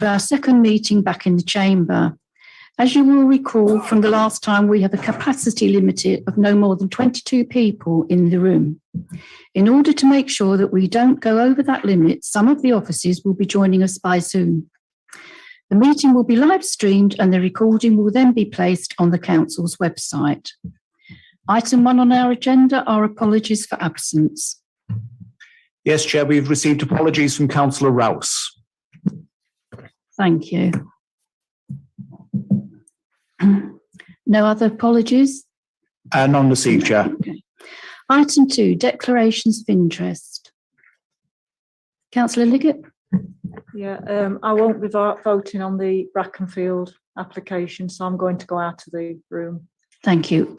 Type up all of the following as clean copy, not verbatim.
for our second meeting back in the chamber. As you will recall from the last time, we have a capacity limit of no more than 22 people in the room. In order to make sure that we don't go over that limit, some of the officers will be joining us by Zoom. The meeting will be live streamed and the recording will then be placed on the council's website. Item 1 on our agenda are apologies for absence. Yes, Chair, we've received apologies from Councillor Rouse. Thank you. No other apologies? None received, Chair. Okay. Item 2, declarations of interest. Councillor Liggett? Yeah, I won't be voting on the Brackenfield application, so I'm going to go out of the room. Thank you.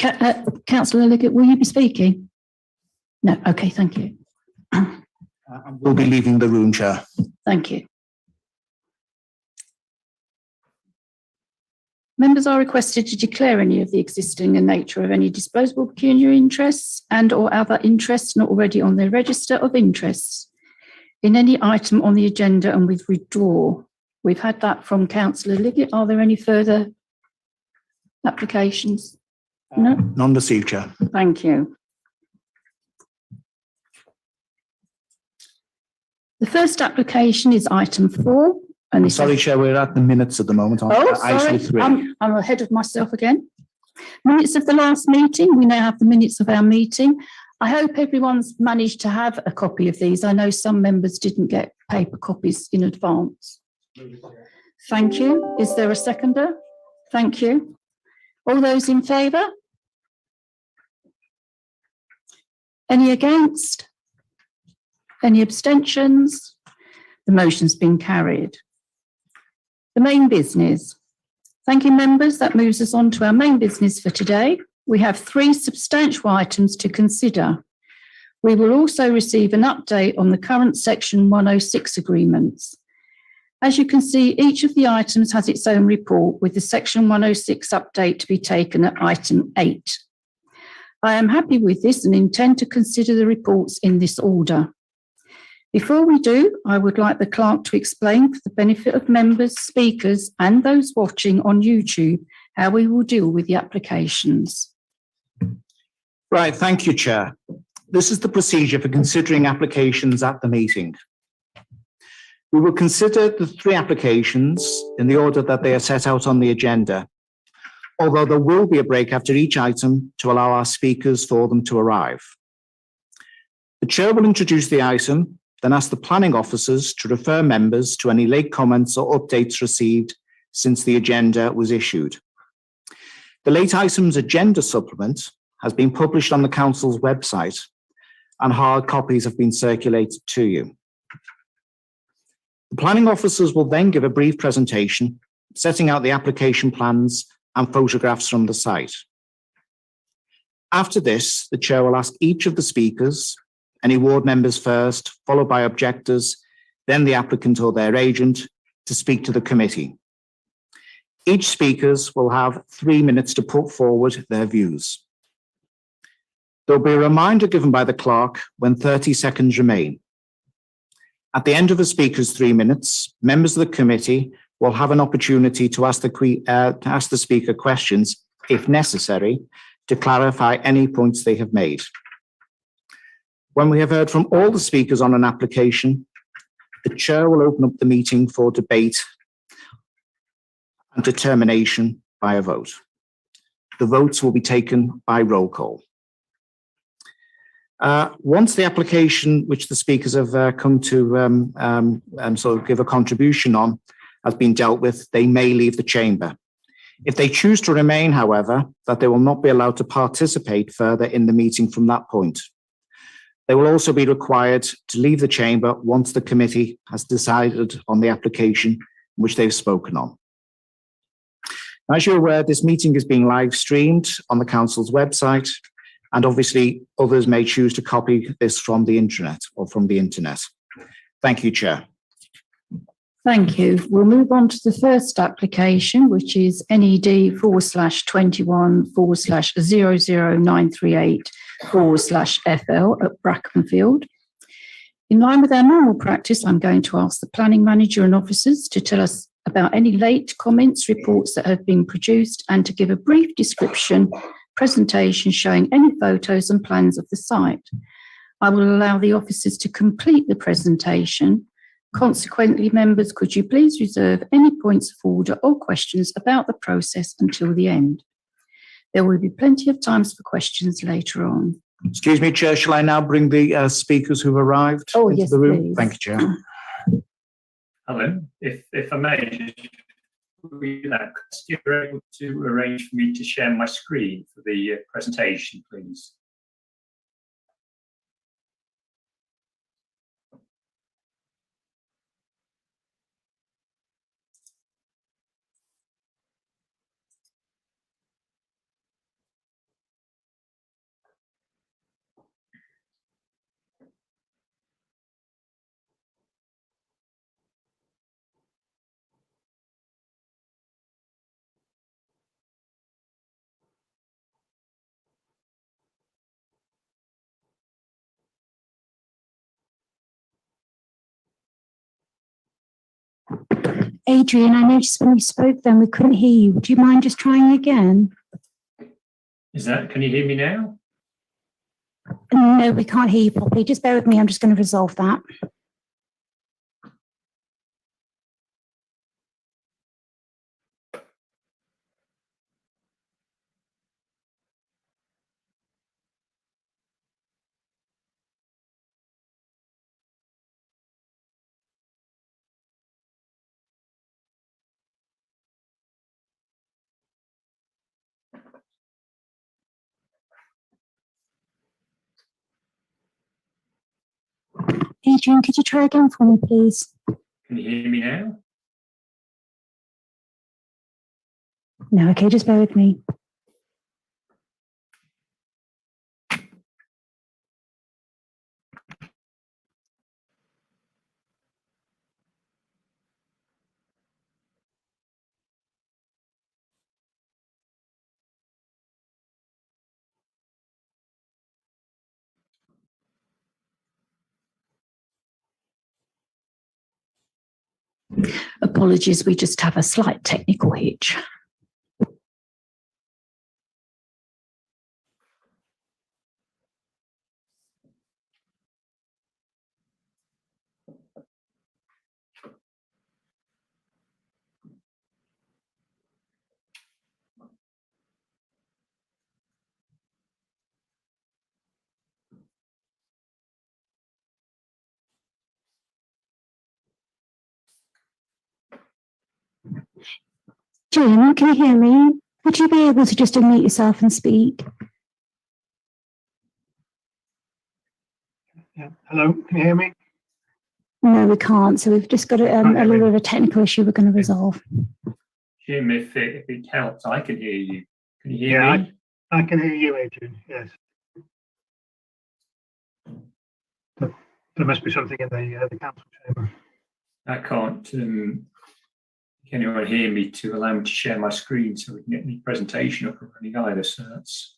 Councillor Liggett, will you be speaking? No, okay, thank you. We'll be leaving the room, Chair. Thank you. Members are requested to declare any of the existing and nature of any disposable pecuniary interests and or other interests not already on their register of interests in any item on the agenda and withdraw. We've had that from Councillor Liggett. Are there any further applications? No? None received, Chair. Thank you. The first application is item 4. And sorry, Chair, we're at the minutes at the moment. Sorry, I'm ahead of myself again. Minutes of the last meeting. We now have the minutes of our meeting. I hope everyone's managed to have a copy of these. I know some members didn't get paper copies in advance. Thank you. Is there a seconder? Thank you. All those in favour? Any against? Any abstentions? The motion's been carried. The main business. Thank you, members. That moves us on to our main business for today. We have 3 substantial items to consider. We will also receive an update on the current Section 106 agreements. As you can see, each of the items has its own report with the Section 106 update to be taken at item 8. I am happy with this and intend to consider the reports in this order. Before we do, I would like the clerk to explain for the benefit of members, speakers, and those watching on YouTube how we will deal with the applications. Right, thank you, Chair. This is the procedure for considering applications at the meeting. We will consider the 3 applications in the order that they are set out on the agenda, although there will be a break after each item to allow our speakers for them to arrive. The Chair will introduce the item, then ask the planning officers to refer members to any late comments or updates received since the agenda was issued. The late items agenda supplement has been published on the Council's website and hard copies have been circulated to you. The planning officers will then give a brief presentation setting out the application plans and photographs from the site. After this, the Chair will ask each of the speakers, any ward members first, followed by objectors, then the applicant or their agent, to speak to the committee. Each speakers will have 3 minutes to put forward their views. There will be a reminder given by the clerk when 30 seconds remain. At the end of the speaker's 3 minutes, members of the committee will have an opportunity to ask the speaker questions, if necessary, to clarify any points they have made. When we have heard from all the speakers on an application, the Chair will open up the meeting for debate and determination by a vote. The votes will be taken by roll call. Once the application which the speakers have come to sort of give a contribution on has been dealt with, they may leave the chamber. If they choose to remain, however, that they will not be allowed to participate further in the meeting from that point. They will also be required to leave the chamber once the committee has decided on the application which they've spoken on. As you're aware, this meeting is being live streamed on the Council's website, and obviously others may choose to copy this from the internet. Thank you, Chair. Thank you. We'll move on to the first application, which is NED/21/00938/FL at Brackenfield. In line with our normal practice, I'm going to ask the planning manager and officers to tell us about any late comments, reports that have been produced, and to give a brief presentation showing any photos and plans of the site. I will allow the officers to complete the presentation. Consequently, members, could you please reserve any points of order or questions about the process until the end? There will be plenty of times for questions later on. Excuse me, Chair, shall I now bring the speakers who've arrived Oh, into yes, the room? please. Thank you, Chair. Hello, if I may, you're able to arrange for me to share my screen for the presentation, please. Adrian, I noticed when you spoke then we couldn't hear you. Would you mind just trying again? Can you hear me now? No, we can't hear you properly. Just bear with me. I'm just going to resolve that. Adrian, could you try again for me, please? Can you hear me now? No, okay, just bear with me. Apologies, we just have a slight technical hitch. Jim, can you hear me? Would you be able to just unmute yourself and speak? Yeah. Hello, can you hear me? No, we can't. So we've just got a little bit of a technical issue we're going to resolve. Jim, if it helps, I can hear you. Can you hear me? I can hear you, Adrian, yes. There must be something in the council chamber. I can't. Can anyone hear me to allow me to share my screen so we can get the presentation up and running either? So that's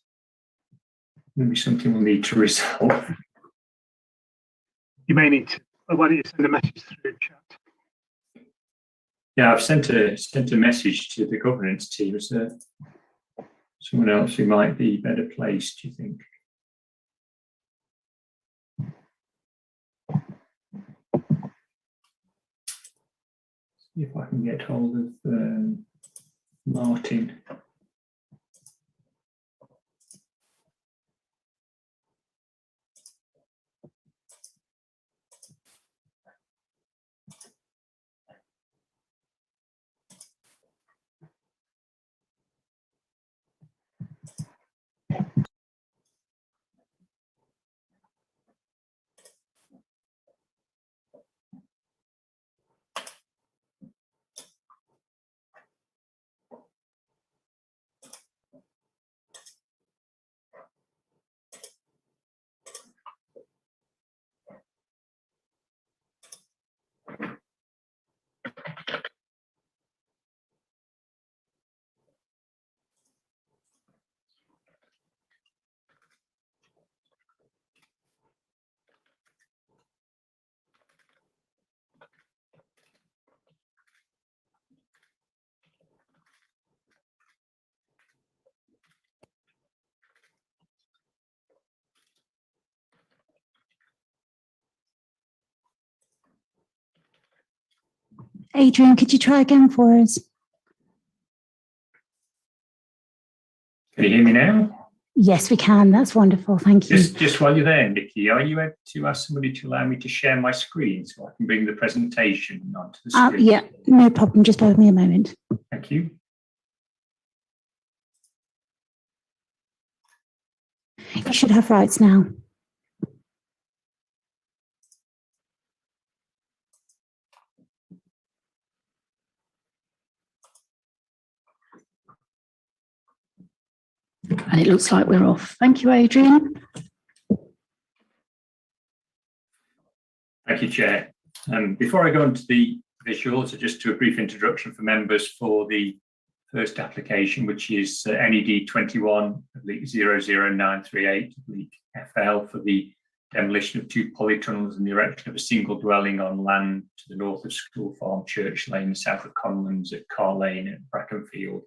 maybe something we'll need to resolve. You may need to, why don't you send a message through chat? Yeah, I've sent a message to the governance team. Is there someone else who might be better placed, do you think? See if I can get hold of Martin. Adrian, could you try again for us? Can you hear me now? Yes, we can. That's wonderful. Thank you. Just while you're there, Nikki, are you able to ask somebody to allow me to share my screen so I can bring the presentation onto the screen? Yeah, no problem. Just bear with me a moment. Thank you. You should have rights now. And it looks like we're off. Thank you, Adrian. Thank you, Chair. Before I go into the visuals, so just do a brief introduction for members for the first application, which is NED 21/00938 FL for the demolition of 2 polytunnels and the erection of a single dwelling on land to the north of School Farm, Church Lane, south of Conlands at Carr Lane at Brackenfield.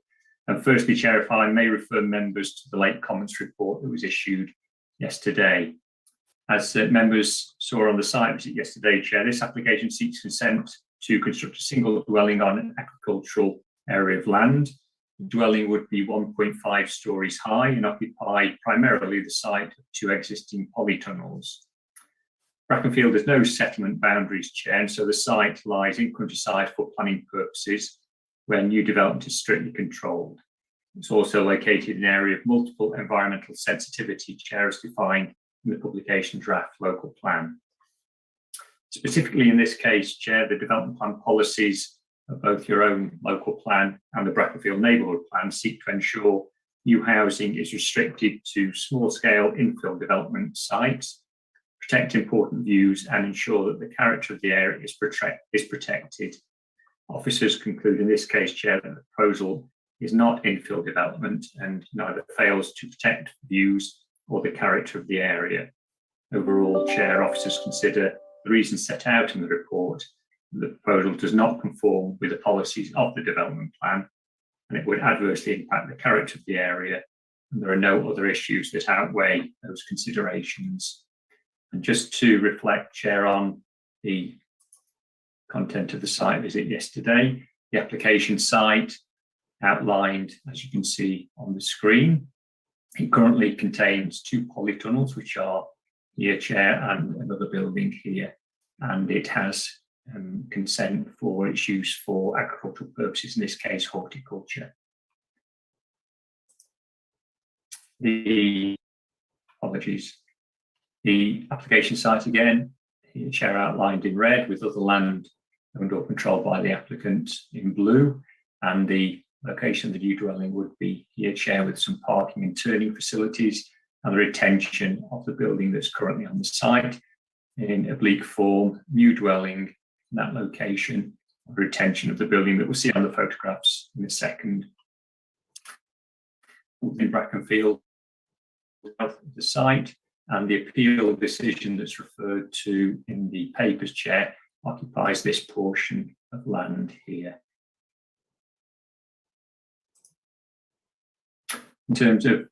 And firstly, Chair, if I may refer members to the late comments report that was issued yesterday. As members saw on the site visit yesterday, Chair, this application seeks consent to construct a single dwelling on an agricultural area of land. The dwelling would be 1.5 stories high and occupy primarily the site of 2 existing polytunnels. Brackenfield has no settlement boundaries, Chair, and so the site lies in countryside for planning purposes where new development is strictly controlled. It's also located in an area of multiple environmental sensitivity, Chair, as defined in the publication draft local plan. Specifically in this case, Chair, the development plan policies of both your own local plan and the Brackenfield neighbourhood plan seek to ensure new housing is restricted to small-scale infill development sites, protect important views and ensure that the character of the area is protected. Officers conclude in this case, Chair, that the proposal is not infill development and neither fails to protect views or the character of the area. Overall, Chair, officers consider the reasons set out in the report. The proposal does not conform with the policies of the development plan and it would adversely impact the character of the area, and there are no other issues that outweigh those considerations. And just to reflect, Chair, on the content of the site visit yesterday, the application site outlined, as you can see on the screen. It currently contains 2 polytunnels, which are here, Chair, and another building here, and it has consent for its use for agricultural purposes, in this case horticulture. The application site again, here, Chair, outlined in red with other land owned or controlled by the applicant in blue, and the location of the new dwelling would be here, Chair, with some parking and turning facilities and the retention of the building that's currently on the site in oblique form, new dwelling in that location, retention of the building that we'll see on the photographs in a second. In Brackenfield, the site and the appeal decision that's referred to in the papers, Chair, occupies this portion of land here. In terms of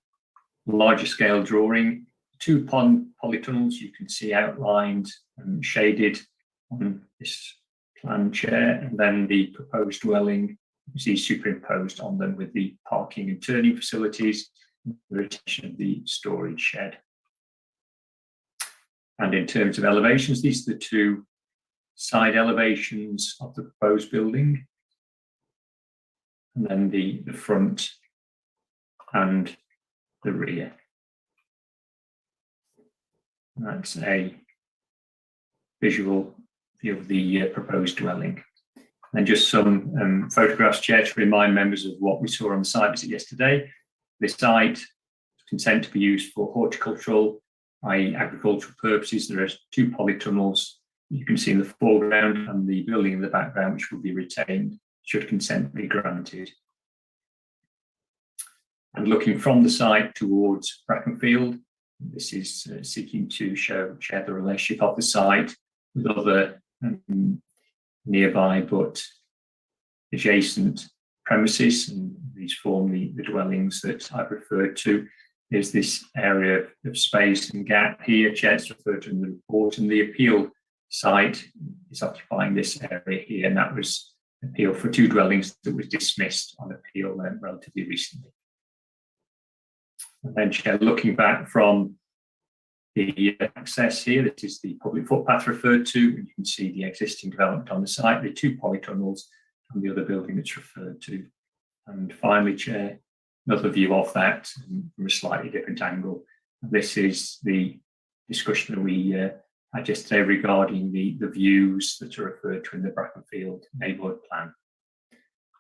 larger scale drawing, 2 polytunnels you can see outlined and shaded on this plan, Chair, and then the proposed dwelling you see superimposed on them with the parking and turning facilities, the retention of the storage shed. And in terms of elevations, these are the 2 side elevations of the proposed building, and then the front and the rear. That's a visual view of the proposed dwelling. And just some photographs, Chair, to remind members of what we saw on the site visit yesterday. This site consent to be used for horticultural, i.e. agricultural purposes. There are 2 polytunnels you can see in the foreground and the building in the background, which will be retained should consent be granted. And looking from the site towards Brackenfield, this is seeking to share the relationship of the site with other nearby but adjacent premises, and these form the dwellings that I've referred to. There's this area of space and gap here, Chair, it's referred to in the report, and the appeal site is occupying this area here, and that was appeal for 2 dwellings that was dismissed on appeal relatively recently. And then, Chair, looking back from the access here, this is the public footpath referred to, and you can see the existing development on the site, the 2 polytunnels and the other building that's referred to. And finally, Chair, another view of that from a slightly different angle. This is the discussion that we had yesterday regarding the views that are referred to in the Brackenfield neighbourhood plan. I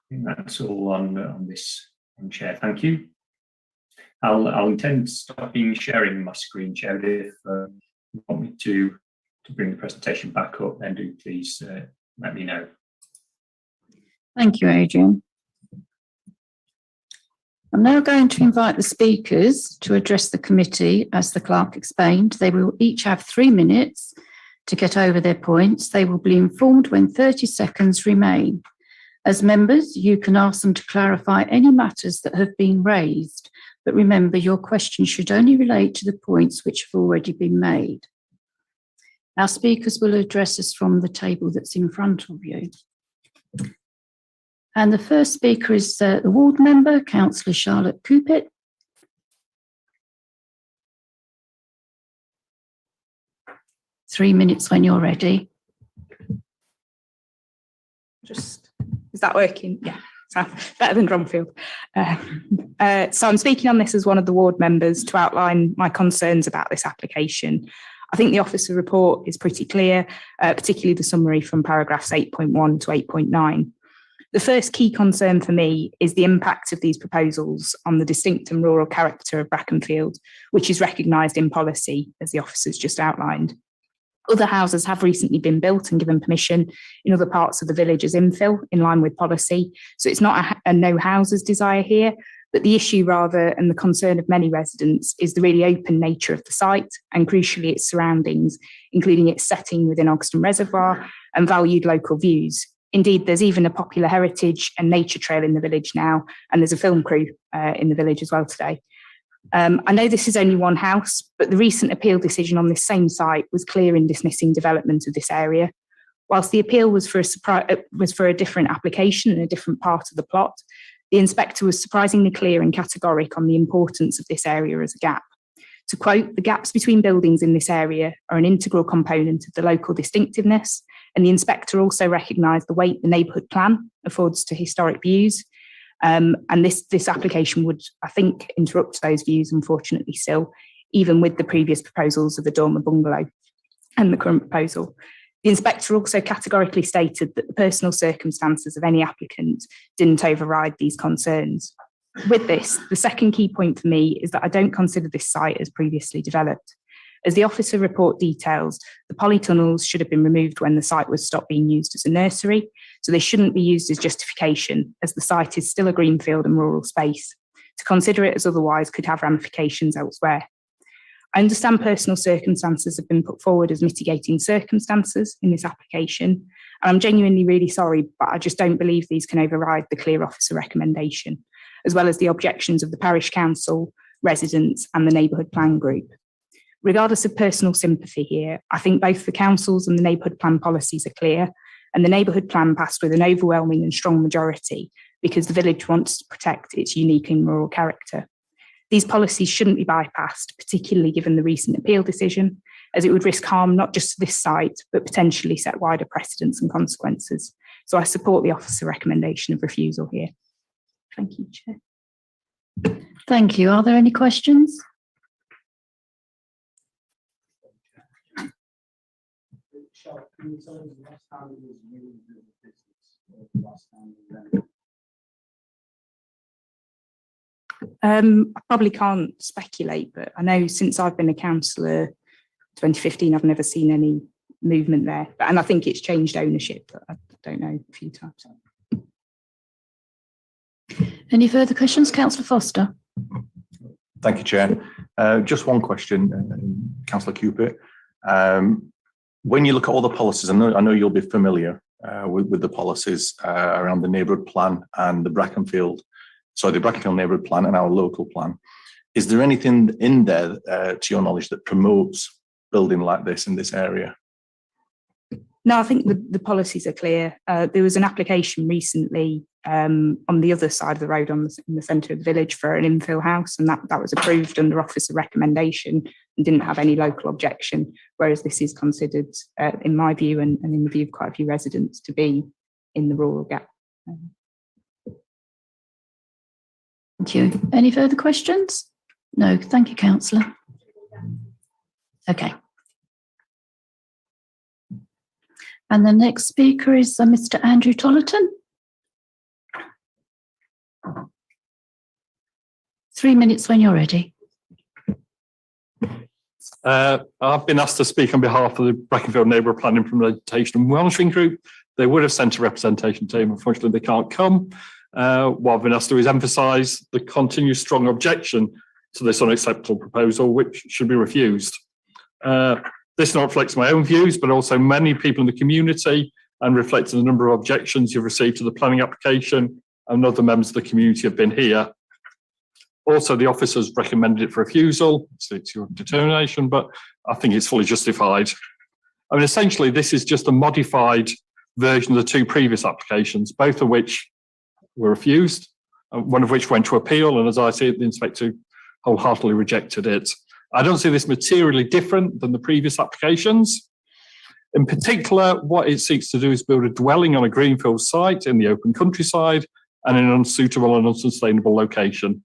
think that's all on this one, Chair. Thank you. I'll intend stopping sharing my screen, Chair. If you want me to bring the presentation back up, then do please let me know. Thank you, Adrian. I'm now going to invite the speakers to address the committee. As the clerk explained, they will each have 3 minutes to get over their points. They will be informed when 30 seconds remain. As members, you can ask them to clarify any matters that have been raised, but remember your questions should only relate to the points which have already been made. Our speakers will address us from the table that's in front of you. And the first speaker is the ward member, Councillor Charlotte Coupit. Three minutes when you're ready. Is that working? Yeah, so better than Drumfield. So I'm speaking on this as one of the ward members to outline my concerns about this application. I think the officer report is pretty clear, particularly the summary from paragraphs 8.1 to 8.9. The first key concern for me is the impact of these proposals on the distinct and rural character of Brackenfield, which is recognised in policy, as the officers just outlined. Other houses have recently been built and given permission in other parts of the village as infill, in line with policy. So it's not a no houses desire here, but the issue rather, and the concern of many residents, is the really open nature of the site and crucially its surroundings, including its setting within Ogston Reservoir and valued local views. Indeed, there's even a popular heritage and nature trail in the village now, and there's a film crew in the village as well today. I know this is only one house, but the recent appeal decision on this same site was clear in dismissing development of this area. Whilst the appeal was for a different application and a different part of the plot, the inspector was surprisingly clear and categoric on the importance of this area as a gap. To quote, "The gaps between buildings in this area are an integral component of the local distinctiveness," and the inspector also recognised the weight the neighbourhood plan affords to historic views. And this application would, I think, interrupt those views, unfortunately still, even with the previous proposals of the dormer bungalow and the current proposal. The inspector also categorically stated that the personal circumstances of any applicant didn't override these concerns. With this, the second key point for me is that I don't consider this site as previously developed. As the officer report details, the polytunnels should have been removed when the site was stopped being used as a nursery, so they shouldn't be used as justification, as the site is still a greenfield and rural space. To consider it as otherwise could have ramifications elsewhere. I understand personal circumstances have been put forward as mitigating circumstances in this application, and I'm genuinely really sorry, but I just don't believe these can override the clear officer recommendation, as well as the objections of the parish council, residents, and the neighbourhood plan group. Regardless of personal sympathy here, I think both the councils and the neighbourhood plan policies are clear, and the neighbourhood plan passed with an overwhelming and strong majority because the village wants to protect its unique and rural character. These policies shouldn't be bypassed, particularly given the recent appeal decision, as it would risk harm not just to this site, but potentially set wider precedents and consequences. So I support the officer recommendation of refusal here. Thank you, Chair. Thank you. Are there any questions? I probably can't speculate, but I know since I've been a councillor, 2015, I've never seen any movement there. And I think it's changed ownership, but I don't know, a few times. Any further questions? Councillor Foster. Thank you, Chair. Just one question, Councillor Cupid. When you look at all the policies, I know you'll be familiar with the policies around the neighbourhood plan and the Brackenfield neighbourhood plan and our local plan. Is there anything in there, to your knowledge, that promotes building like this in this area? No, I think the policies are clear. There was an application recently on the other side of the road in the centre of the village for an infill house, and that was approved under officer recommendation and didn't have any local objection, whereas this is considered, in my view and in the view of quite a few residents, to be in the rural gap. Thank you. Any further questions? No, thank you, councillor. Okay. And the next speaker is Mr. Andrew Tollerton. 3 minutes when you're ready. I've been asked to speak on behalf of the Brackenfield Neighbourhood Plan Implementation and Monitoring Group. They would have sent a representation team. Unfortunately, they can't come. What I've been asked to do is emphasise the continued strong objection to this unacceptable proposal, which should be refused. This not reflects my own views, but also many people in the community, and reflects the number of objections you've received to the planning application, and other members of the community have been here. Also, the officers recommended it for refusal. It's your determination, but I think it's fully justified. I mean, essentially, this is just a modified version of the two previous applications, both of which were refused, one of which went to appeal, and as I see it, the inspector wholeheartedly rejected it. I don't see this materially different than the previous applications. In particular, what it seeks to do is build a dwelling on a greenfield site in the open countryside and in an unsuitable and unsustainable location.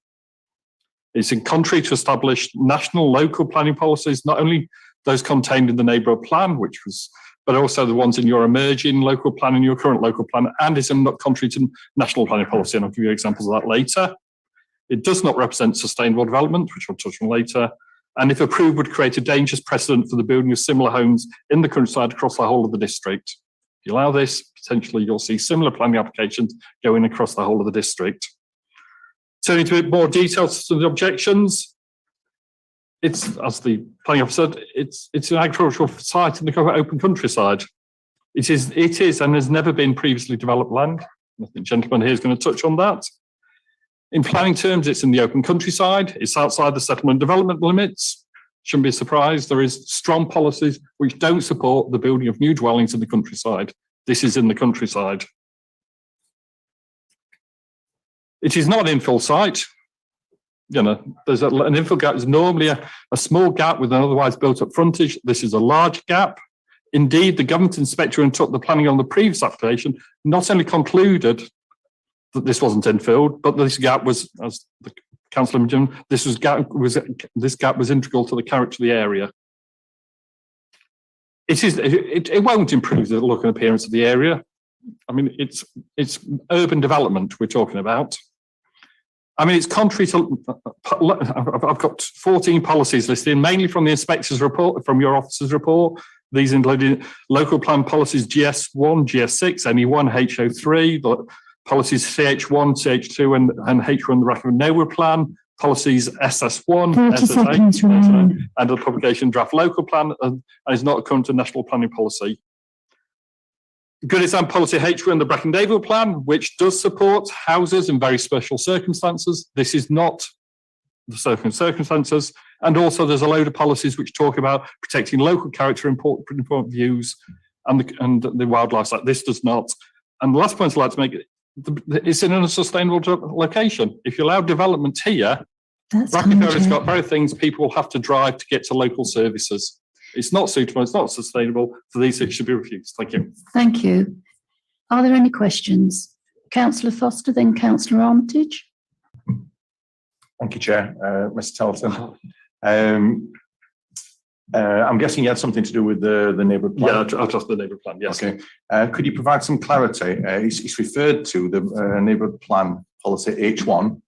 It's in contrary to established national local planning policies, not only those contained in the neighbourhood plan, but also the ones in your emerging local plan and your current local plan, and is not contrary to national planning policy, and I'll give you examples of that later. It does not represent sustainable development, which I'll touch on later, and if approved would create a dangerous precedent for the building of similar homes in the countryside across the whole of the district. If you allow this, potentially you'll see similar planning applications going across the whole of the district. Turning to a bit more details to the objections, it's, as the planning officer said, it's an agricultural site in the open countryside. It is and has never been previously developed land. I think the gentleman here is going to touch on that. In planning terms, it's in the open countryside. It's outside the settlement development limits. Shouldn't be a surprise. There is strong policies which don't support the building of new dwellings in the countryside. This is in the countryside. It is not an infill site. You know, there's an infill gap is normally a small gap with an otherwise built up frontage. This is a large gap. Indeed, the government inspector who took the planning on the previous application not only concluded that this wasn't infilled, but this gap was, as the councillor mentioned, this gap was integral to the character of the area. It won't improve the look and appearance of the area. I mean, it's urban development we're talking about. I mean, it's contrary to, I've got 14 policies listed, mainly from the inspector's report, from your officer's report. These included local plan policies GS1, GS6, NE1, HO3, the policies CH1, CH2, and H1, the Brackenfield Neighbourhood Plan, policies SS1, 30 seconds remaining. and the publication draft local plan, and is not according to national planning policy. Good example policy H1, the Brackenfield Neighbourhood Plan, which does support houses in very special circumstances. This is not the circumstances. And also there's a load of policies which talk about protecting local character, important views, and the wildlife site. This does not. And the last point I'd like to make, it's in a sustainable location. If you allow development here, Brackenfield has got very things people will have to drive to get to local services. It's not suitable, it's not sustainable. For these, it should be refused. Thank you. Thank you. Are there any questions? Councillor Foster, then Councillor Armitage. Thank you, Chair. Mr. Tollerton. I'm guessing you had something to do with the neighbourhood plan. Yeah, I'll just the neighbourhood plan, yes. Okay. Could you provide some clarity? It's referred to the neighbourhood plan policy H1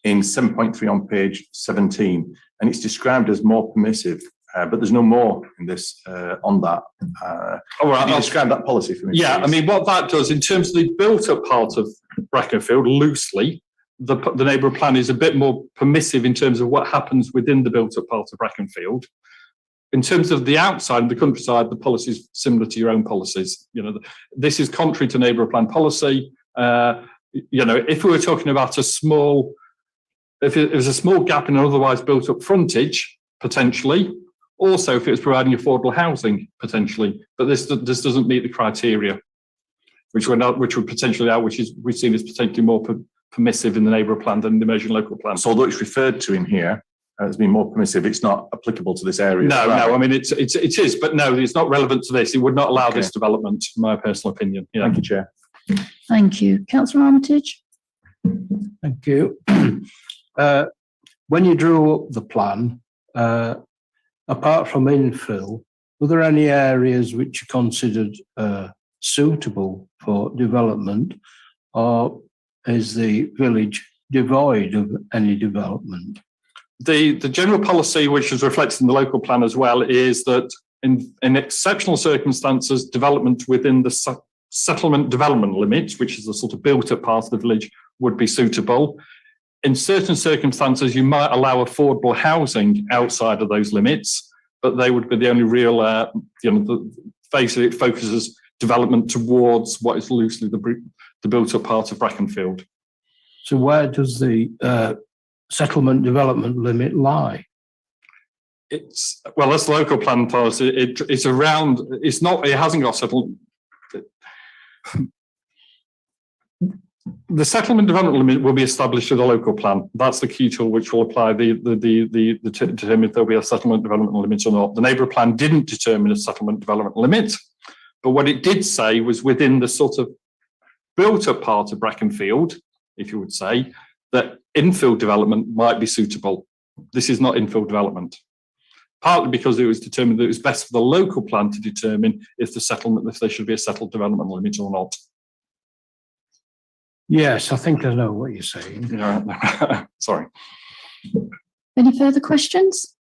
in 7.3 on page 17, and it's described as more permissive, but there's no more in this on that. All right, Can you describe that policy for me? Yeah, please? I mean, what that does in terms of the built-up part of Brackenfield, loosely, the neighbourhood plan is a bit more permissive in terms of what happens within the built-up part of Brackenfield. In terms of the outside of the countryside, the policy is similar to your own policies. You know, this is contrary to neighbourhood plan policy. You know, if we were talking about a small, if it was a small gap in an otherwise built-up frontage, potentially, Also, if it was providing affordable housing potentially, but this doesn't meet the criteria, which would potentially which we've seen as potentially more permissive in the neighbourhood plan than the emerging local plan. So although it's referred to in here as being more permissive, it's not applicable to this area. No, I mean, it is, but no, it's not relevant to this. It would not allow this development, in my personal opinion. Yeah. Thank you, Chair. Thank you. Councillor Armitage? Thank you. When you drew up the plan, apart from infill, were there any areas which are considered suitable for development, or is the village devoid of any development? The general policy, which is reflected in the local plan as well, is that in exceptional circumstances, development within the settlement development limits, which is the sort of built-up part of the village, would be suitable. In certain circumstances, you might allow affordable housing outside of those limits, but they would be the only real, basically it focuses development towards what is loosely the built-up part of Brackenfield. So where does the settlement development limit lie? That's the local plan policy. It's around, it hasn't got settlement. The settlement development limit will be established with a local plan. That's the key tool which will apply to determine if there'll be a settlement development limit or not. The neighbourhood plan didn't determine a settlement development limit, but what it did say was within the sort of built-up part of Brackenfield, if you would say, that infill development might be suitable. This is not infill development. Partly because it was determined that it was best for the local plan to determine if there should be a settled development limit or not. Yes, I think I know what you're saying. Sorry. Any further questions?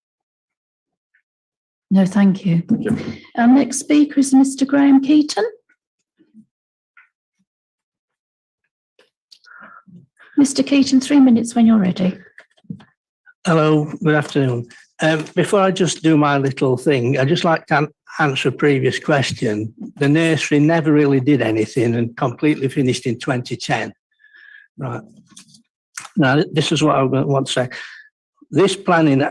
No, thank you. Thank you. Our next speaker is Mr. Graham Keaton. Mr. Keaton, 3 minutes when you're ready. Hello, good afternoon. Before I just do my little thing, I'd just like to answer a previous question. The nursery never really did anything and completely finished in 2010. Right. Now, this is what I want to say. This planning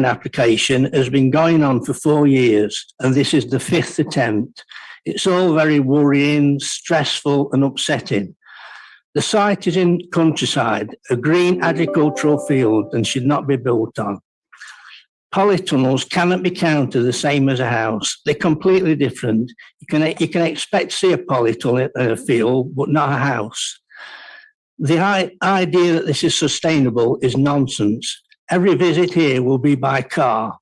application has been going on for 4 years, and this is the 5th attempt. It's all very worrying, stressful and upsetting. The site is in countryside, a green agricultural field, and should not be built on. Polytunnels cannot be counted the same as a house. They're completely different. You can expect to see a polytunnel in a field, but not a house. The idea that this is sustainable is nonsense. Every visit here will be by car.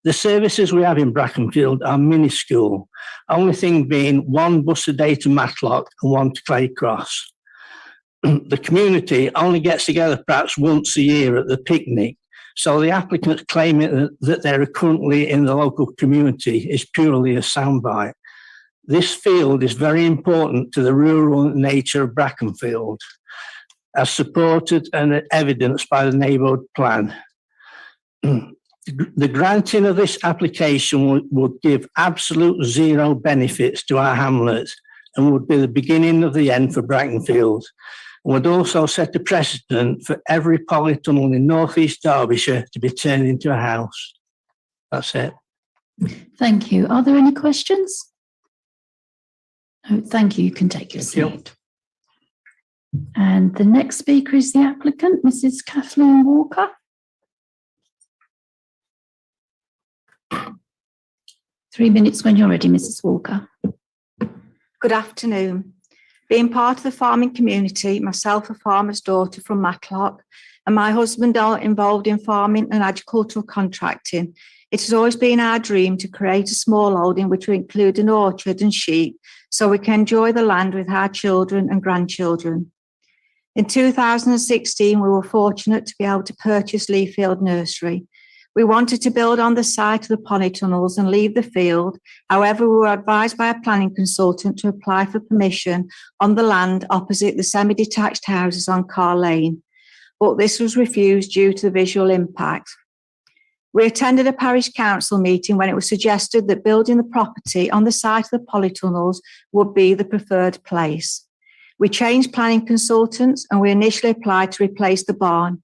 The services we have in Brackenfield are minuscule, only thing being 1 bus a day to Matlock and 1 to Clay Cross. The community only gets together perhaps once a year at the picnic, so the applicants claiming that they're currently in the local community is purely a soundbite. This field is very important to the rural nature of Brackenfield, as supported and evidenced by the neighbourhood plan. The granting of this application would give absolute zero benefits to our hamlet and would be the beginning of the end for Brackenfield, and would also set a precedent for every polytunnel in North East Derbyshire to be turned into a house. That's it. Thank you. Are there any questions? No, thank you. You can take your seat. And the next speaker is the applicant, Mrs. Kathleen Walker. 3 minutes when you're ready, Mrs. Walker. Good afternoon. Being part of the farming community, myself a farmer's daughter from Matlock, and my husband are involved in farming and agricultural contracting, it has always been our dream to create a small holding which will include an orchard and sheep so we can enjoy the land with our children and grandchildren. In 2016, we were fortunate to be able to purchase Leafield Nursery. We wanted to build on the site of the polytunnels and leave the field. However, we were advised by a planning consultant to apply for permission on the land opposite the semi-detached houses on Carr Lane, but this was refused due to the visual impact. We attended a parish council meeting when it was suggested that building the property on the site of the polytunnels would be the preferred place. We changed planning consultants and we initially applied to replace the barn,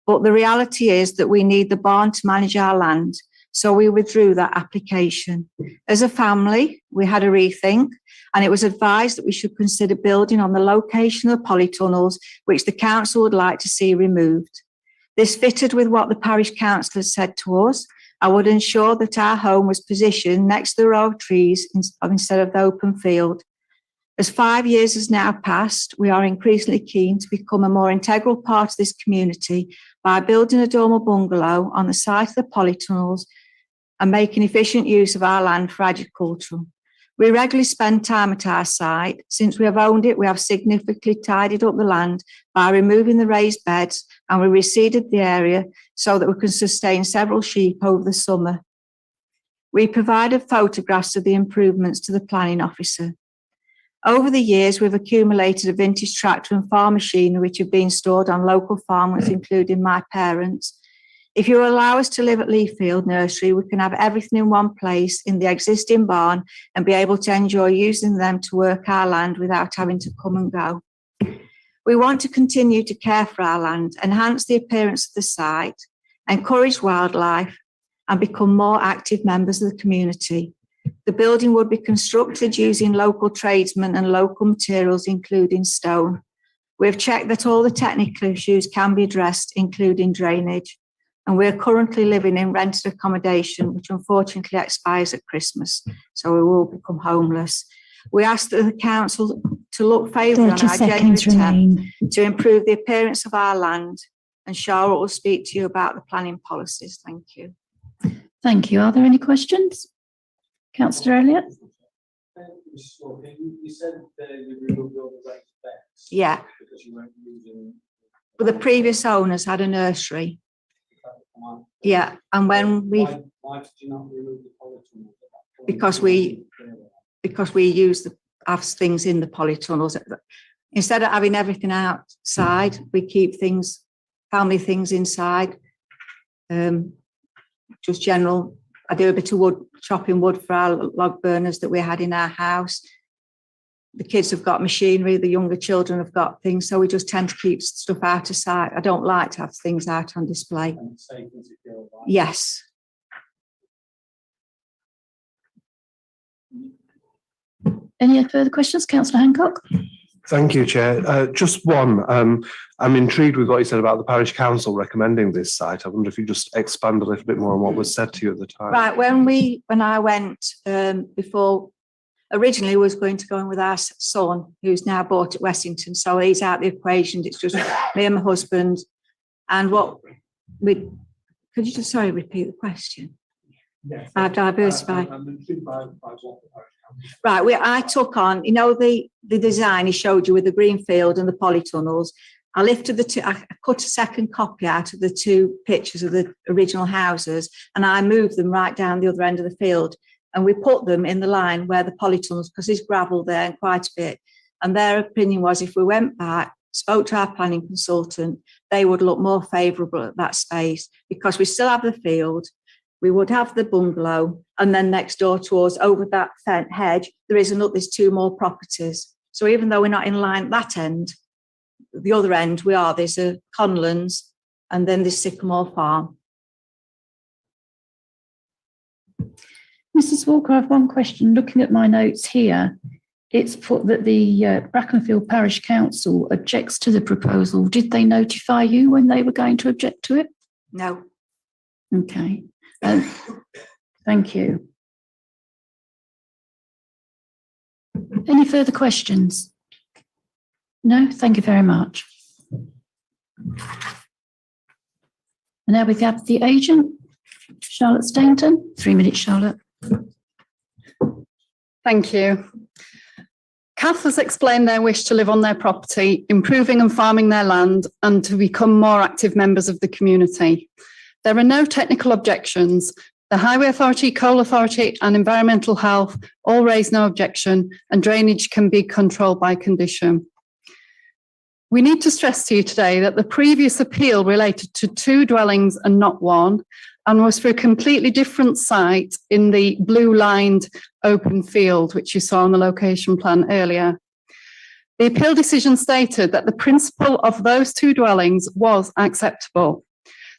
but the reality is that we need the barn to manage our land, so we withdrew that application. As a family, we had a rethink, and it was advised that we should consider building on the location of the polytunnels, which the council would like to see removed. This fitted with what the parish council had said to us. I would ensure that our home was positioned next to the row of trees instead of the open field. As 5 years has now passed, we are increasingly keen to become a more integral part of this community by building a dormer bungalow on the site of the polytunnels and making efficient use of our land for agriculture. We regularly spend time at our site. Since we have owned it, we have significantly tidied up the land by removing the raised beds, and we reseeded the area so that we can sustain several sheep over the summer. We provided photographs of the improvements to the planning officer. Over the years, we've accumulated a vintage tractor and farm machinery which have been stored on local farmers, including my parents. If you allow us to live at Leafield Nursery, we can have everything in one place in the existing barn and be able to enjoy using them to work our land without having to come and go. We want to continue to care for our land, enhance the appearance of the site, encourage wildlife, and become more active members of the community. The building would be constructed using local tradesmen and local materials, including stone. We have checked that all the technical issues can be addressed, including drainage, and we are currently living in rented accommodation, which unfortunately expires at Christmas, so we will become homeless. We ask that the council to look favourably on our genuine attempt to improve the appearance of our land, and Charlotte will speak to you about the planning policies. Thank you. Thank you. Are there any questions? Councillor Elliott? You said you removed all the raised beds. Yeah. Because you weren't using. But the previous owners had a nursery. Yeah, and when we. Why did you not remove the polytunnels? Because we have things in the polytunnels. Instead of having everything outside, we keep family things inside. Just general. I do a bit of chopping wood for our log burners that we had in our house. The kids have got machinery, the younger children have got things, so we just tend to keep stuff out of sight. I don't like to have things out on display. Yes. Any further questions, Councillor Hancock? Thank you, Chair. Just one. I'm intrigued with what you said about the parish council recommending this site. I wonder if you just expand a little bit more on what was said to you at the time. Right. When I went before, originally was going to go in with our son, who's now bought at Wessington, so he's out the equation. It's just me and my husband. And could you just repeat the question? Yes. I've diversified. I'm intrigued by what the parish council. Right, I took on, the design he showed you with the green field and the polytunnels. I lifted I cut a second copy out of the two pictures of the original houses, and I moved them right down the other end of the field, and we put them in the line where the polytunnels, because there's gravel there and quite a bit. And their opinion was if we went back, spoke to our planning consultant, they would look more favourable at that space, because we still have the field. We would have the bungalow, and then next door to us, over that hedge, there's two more properties. So even though we're not in line at that end, the other end we are. There's a Conlands, and then there's Sycamore Farm. Mrs. Walker, I have one question. Looking at my notes here, it's put that the Brackenfield Parish Council objects to the proposal. Did they notify you when they were going to object to it? No. Okay. Thank you. Any further questions? No, thank you very much. And now we have the agent, Charlotte Stainton. 3 minutes, Charlotte. Thank you. Kath has explained their wish to live on their property, improving and farming their land, and to become more active members of the community. There are no technical objections. The Highway Authority, Coal Authority and Environmental Health all raise no objection, and drainage can be controlled by condition. We need to stress to you today that the previous appeal related to 2 dwellings and not 1, and was for a completely different site in the blue-lined open field, which you saw on the location plan earlier. The appeal decision stated that the principle of those 2 dwellings was acceptable.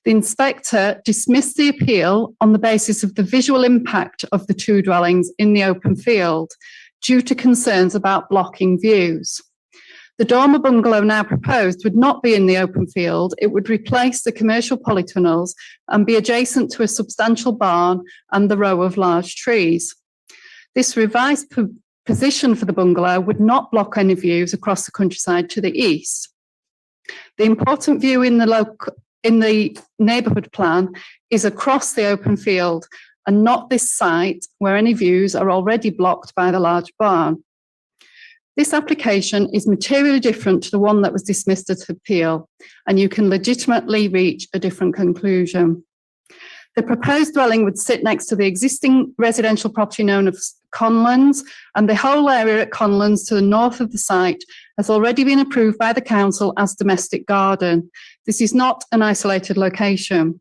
The inspector dismissed the appeal on the basis of the visual impact of the two dwellings in the open field due to concerns about blocking views. The dormer bungalow now proposed would not be in the open field. It would replace the commercial polytunnels and be adjacent to a substantial barn and the row of large trees. This revised position for the bungalow would not block any views across the countryside to the east. The important view in the neighbourhood plan is across the open field and not this site where any views are already blocked by the large barn. This application is materially different to the one that was dismissed at appeal, and you can legitimately reach a different conclusion. The proposed dwelling would sit next to the existing residential property known as Conlands, and the whole area at Conlands to the north of the site has already been approved by the council as domestic garden. This is not an isolated location.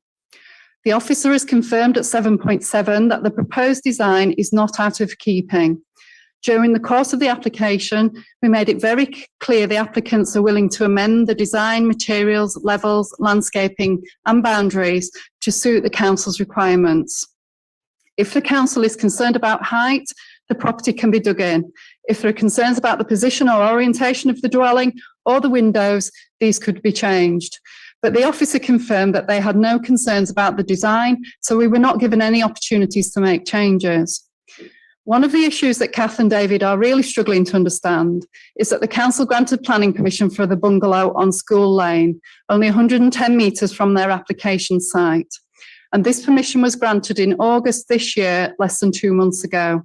The officer has confirmed at 7.7 that the proposed design is not out of keeping. During the course of the application, we made it very clear the applicants are willing to amend the design, materials, levels, landscaping and boundaries to suit the council's requirements. If the council is concerned about height, the property can be dug in. If there are concerns about the position or orientation of the dwelling or the windows, these could be changed. But the officer confirmed that they had no concerns about the design, so we were not given any opportunities to make changes. One of the issues that Kath and David are really struggling to understand is that the council granted planning permission for the bungalow on School Lane, only 110 metres from their application site. And this permission was granted in August this year, less than 2 months ago.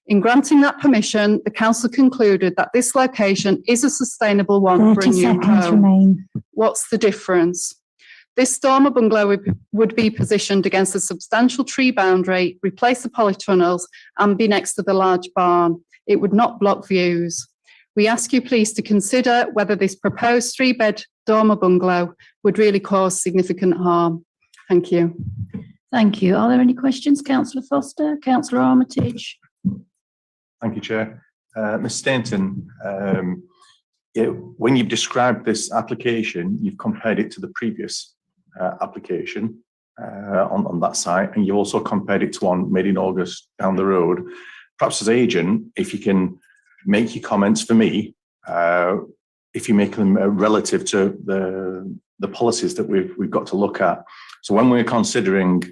In granting that permission, the council concluded that this location is a sustainable one for a 30 new seconds home. remain. What's the difference? This dormer bungalow would be positioned against a substantial tree boundary, replace the polytunnels and be next to the large barn. It would not block views. We ask you please to consider whether this proposed 3-bed dormer bungalow would really cause significant harm. Thank you. Thank you. Are there any questions? Councillor Foster, Councillor Armitage? Thank you, Chair. Ms Stainton, when you've described this application, you've compared it to the previous application on that site, and you also compared it to one made in August down the road. Perhaps as agent, if you can make your comments for me, if you make them relative to the policies that we've got to look at. So when we're considering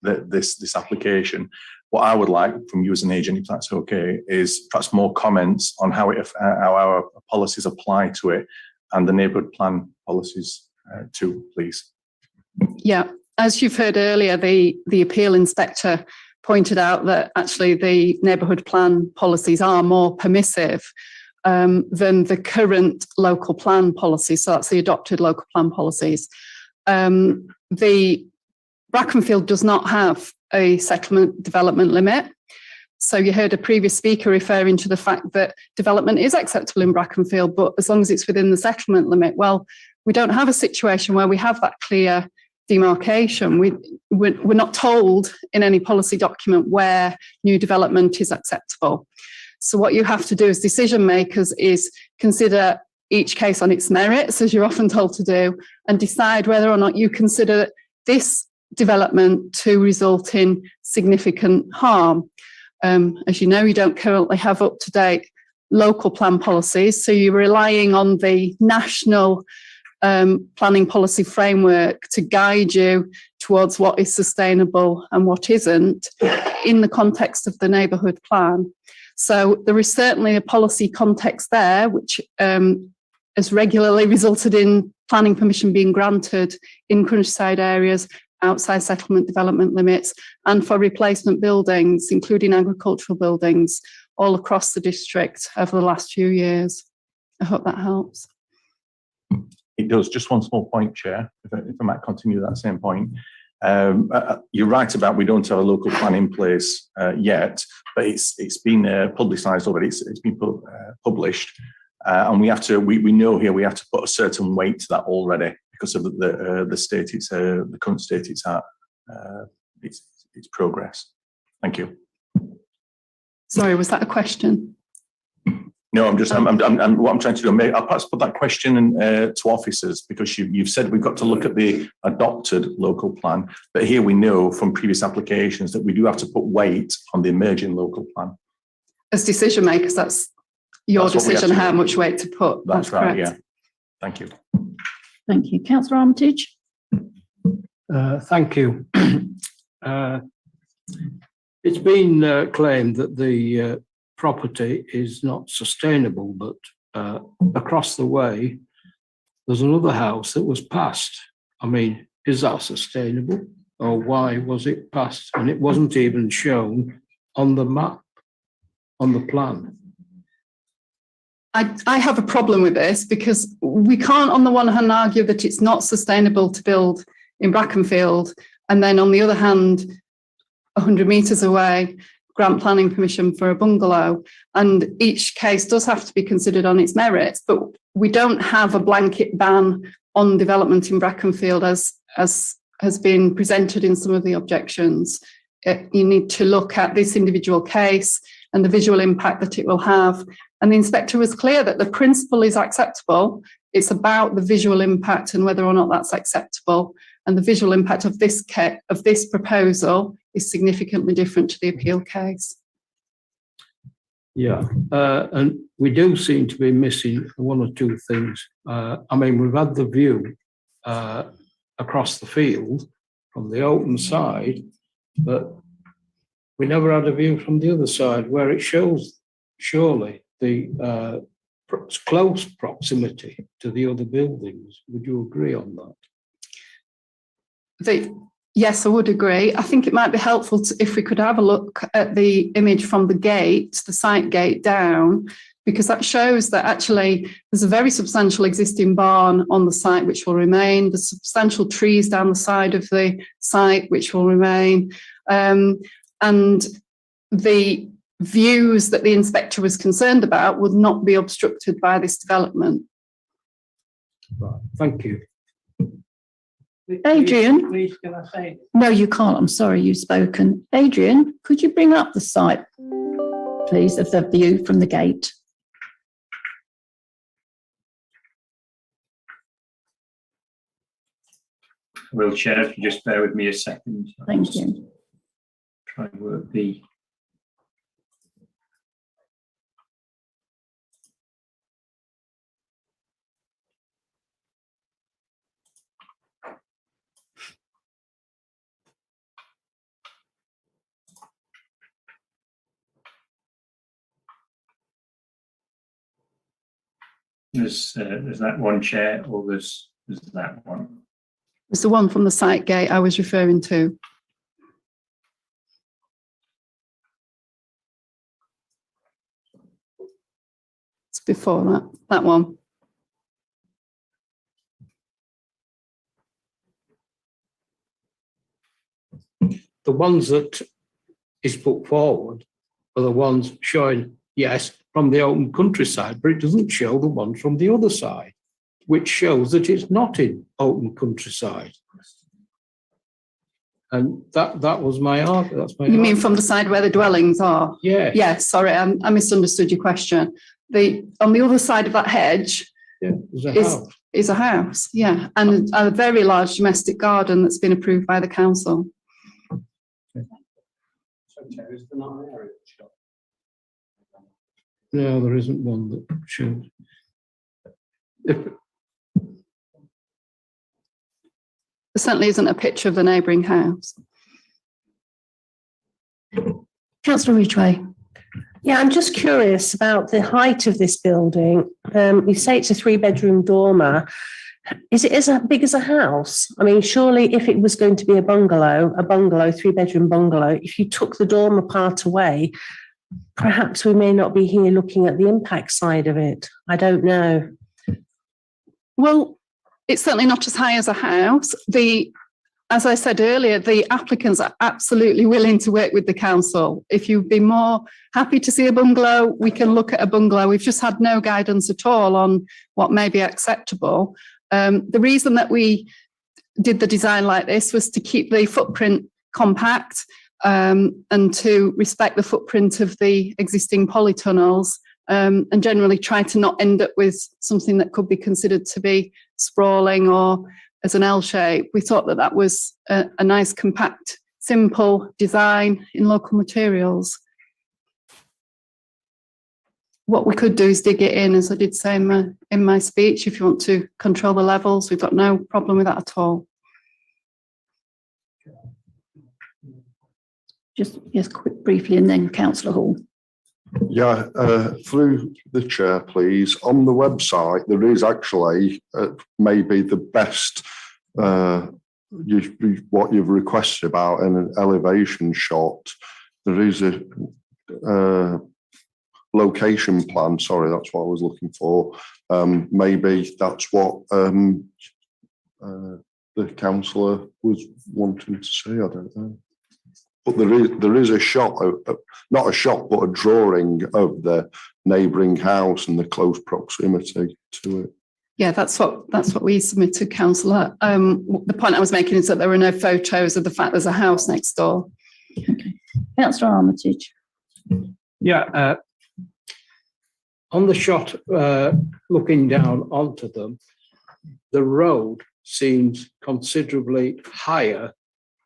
this application, what I would like from you as an agent, if that's okay, is perhaps more comments on how our policies apply to it and the neighbourhood plan policies too, please. Yeah, as you've heard earlier, the appeal inspector pointed out that actually the neighbourhood plan policies are more permissive than the current local plan policy. So that's the adopted local plan policies. The Brackenfield does not have a settlement development limit. So you heard a previous speaker referring to the fact that development is acceptable in Brackenfield, but as long as it's within the settlement limit. Well, we don't have a situation where we have that clear demarcation. We're not told in any policy document where new development is acceptable. So what you have to do as decision makers is consider each case on its merits, as you're often told to do, and decide whether or not you consider this development to result in significant harm. As you know, you don't currently have up-to-date local plan policies, so you're relying on the national planning policy framework to guide you towards what is sustainable and what isn't in the context of the neighbourhood plan. So there is certainly a policy context there, which has regularly resulted in planning permission being granted in countryside areas outside settlement development limits and for replacement buildings, including agricultural buildings, all across the district over the last few years. I hope that helps. It does. Just one small point, Chair, if I might continue that same point. You're right about we don't have a local plan in place yet, but it's been publicised already. It's been published, and we know here we have to put a certain weight to that already because of the state the current state it's at. It's progress. Thank you. Sorry, was that a question? No, what I'm trying to do, I'll perhaps put that question to officers, because you've said we've got to look at the adopted local plan, but here we know from previous applications that we do have to put weight on the emerging local plan. As decision makers, that's your decision how much weight to put. That's right, correct. yeah. Thank you. Thank you. Councillor Armitage? Thank you. It's been claimed that the property is not sustainable, but across the way, there's another house that was passed. I mean, is that sustainable, or why was it passed? And it wasn't even shown on the map, on the plan. I have a problem with this because we can't, on the one hand, argue that it's not sustainable to build in Brackenfield, and then on the other hand, 100 metres away, grant planning permission for a bungalow. And each case does have to be considered on its merits, but we don't have a blanket ban on development in Brackenfield as has been presented in some of the objections. You need to look at this individual case and the visual impact that it will have. And the inspector was clear that the principle is acceptable. It's about the visual impact and whether or not that's acceptable. And the visual impact of this proposal is significantly different to the appeal case. Yeah, and we do seem to be missing one or two things. I mean, we've had the view across the field from the open side, but we never had a view from the other side where it shows surely the close proximity to the other buildings. Would you agree on that? Yes, I would agree. I think it might be helpful if we could have a look at the image from the gate, the site gate down, because that shows that actually there's a very substantial existing barn on the site which will remain. There's substantial trees down the side of the site which will remain. And the views that the inspector was concerned about would not be obstructed by this development. Right, thank you. Adrian? Please, can I say? No, you can't. I'm sorry, you've spoken. Adrian, could you bring up the site, please, of the view from the gate? Will, Chair, if you just bear with me a second. Thank you. Try and work the... There's that one, Chair, or there's that one. It's the one from the site gate I was referring to. It's before that one. The ones that is put forward are the ones showing, yes, from the open countryside, but it doesn't show the ones from the other side, which shows that it's not in open countryside. And that was my argument. That's my You mean from the side where the dwellings are? Yeah. Yeah, sorry, I misunderstood your question. On the other side of that hedge is a house, yeah, and a very large domestic garden that's been approved by the council. No, there isn't one that shows. There certainly isn't a picture of the neighbouring house. Councillor Ridgway. Yeah, I'm just curious about the height of this building. You say it's a 3-bedroom dormer. Is it as big as a house? I mean, surely if it was going to be a bungalow, 3-bedroom bungalow, if you took the dormer part away, perhaps we may not be here looking at the impact side of it. I don't know. Well, it's certainly not as high as a house. As I said earlier, the applicants are absolutely willing to work with the council. If you'd be more happy to see a bungalow, we can look at a bungalow. We've just had no guidance at all on what may be acceptable. The reason that we did the design like this was to keep the footprint compact and to respect the footprint of the existing polytunnels and generally try to not end up with something that could be considered to be sprawling or as an L shape. We thought that that was a nice, compact, simple design in local materials. What we could do is dig it in, as I did say in my speech. If you want to control the levels, we've got no problem with that at all. Just quick, briefly, and then Councillor Hall. Yeah, through the chair, please. On the website, there is actually maybe the best what you've requested about in an elevation shot. There is a location plan. Sorry, that's what I was looking for. Maybe that's what the councillor was wanting to see. I don't know. But there is a shot, not a shot, but a drawing of the neighbouring house and the close proximity to it. Yeah, that's what we submitted, councillor. The point I was making is that there were no photos of the fact there's a house next door. Okay. Councillor Armitage. Yeah, on the shot, looking down onto them, the road seems considerably higher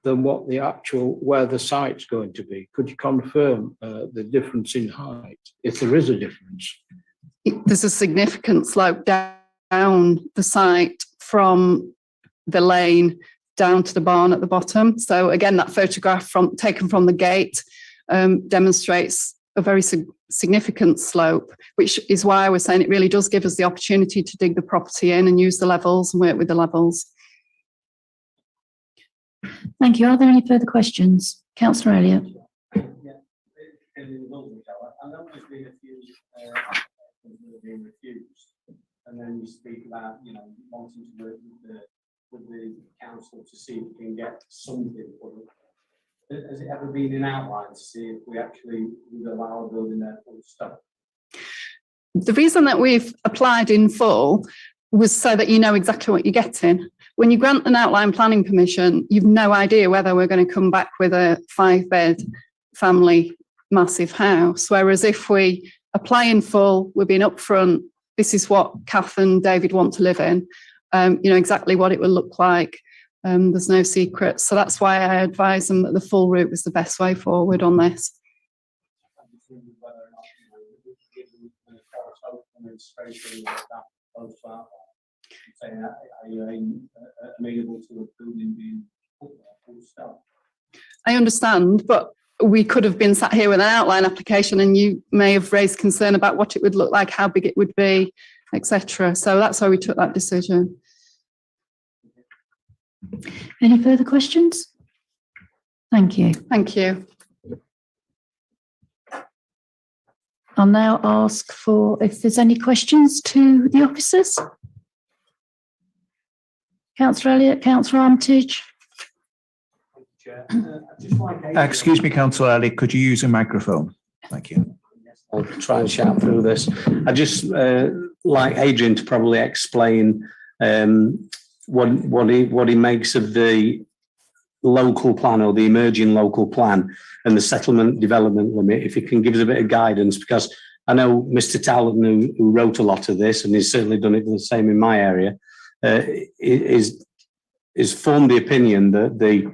than what the actual, where the site's going to be. Could you confirm the difference in height, if there is a difference? There's a significant slope down the site from the lane down to the barn at the bottom. So again, that photograph taken from the gate demonstrates a very significant slope, which is why I was saying it really does give us the opportunity to dig the property in and use the levels and work with the levels. Thank you. Are there any further questions? Councillor Elliott. I know there's been a few that have been refused, and then you speak about, you know, wanting to work with the council to see if we can get something for it. Has it ever been in outline to see if we actually would allow a building there full stuff? The reason that we've applied in full was so that you know exactly what you're getting. When you grant an outline planning permission, you've no idea whether we're going to come back with a 5-bed family massive house. Whereas if we apply in full, we're being upfront, this is what Kath and David want to live in, you know exactly what it will look like. There's no secrets. So that's why I advise them that the full route was the best way forward on this. I understand, but we could have been sat here with an outline application and you may have raised concern about what it would look like, how big it would be, etc. So that's why we took that decision. Any further questions? Thank you. Thank you. I'll now ask for if there's any questions to the officers. Councillor Elliott, Councillor Armitage. Excuse me, Councillor Elliott, could you use a microphone? Thank you. I'll try and shout through this. I just like Adrian to probably explain what he makes of the local plan or the emerging local plan and the settlement development limit, if he can give us a bit of guidance, because I know Mr. Talon, who wrote a lot of this, and he's certainly done it the same in my area, is formed the opinion that the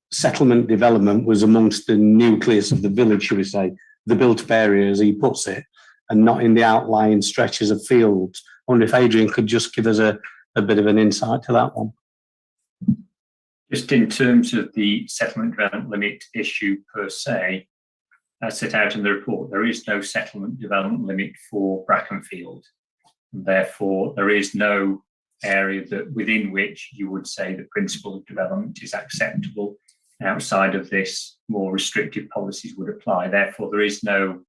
settlement development was amongst the nucleus of the village, should we say, the built-up area, as he puts it, and not in the outlying stretches of fields. I wonder if Adrian could just give us a bit of an insight to that one. Just in terms of the settlement development limit issue per se, as set out in the report, there is no settlement development limit for Brackenfield. Therefore, there is no area that within which you would say the principle of development is acceptable. Outside of this, more restrictive policies would apply. Therefore, there is no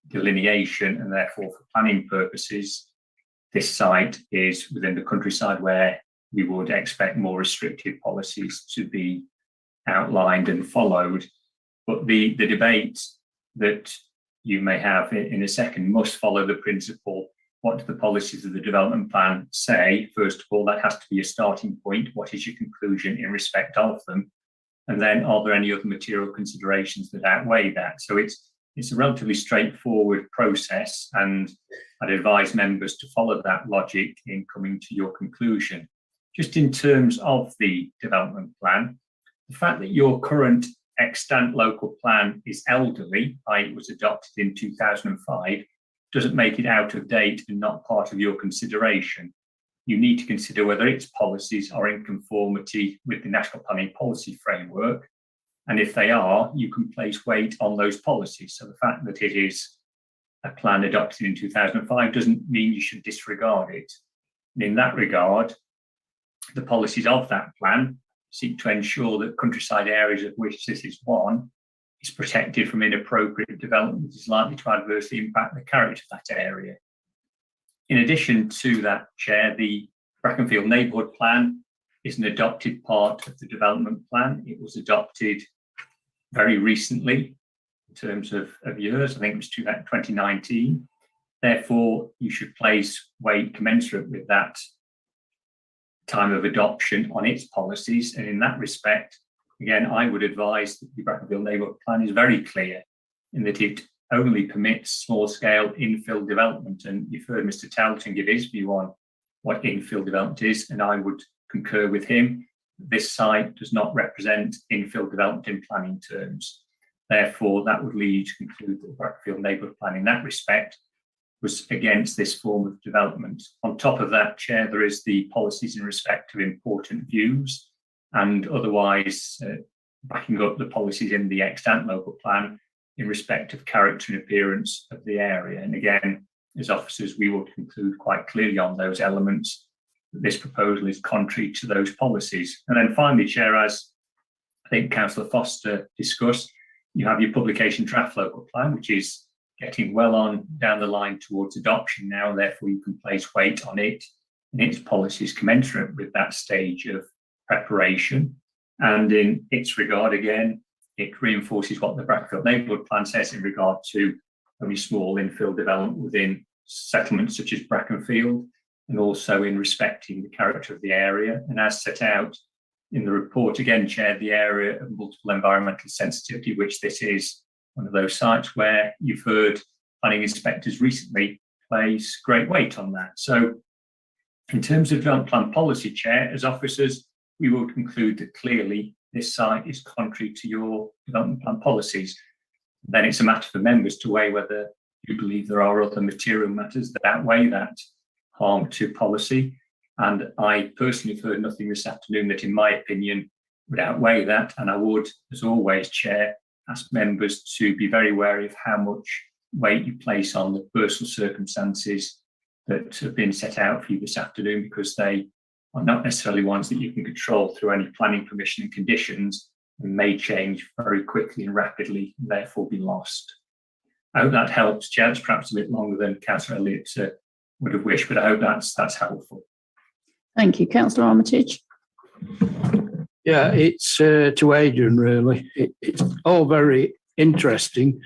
delineation, and therefore, for planning purposes, this site is within the countryside where we would expect more restrictive policies to be outlined and followed. But the debate that you may have in a second must follow the principle: what do the policies of the development plan say? First of all, that has to be a starting point. What is your conclusion in respect of them? And then, are there any other material considerations that outweigh that? So it's It's a relatively straightforward process, and I'd advise members to follow that logic in coming to your conclusion. Just in terms of the development plan, the fact that your current extant local plan is elderly, i.e. it was adopted in 2005, doesn't make it out of date and not part of your consideration. You need to consider whether its policies are in conformity with the National Planning Policy Framework. And if they are, you can place weight on those policies. So the fact that it is a plan adopted in 2005 doesn't mean you should disregard it. And in that regard, the policies of that plan seek to ensure that countryside areas, of which this is one, is protected from inappropriate development that is likely to adversely impact the character of that area. In addition to that, Chair, the Brackenfield Neighbourhood Plan is an adopted part of the development plan. It was adopted very recently in terms of years. I think it was 2019. Therefore, you should place weight commensurate with that time of adoption on its policies. And in that respect, again, I would advise that the Brackenfield Neighbourhood Plan is very clear in that it only permits small-scale infill development. And you've heard Mr. Talton give his view on what infill development is, and I would concur with him. This site does not represent infill development in planning terms. Therefore, that would lead you to conclude that the Brackenfield Neighbourhood Plan in that respect was against this form of development. On top of that, Chair, there is the policies in respect of important views and otherwise backing up the policies in the extant local plan in respect of character and appearance of the area. And again, as officers, we will conclude quite clearly on those elements that this proposal is contrary to those policies. And then finally, Chair, as I think Councillor Foster discussed, you have your publication draft local plan, which is getting well on down the line towards adoption now, and therefore you can place weight on it and its policies commensurate with that stage of preparation. And in its regard, again, it reinforces what the Brackenfield Neighbourhood Plan says in regard to only small infill development within settlements such as Brackenfield, and also in respecting the character of the area. And as set out in the report, again, Chair, the area of multiple environmental sensitivity, which this is one of those sites where you've heard planning inspectors recently place great weight on that. So in terms of development plan policy, Chair, as officers, we will conclude that clearly this site is contrary to your development plan policies. Then it's a matter for members to weigh whether you believe there are other material matters that outweigh that harm to policy. And I personally have heard nothing this afternoon that, in my opinion, would outweigh that. And I would, as always, Chair, ask members to be very wary of how much weight you place on the personal circumstances that have been set out for you this afternoon, because they are not necessarily ones that you can control through any planning permission and conditions, and may change very quickly and rapidly, and therefore be lost. I hope that helps, Chair. It's perhaps a bit longer than Councillor Elliott would have wished, but I hope that's helpful. Thank you. Councillor Armitage. Yeah, it's to Adrian, really. It's all very interesting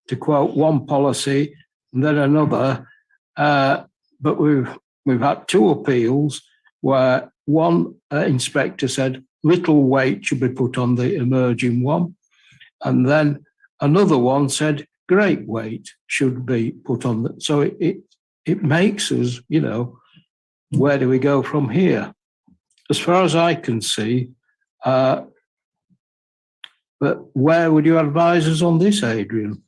to quote one policy and then another, but we've had two appeals where one inspector said little weight should be put on the emerging one, and then another one said great weight should be put on the. So it makes us, where do we go from here? As far as I can see, but where would you advise us on this, Adrian,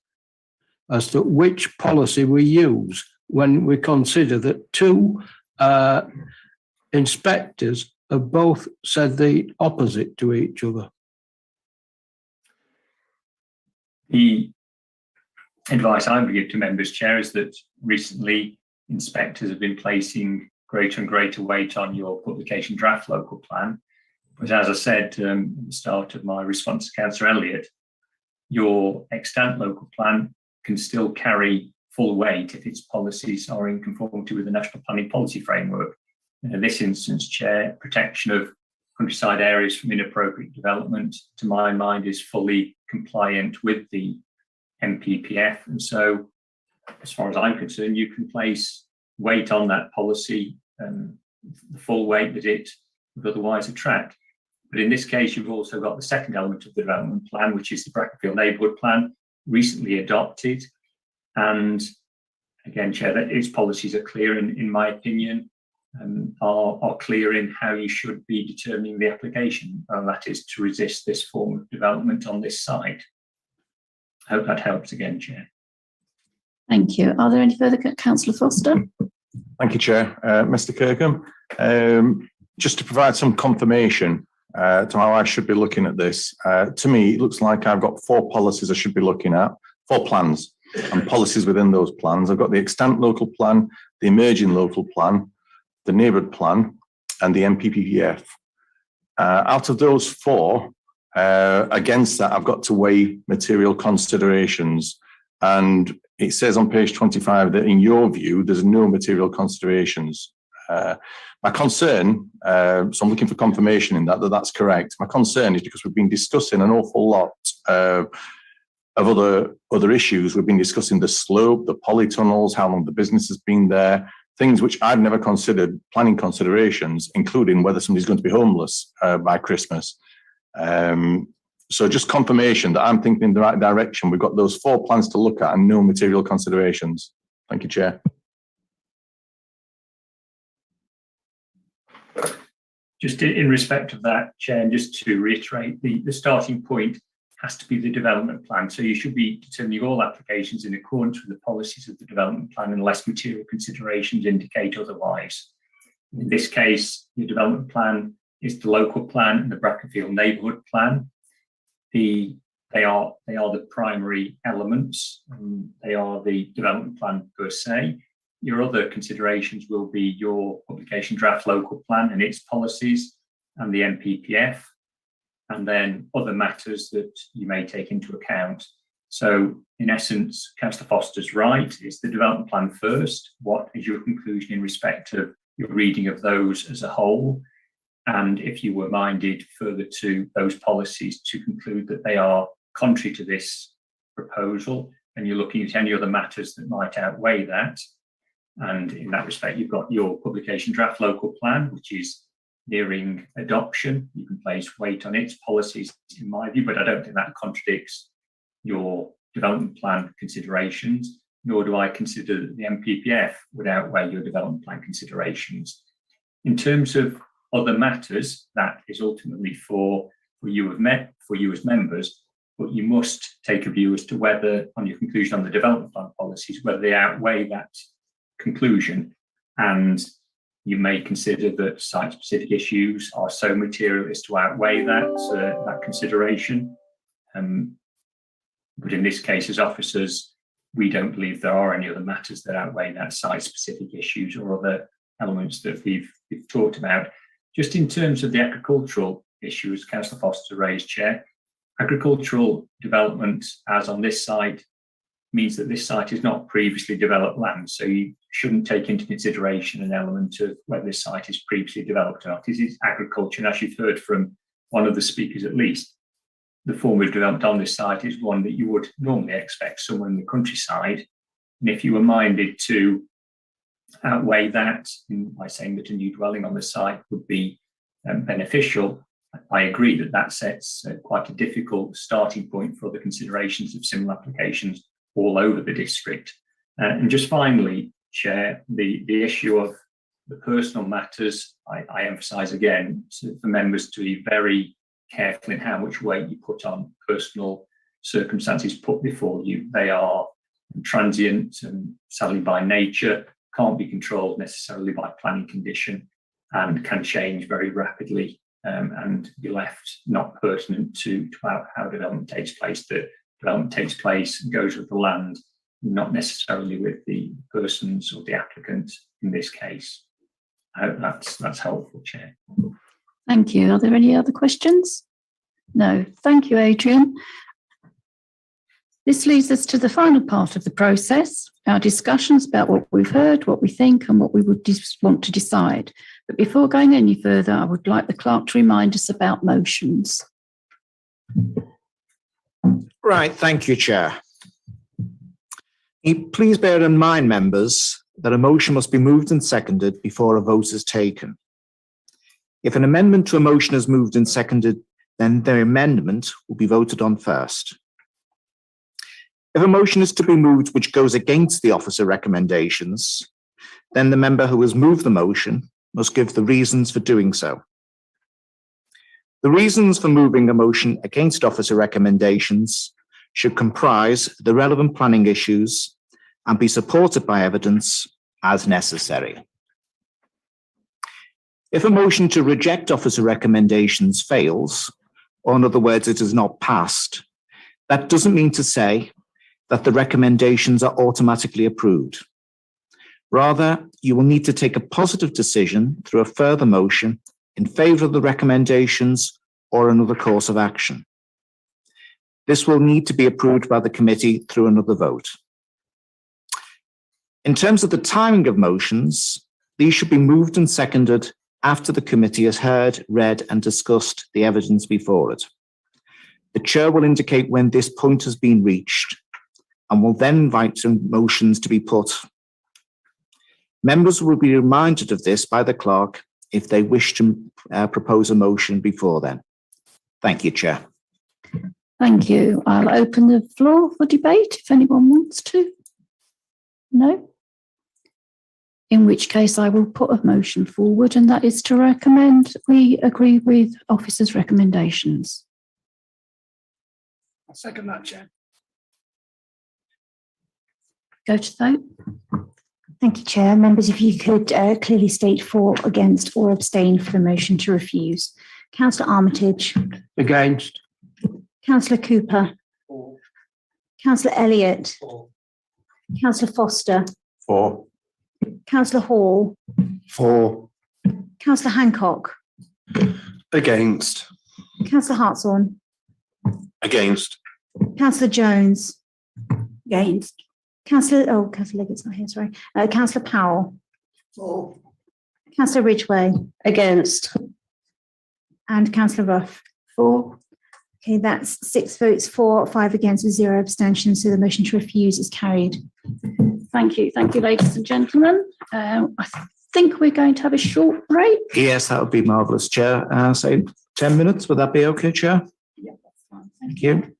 as to which policy we use when we consider that two inspectors have both said the opposite to each other? The advice I would give to members, Chair, is that recently inspectors have been placing greater and greater weight on your publication draft local plan. But as I said at the start of my response to Councillor Elliott, your extant local plan can still carry full weight if its policies are in conformity with the National Planning Policy Framework. In this instance, Chair, protection of countryside areas from inappropriate development, to my mind, is fully compliant with the NPPF. And so, as far as I'm concerned, you can place weight on that policy, the full weight that it would otherwise attract. But in this case, you've also got the second element of the development plan, which is the Brackenfield Neighbourhood Plan, recently adopted. And again, Chair, that its policies are clear, in my opinion, are clear in how you should be determining the application, and that is to resist this form of development on this site. I hope that helps again, Chair. Thank you. Are there any further? Councillor Foster? Thank you, Chair. Mr. Kirkham, just to provide some confirmation to how I should be looking at this, to me, it looks like I've got 4 policies I should be looking at, 4 plans and policies within those plans. I've got the extant local plan, the emerging local plan, the neighbourhood plan, and the MPPF. Out of those 4, against that, I've got to weigh material considerations. And it says on page 25 that in your view, there's no material considerations. My concern, so I'm looking for confirmation in that that's correct. My concern is because we've been discussing an awful lot of other issues. We've been discussing the slope, the polytunnels, how long the business has been there, things which I've never considered, planning considerations, including whether somebody's going to be homeless by Christmas. So just confirmation that I'm thinking in the right direction. We've got those 4 plans to look at and no material considerations. Thank you, Chair. Just in respect of that, Chair, and just to reiterate, the starting point has to be the development plan. So you should be determining all applications in accordance with the policies of the development plan unless material considerations indicate otherwise. In this case, the development plan is the local plan and the Brackenfield neighbourhood plan. They are the primary elements, and they are the development plan per se. Your other considerations will be your publication draft local plan and its policies and the MPPF, and then other matters that you may take into account. So in essence, Councillor Foster's right, it's the development plan first. What is your conclusion in respect of your reading of those as a whole? And if you were minded further to those policies to conclude that they are contrary to this proposal, and you're looking at any other matters that might outweigh that. And in that respect, you've got your publication draft local plan, which is nearing adoption. You can place weight on its policies, in my view, but I don't think that contradicts your development plan considerations, nor do I consider that the MPPF would outweigh your development plan considerations. In terms of other matters, that is ultimately for you as members, but you must take a view as to whether, on your conclusion on the development plan policies, whether they outweigh that conclusion. And you may consider that site-specific issues are so material as to outweigh that consideration. But in this case, as officers, we don't believe there are any other matters that outweigh that site-specific issues or other elements that we've talked about. Just in terms of the agricultural issues, Councillor Foster raised, Chair, agricultural development, as on this site, means that this site is not previously developed land. So you shouldn't take into consideration an element of whether this site is previously developed or not. This is agriculture, and as you've heard from one of the speakers at least, the form of development on this site is one that you would normally expect somewhere in the countryside. And if you were minded to outweigh that by saying that a new dwelling on the site would be beneficial, I agree that that sets quite a difficult starting point for the considerations of similar applications all over the district. And just finally, Chair, the issue of the personal matters, I emphasise again for members to be very careful in how much weight you put on personal circumstances put before you. They are transient and sadly by nature, can't be controlled necessarily by planning condition, and can change very rapidly and be left not pertinent to how development takes place. The development takes place and goes with the land, not necessarily with the persons or the applicant in this case. I hope that's helpful, Chair. Thank you. Are there any other questions? No. Thank you, Adrian. This leads us to the final part of the process, our discussions about what we've heard, what we think, and what we would want to decide. But before going any further, I would like the clerk to remind us about motions. Right, thank you, Chair. Please bear in mind, members, that a motion must be moved and seconded before a vote is taken. If an amendment to a motion is moved and seconded, then the amendment will be voted on first. If a motion is to be moved which goes against the officer recommendations, then the member who has moved the motion must give the reasons for doing so. The reasons for moving a motion against officer recommendations should comprise the relevant planning issues and be supported by evidence as necessary. If a motion to reject officer recommendations fails, or in other words, it is not passed, that doesn't mean to say that the recommendations are automatically approved. Rather, you will need to take a positive decision through a further motion in favour of the recommendations or another course of action. This will need to be approved by the committee through another vote. In terms of the timing of motions, these should be moved and seconded after the committee has heard, read and discussed the evidence before it. The chair will indicate when this point has been reached and will then invite some motions to be put. Members will be reminded of this by the clerk if they wish to propose a motion before then. Thank you, Chair. Thank you. I'll open the floor for debate if anyone wants to. No? In which case I will put a motion forward, and that is to recommend we agree with officers' recommendations. I'll second that, Chair. Go to vote. Thank you, Chair. Members, if you could clearly state for, against or abstain for the motion to refuse. Councillor Armitage. Against. Councillor Cooper. For. Councillor Elliott. For. Councillor Foster. For. Councillor Hall. For. Councillor Hancock. Against. Councillor Hartshorn. Against. Councillor Jones. Against. Councillor Leggett's not here, sorry. Councillor Powell. For. Councillor Ridgway. Against. And Councillor Ruff. For. Okay, that's 6 votes for, 5 against, with 0 abstentions. So the motion to refuse is carried. Thank you. Thank you, ladies and gentlemen. I think we're going to have a short break. Yes, that would be marvellous, Chair. Say 10 minutes. Would that be okay, Chair? Yeah, that's fine. Thank you.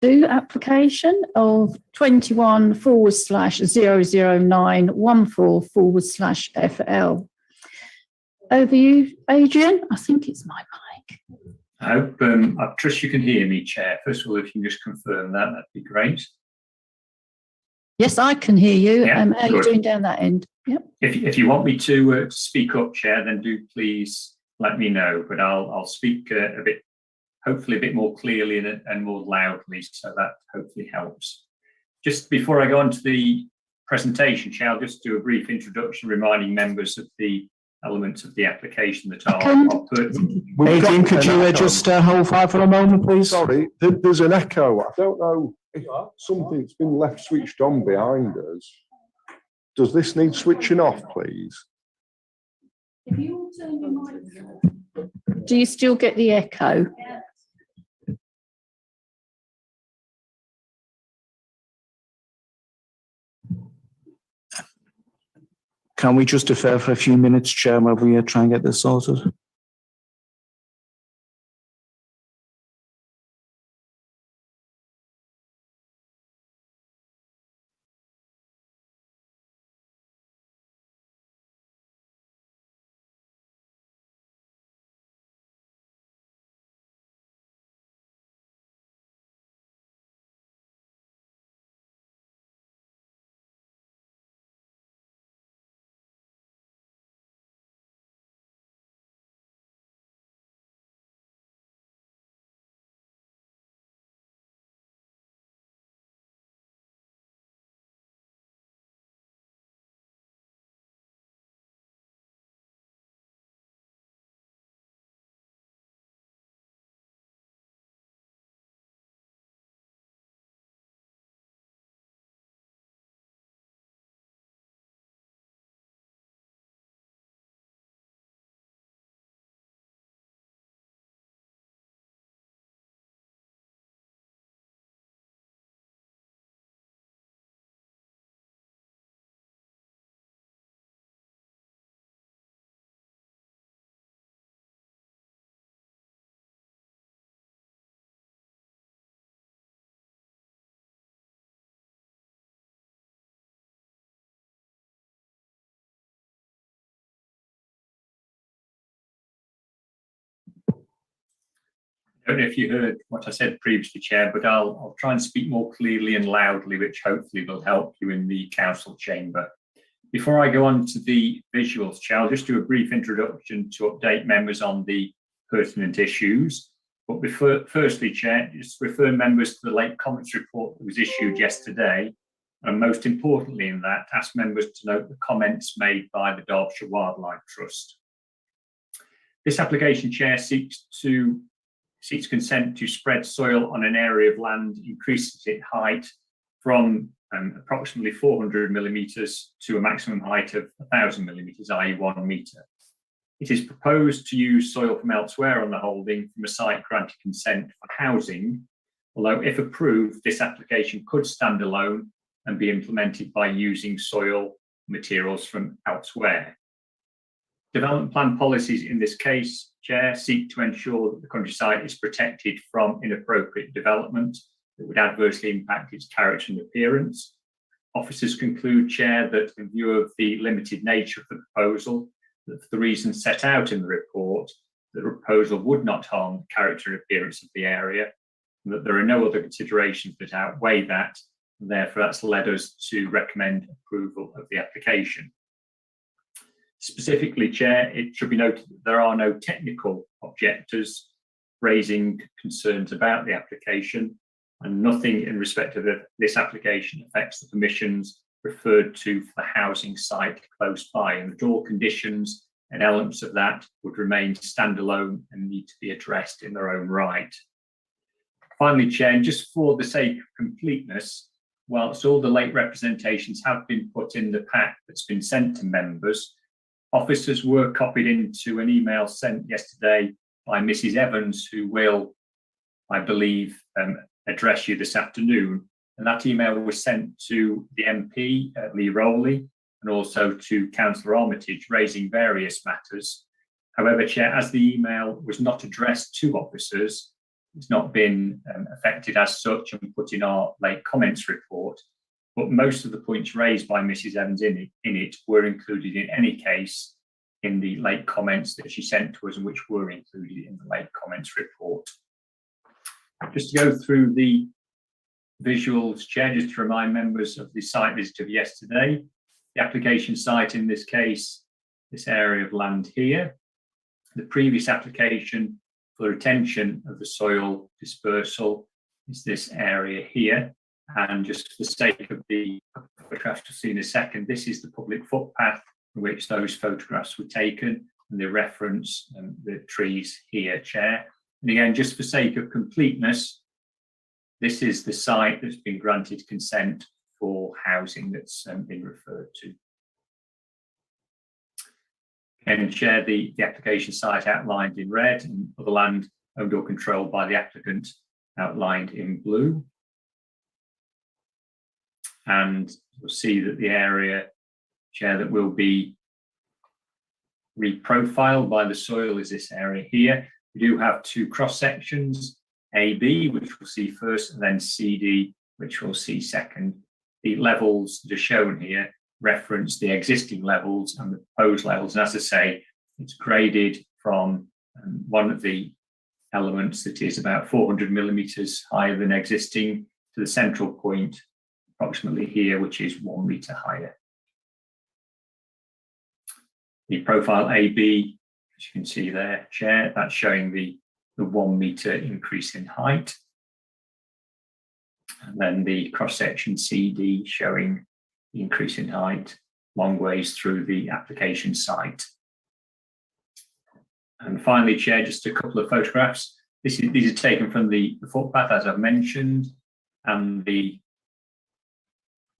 2 application of 21/00914/FL. Over you, Adrian. I think it's my mic. I hope, I trust you can hear me, Chair. First of all, if you can just confirm that, that'd be great. Yes, I can hear you. Yeah, How are you good. doing down that end? Yep. If you want me to speak up, Chair, then do please let me know. But I'll speak hopefully a bit more clearly and more loudly, so that hopefully helps. Just before I go on to the presentation, Chair, I'll just do a brief introduction, reminding members of the elements of the application that are pertinent. Adrian, could you just hold fire for a moment, please? Sorry, there's an echo. I don't know if something's been left switched on behind us. Does this need switching off, please? If you all turn your mics on. Do you still get the echo? Can we just defer for a few minutes, Chair, while we try and get this sorted? I don't know if you heard what I said previously, Chair, but I'll try and speak more clearly and loudly, which hopefully will help you in the council chamber. Before I go on to the visuals, Chair, I'll just do a brief introduction to update members on the pertinent issues. But firstly, Chair, just refer members to the late comments report that was issued yesterday. And most importantly in that, ask members to note the comments made by the Derbyshire Wildlife Trust. This application, Chair, seeks consent to spread soil on an area of land, increases its height from approximately 400 millimetres to a maximum height of 1,000 millimetres, i.e. 1 metre. It is proposed to use soil from elsewhere on the holding from a site granted consent for housing, although if approved, this application could stand alone and be implemented by using soil materials from elsewhere. Development plan policies in this case, Chair, seek to ensure that the countryside is protected from inappropriate development that would adversely impact its character and appearance. Officers conclude, Chair, that in view of the limited nature of the proposal, that for the reasons set out in the report, the proposal would not harm the character and appearance of the area, and that there are no other considerations that outweigh that, and therefore that's led us to recommend approval of the application. Specifically, Chair, it should be noted that there are no technical objectors raising concerns about the application, and nothing in respect of this application affects the permissions referred to for the housing site close by, and that all conditions and elements of that would remain standalone and need to be addressed in their own right. Finally, Chair, just for the sake of completeness, whilst all the late representations have been put in the pack that's been sent to members, officers were copied into an email sent yesterday by Mrs. Evans, who will, I believe, address you this afternoon. And that email was sent to the MP, Lee Rowley, and also to Councillor Armitage, raising various matters. However, Chair, as the email was not addressed to officers, It's not been affected as such and put in our late comments report, but most of the points raised by Mrs Evans in it were included in any case in the late comments that she sent to us and which were included in the late comments report. Just to go through the visuals, Chair, just to remind members of the site visit of yesterday, the application site in this case, this area of land here, the previous application for retention of the soil dispersal is this area here. And just for the sake of the photographs to see in a second, this is the public footpath from which those photographs were taken, and they reference the trees here, Chair. And again, just for sake of completeness, this is the site that's been granted consent for housing that's been referred to. And Chair, the application site outlined in red and other land owned or controlled by the applicant outlined in blue. And you'll see that the area, Chair, that will be reprofiled by the soil is this area here. We do have two cross sections, AB, which we'll see first, and then CD, which we'll see second. The levels that are shown here reference the existing levels and the proposed levels. And as I say, it's graded from one of the elements that is about 400 millimetres higher than existing to the central point, approximately here, which is 1 metre higher. The profile AB, as you can see there, Chair, that's showing the 1 metre increase in height. And then the cross-section CD showing the increase in height long ways through the application site. And finally, Chair, just a couple of photographs. These are taken from the footpath, as I've mentioned, and the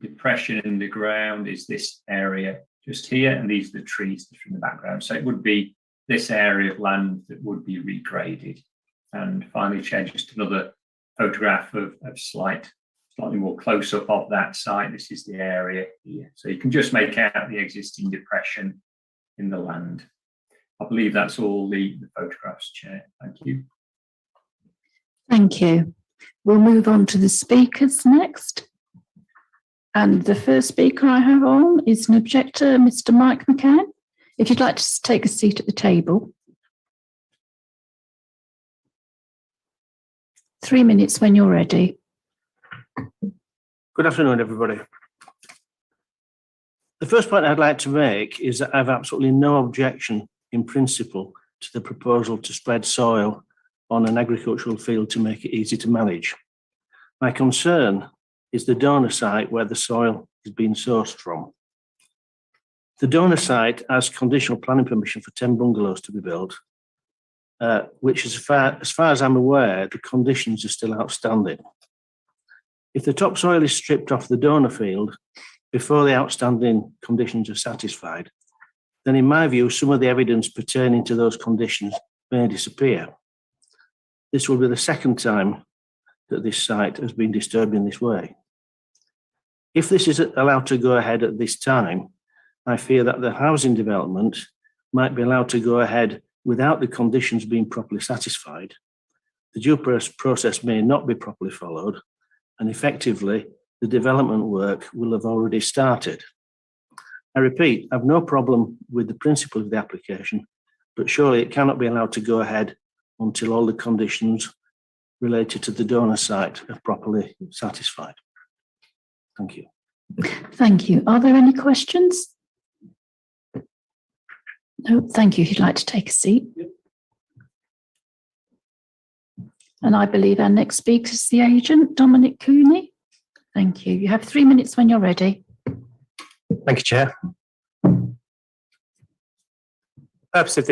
depression in the ground is this area just here, and these are the trees that are in the background. So it would be this area of land that would be regraded. And finally, Chair, just another photograph of slightly more close-up of that site. This is the area here. So you can just make out the existing depression in the land. I believe that's all the photographs, Chair. Thank you. Thank you. We'll move on to the speakers next. And the first speaker I have on is an objector, Mr. Mike McCann. If you'd like to take a seat at the table. 3 minutes when you're ready. Good afternoon, everybody. The first point I'd like to make is that I have absolutely no objection in principle to the proposal to spread soil on an agricultural field to make it easy to manage. My concern is the donor site where the soil is being sourced from. The donor site has conditional planning permission for 10 bungalows to be built, which as far as I'm aware, the conditions are still outstanding. If the topsoil is stripped off the donor field before the outstanding conditions are satisfied, then in my view, some of the evidence pertaining to those conditions may disappear. This will be the second time that this site has been disturbed in this way. If this is allowed to go ahead at this time, I fear that the housing development might be allowed to go ahead without the conditions being properly satisfied. The due process may not be properly followed, and effectively, the development work will have already started. I repeat, I have no problem with the principle of the application, but surely it cannot be allowed to go ahead until all the conditions related to the donor site are properly satisfied. Thank you. Thank you. Are there any questions? No, thank you. If you'd like to take a seat. Yep. And I believe our next speaker is the agent, Dominic Cooney. Thank you. You have 3 minutes when you're ready. Thank you, Chair. The purpose of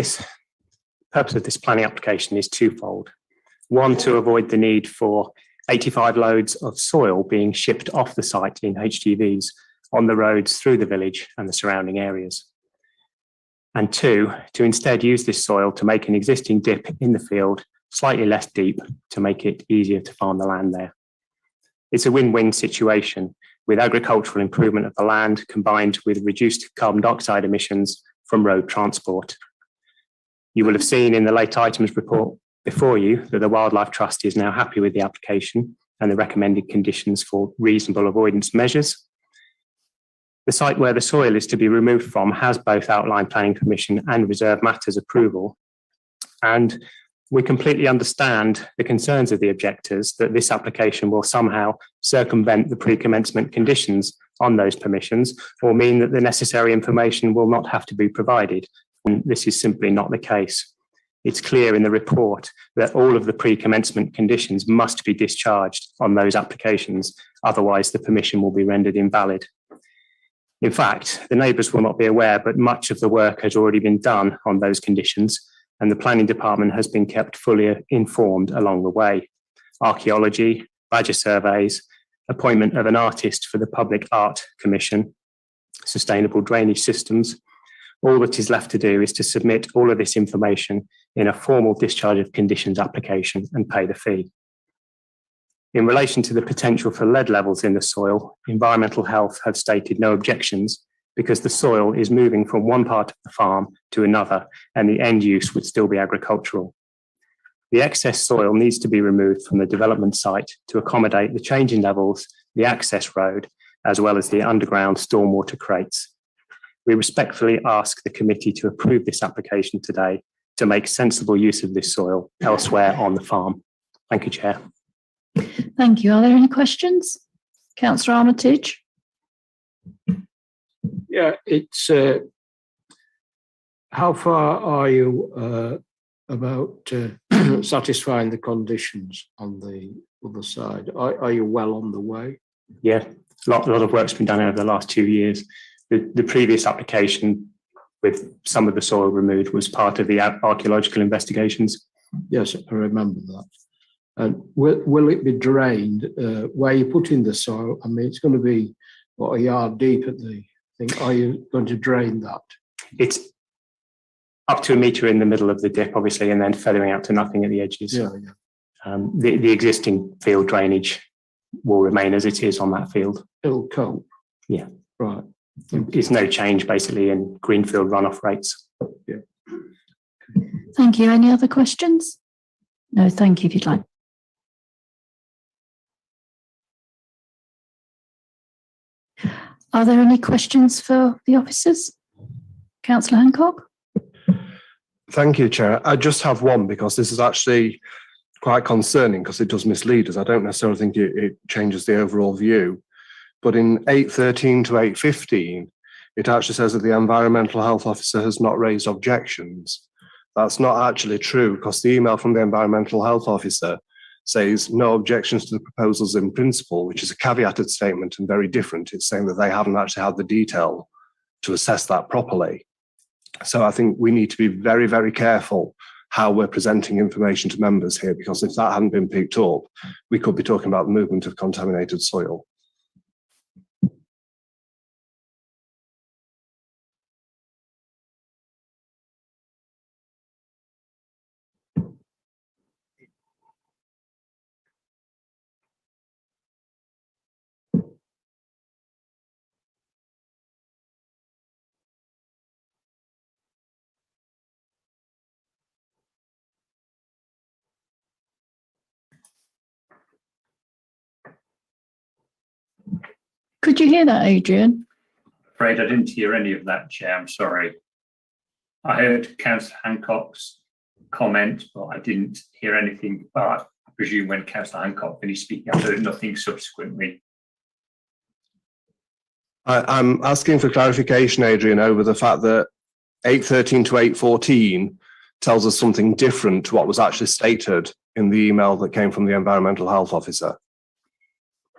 this planning application is twofold. One, to avoid the need for 85 loads of soil being shipped off the site in HGVs on the roads through the village and the surrounding areas. And two, to instead use this soil to make an existing dip in the field slightly less deep to make it easier to farm the land there. It's a win-win situation with agricultural improvement of the land combined with reduced carbon dioxide emissions from road transport. You will have seen in the late items report before you that the Wildlife Trust is now happy with the application and the recommended conditions for reasonable avoidance measures. The site where the soil is to be removed from has both outline planning permission and reserve matters approval. And we completely understand the concerns of the objectors that this application will somehow circumvent the pre-commencement conditions on those permissions or mean that the necessary information will not have to be provided. And this is simply not the case. It's clear in the report that all of the pre-commencement conditions must be discharged on those applications, otherwise the permission will be rendered invalid. In fact, the neighbours will not be aware, but much of the work has already been done on those conditions, and the planning department has been kept fully informed along the way. Archaeology, badger surveys, appointment of an artist for the Public Art Commission, sustainable drainage systems. All that is left to do is to submit all of this information in a formal discharge of conditions application and pay the fee. In relation to the potential for lead levels in the soil, Environmental Health have stated no objections because the soil is moving from one part of the farm to another and the end use would still be agricultural. The excess soil needs to be removed from the development site to accommodate the change in levels, the access road, as well as the underground stormwater crates. We respectfully ask the committee to approve this application today to make sensible use of this soil elsewhere on the farm. Thank you, Chair. Thank you. Are there any questions? Councillor Armitage? Yeah, it's how far are you about satisfying the conditions on the other side? Are you well on the way? Yeah, a lot of work's been done over the last 2 years. The previous application with some of the soil removed was part of the archaeological investigations. Yes, I remember that. And will it be drained where you put in the soil? I mean, it's going to be what, a yard deep at the thing. Are you going to drain that? It's up to a metre in the middle of the dip, obviously, and then feathering out to nothing at the edges. Yeah. The existing field drainage will remain as it is on that field. It'll cope. Yeah. Right. There's no change basically in greenfield runoff rates. Yeah. Thank you. Any other questions? No, thank you if you'd like. Are there any questions for the officers? Councillor Hancock? Thank you, Chair. I just have one because this is actually quite concerning because it does mislead us. I don't necessarily think it changes the overall view. But in 8.13 to 8.15, it actually says that the environmental health officer has not raised objections. That's not actually true because the email from the environmental health officer says no objections to the proposals in principle, which is a caveated statement and very different. It's saying that they haven't actually had the detail to assess that properly. So I think we need to be very, very careful how we're presenting information to members here, because if that hadn't been picked up, we could be talking about the movement of contaminated soil. Could you hear that, Adrian? Afraid I didn't hear any of that, Chair. I'm sorry. I heard Councillor Hancock's comment, but I didn't hear anything. But I presume when Councillor Hancock finished speaking, I heard nothing subsequently. I'm asking for clarification, Adrian, over the fact that 8.13 to 8.14 tells us something different to what was actually stated in the email that came from the environmental health officer.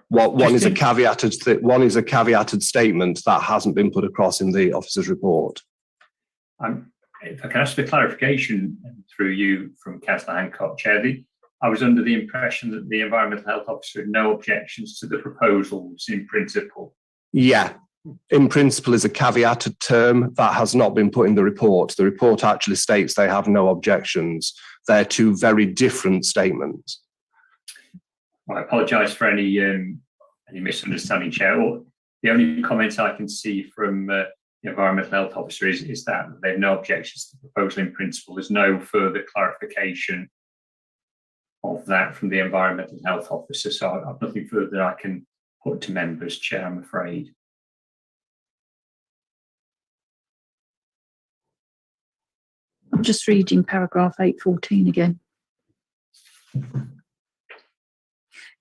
One is a caveated statement that hasn't been put across in the officer's report. If I can ask for clarification through you from Councillor Hancock, Chair, I was under the impression that the environmental health officer had no objections to the proposals in principle. Yeah, in principle is a caveated term that has not been put in the report. The report actually states they have no objections. They're two very different statements. I apologise for any misunderstanding, Chair. The only comments I can see from the environmental health officer is that they have no objections to the proposal in principle. There's no further clarification of that from the Environmental Health Officer. So I've nothing further that I can put to members, Chair, I'm afraid. I'm just reading paragraph 814 again.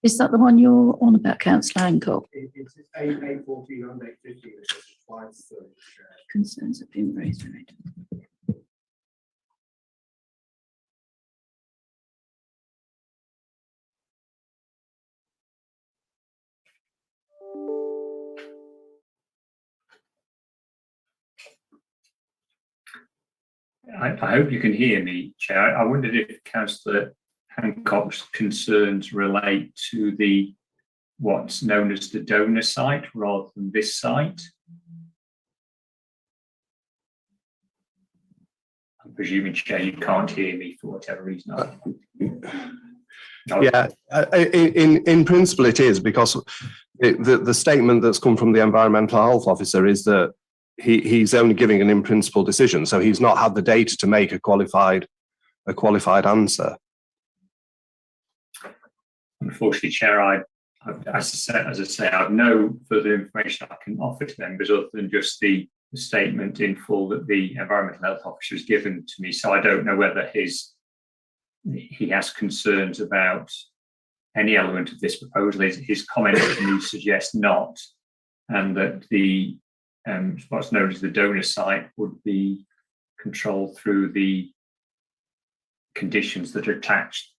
Is that the one you're on about, Councillor Hancock? It's 814 and 815. Concerns have been raised. I hope you can hear me, Chair. I wondered if Councillor Hancock's concerns relate to the what's known as the donor site rather than this site. I'm presuming, Chair, you can't hear me for whatever reason. Yeah, in principle it is, because the statement that's come from the Environmental Health Officer is that he's only giving an in principle decision, so he's not had the data to make a qualified answer. Unfortunately, Chair, as I say, I have no further information I can offer to members other than just the statement in full that the Environmental Health Officer has given to me. So I don't know whether he has concerns about any element of this proposal. His comment to me suggests not, and that the what's known as the donor site would be controlled through the conditions that are attached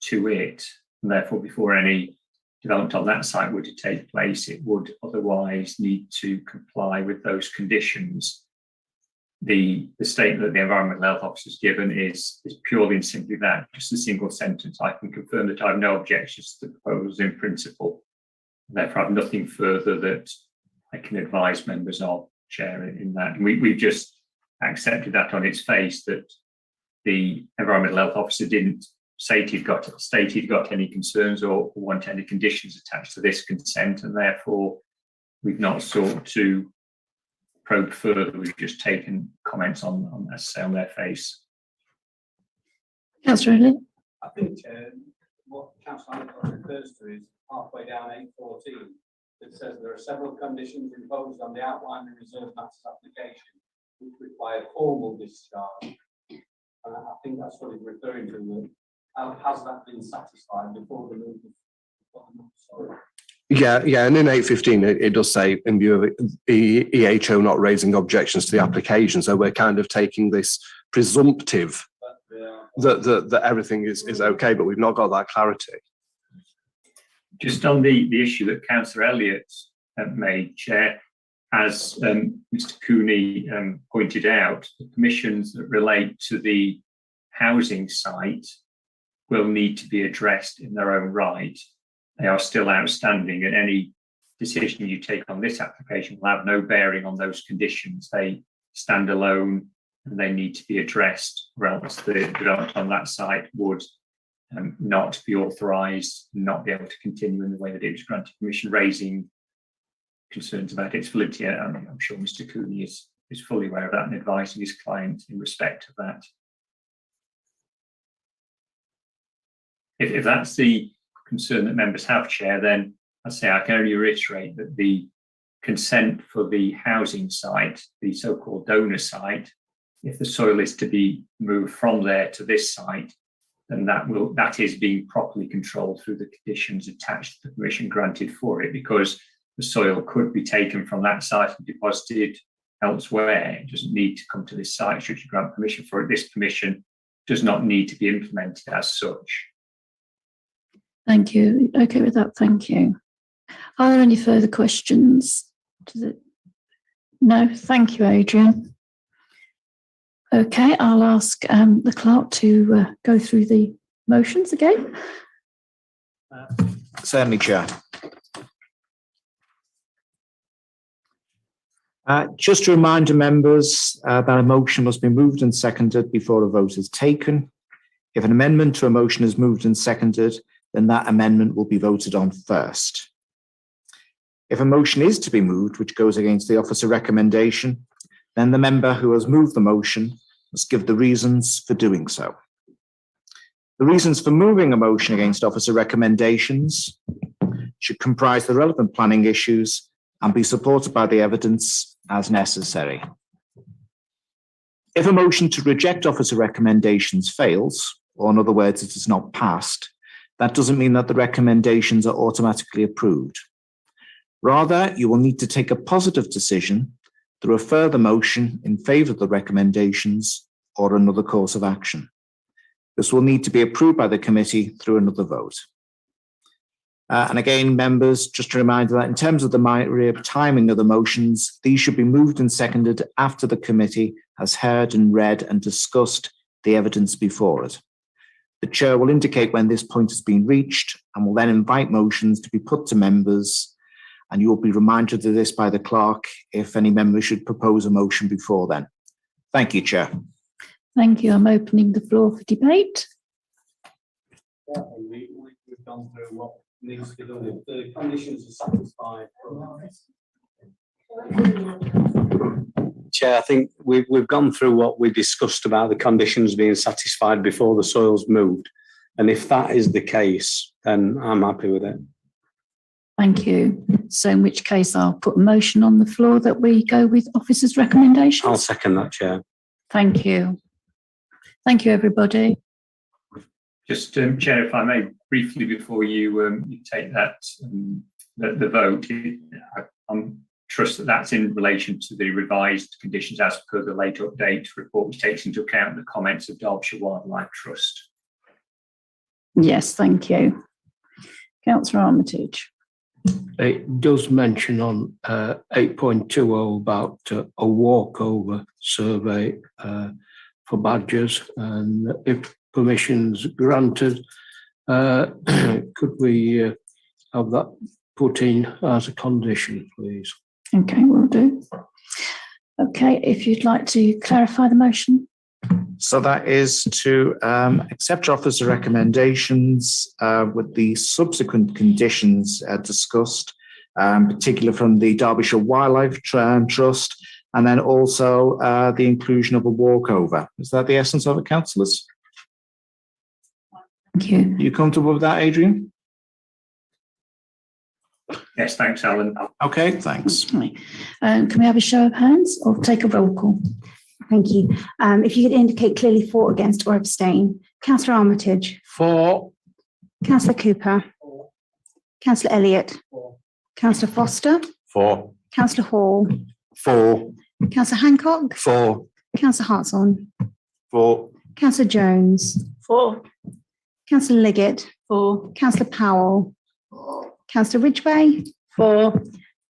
to it, and therefore before any development on that site were to take place, it would otherwise need to comply with those conditions. The statement that the Environmental Health Officer has given is purely and simply that, just a single sentence. I can confirm that I have no objections to the proposals in principle. Therefore, I have nothing further that I can advise members of, Chair, in that. And we've just accepted that on its face, that the Environmental Health Officer didn't state he'd got any concerns or want any conditions attached to this consent, and therefore we've not sought to probe further. We've just taken comments on as I say, on their face. Councillor Ridley? I think what Councillor Hancock refers to is halfway down 814. It says there are several conditions imposed on the outline and reserve matters application which require formal discharge. And I think that's what he's referring to. Has that been satisfied before the move? Yeah, and in 815 it does say, in view of EHO not raising objections to the application, so we're kind of taking this presumptive that everything is okay, but we've not got that clarity. Just on the issue that Councillor Elliott made, Chair, as Mr. Cooney pointed out, the permissions that relate to the housing site will need to be addressed in their own right. They are still outstanding, and any decision you take on this application will have no bearing on those conditions. They stand alone and they need to be addressed, or else the development on that site would not be authorised, not be able to continue in the way that it was granted permission, raising concerns about its validity. I'm sure Mr. Cooney is fully aware of that and advising his client in respect of that. If that's the concern that members have, Chair, then I say I can only reiterate that the consent for the housing site, the so-called donor site, if the soil is to be moved from there to this site, then that is being properly controlled through the conditions attached to the permission granted for it, because the soil could be taken from that site and deposited elsewhere. It doesn't need to come to this site should you grant permission for it. This permission does not need to be implemented as such. Thank you. Okay with that, thank you. Are there any further questions? No, thank you, Adrian. Okay, I'll ask the clerk to go through the motions again. Certainly, Chair. Just to remind the members that a motion must be moved and seconded before a vote is taken. If an amendment to a motion is moved and seconded, then that amendment will be voted on first. If a motion is to be moved, which goes against the officer recommendation, then the member who has moved the motion must give the reasons for doing so. The reasons for moving a motion against officer recommendations should comprise the relevant planning issues and be supported by the evidence as necessary. If a motion to reject officer recommendations fails, or in other words, it is not passed, that doesn't mean that the recommendations are automatically approved. Rather, you will need to take a positive decision through a further motion in favour of the recommendations or another course of action. This will need to be approved by the committee through another vote. And again, members, just a reminder that in terms of the timing of the motions, these should be moved and seconded after the committee has heard and read and discussed the evidence before it. The chair will indicate when this point has been reached and will then invite motions to be put to members, and you will be reminded of this by the clerk if any member should propose a motion before then. Thank you, Chair. Thank you. I'm opening the floor for debate. We've gone through what needs to be done if the conditions are satisfied. Chair, I think we've gone through what we discussed about the conditions being satisfied before the soil's moved. And if that is the case, then I'm happy with it. Thank you. So in which case I'll put a motion on the floor that we go with officer's recommendations. I'll second that, Chair. Thank you. Thank you, everybody. Just, Chair, if I may, briefly before you take that the vote, I trust that that's in relation to the revised conditions as per the late update report, which takes into account the comments of Derbyshire Wildlife Trust. Yes, thank you. Councillor Armitage. It does mention on 8.20 about a walkover survey for badgers, and if permission's granted, could we have that put in as a condition, please? Okay, will do. Okay, if you'd like to clarify the motion. So that is to accept officer recommendations with the subsequent conditions discussed, particularly from the Derbyshire Wildlife Trust, and then also the inclusion of a walkover. Is that the essence of it, councillors? Thank you. Are you comfortable with that, Adrian? Yes, thanks, Alan. Okay, thanks. Can we have a show of hands or take a roll call? Thank you. If you could indicate clearly for, against, or abstain. Councillor Armitage. For. Councillor Cooper. Councillor Elliott. Councillor Foster. For. Councillor Hall. For. Councillor Hancock. For. Councillor Hartshorn. For. Councillor Jones. For. Councillor Liggett. For. Councillor Powell. Councillor Ridgway. For.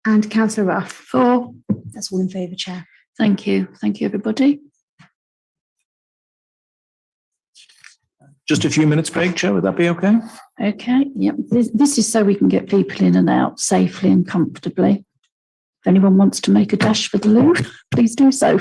And Councillor Ruff. For. That's all in favour, Chair. Thank you. Thank you, everybody. Just a few minutes break, Chair. Would that be okay? Okay. Yep. This is so we can get people in and out safely and comfortably. If anyone wants to make a dash for the loo, please do so.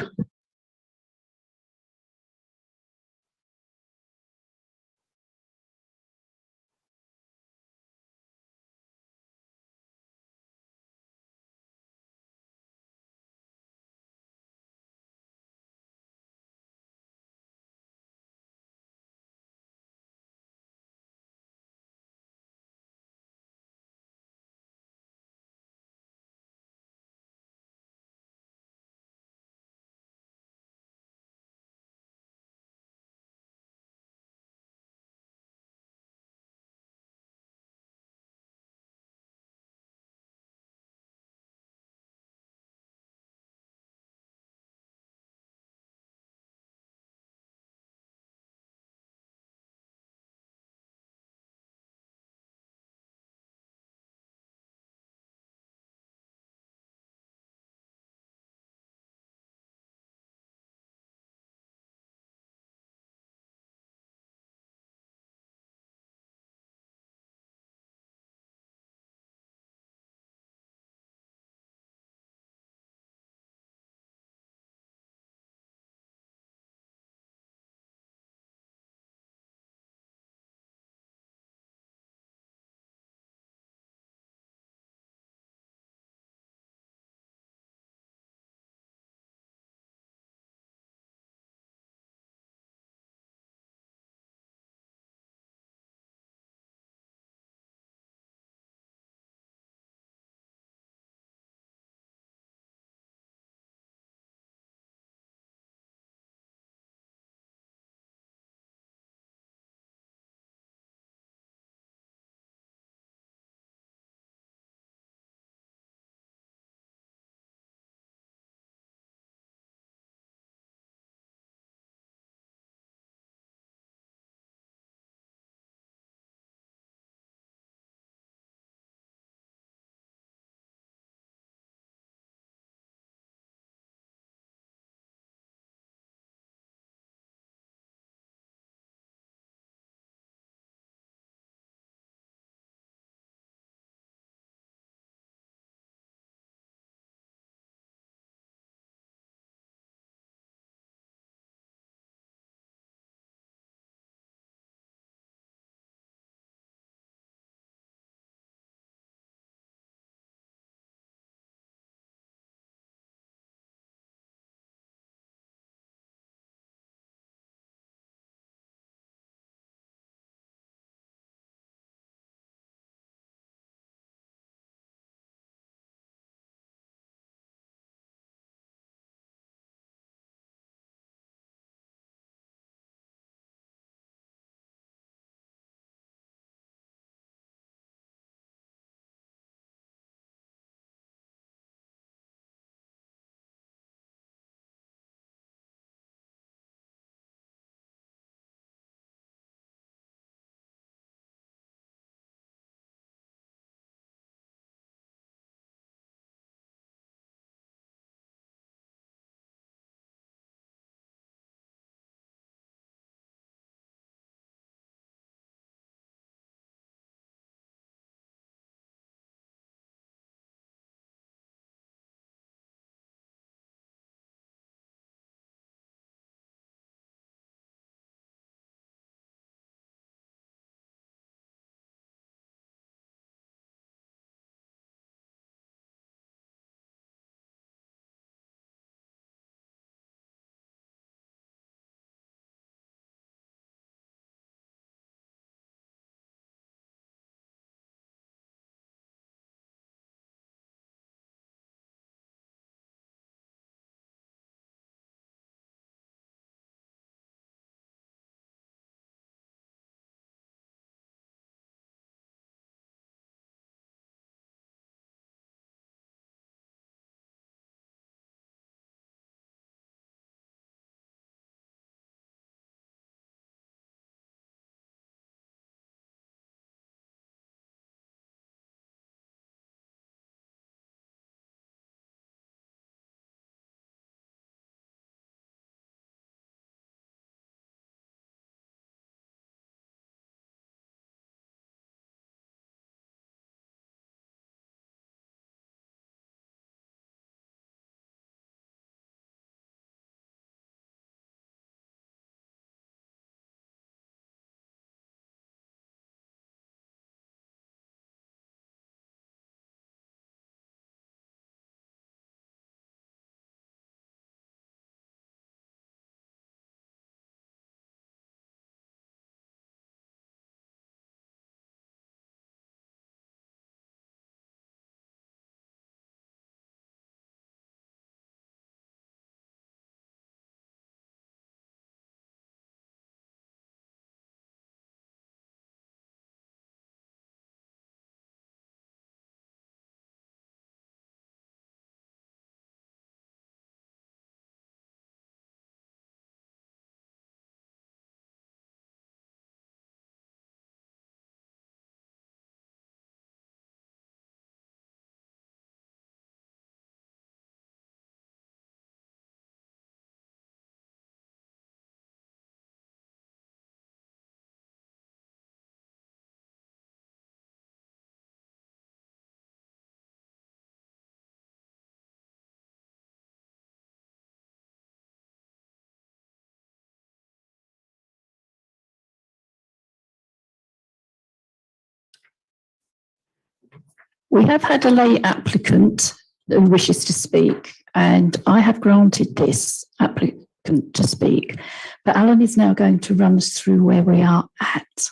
We have had a late applicant who wishes to speak, and I have granted this applicant to speak. But Alan is now going to run us through where we are at.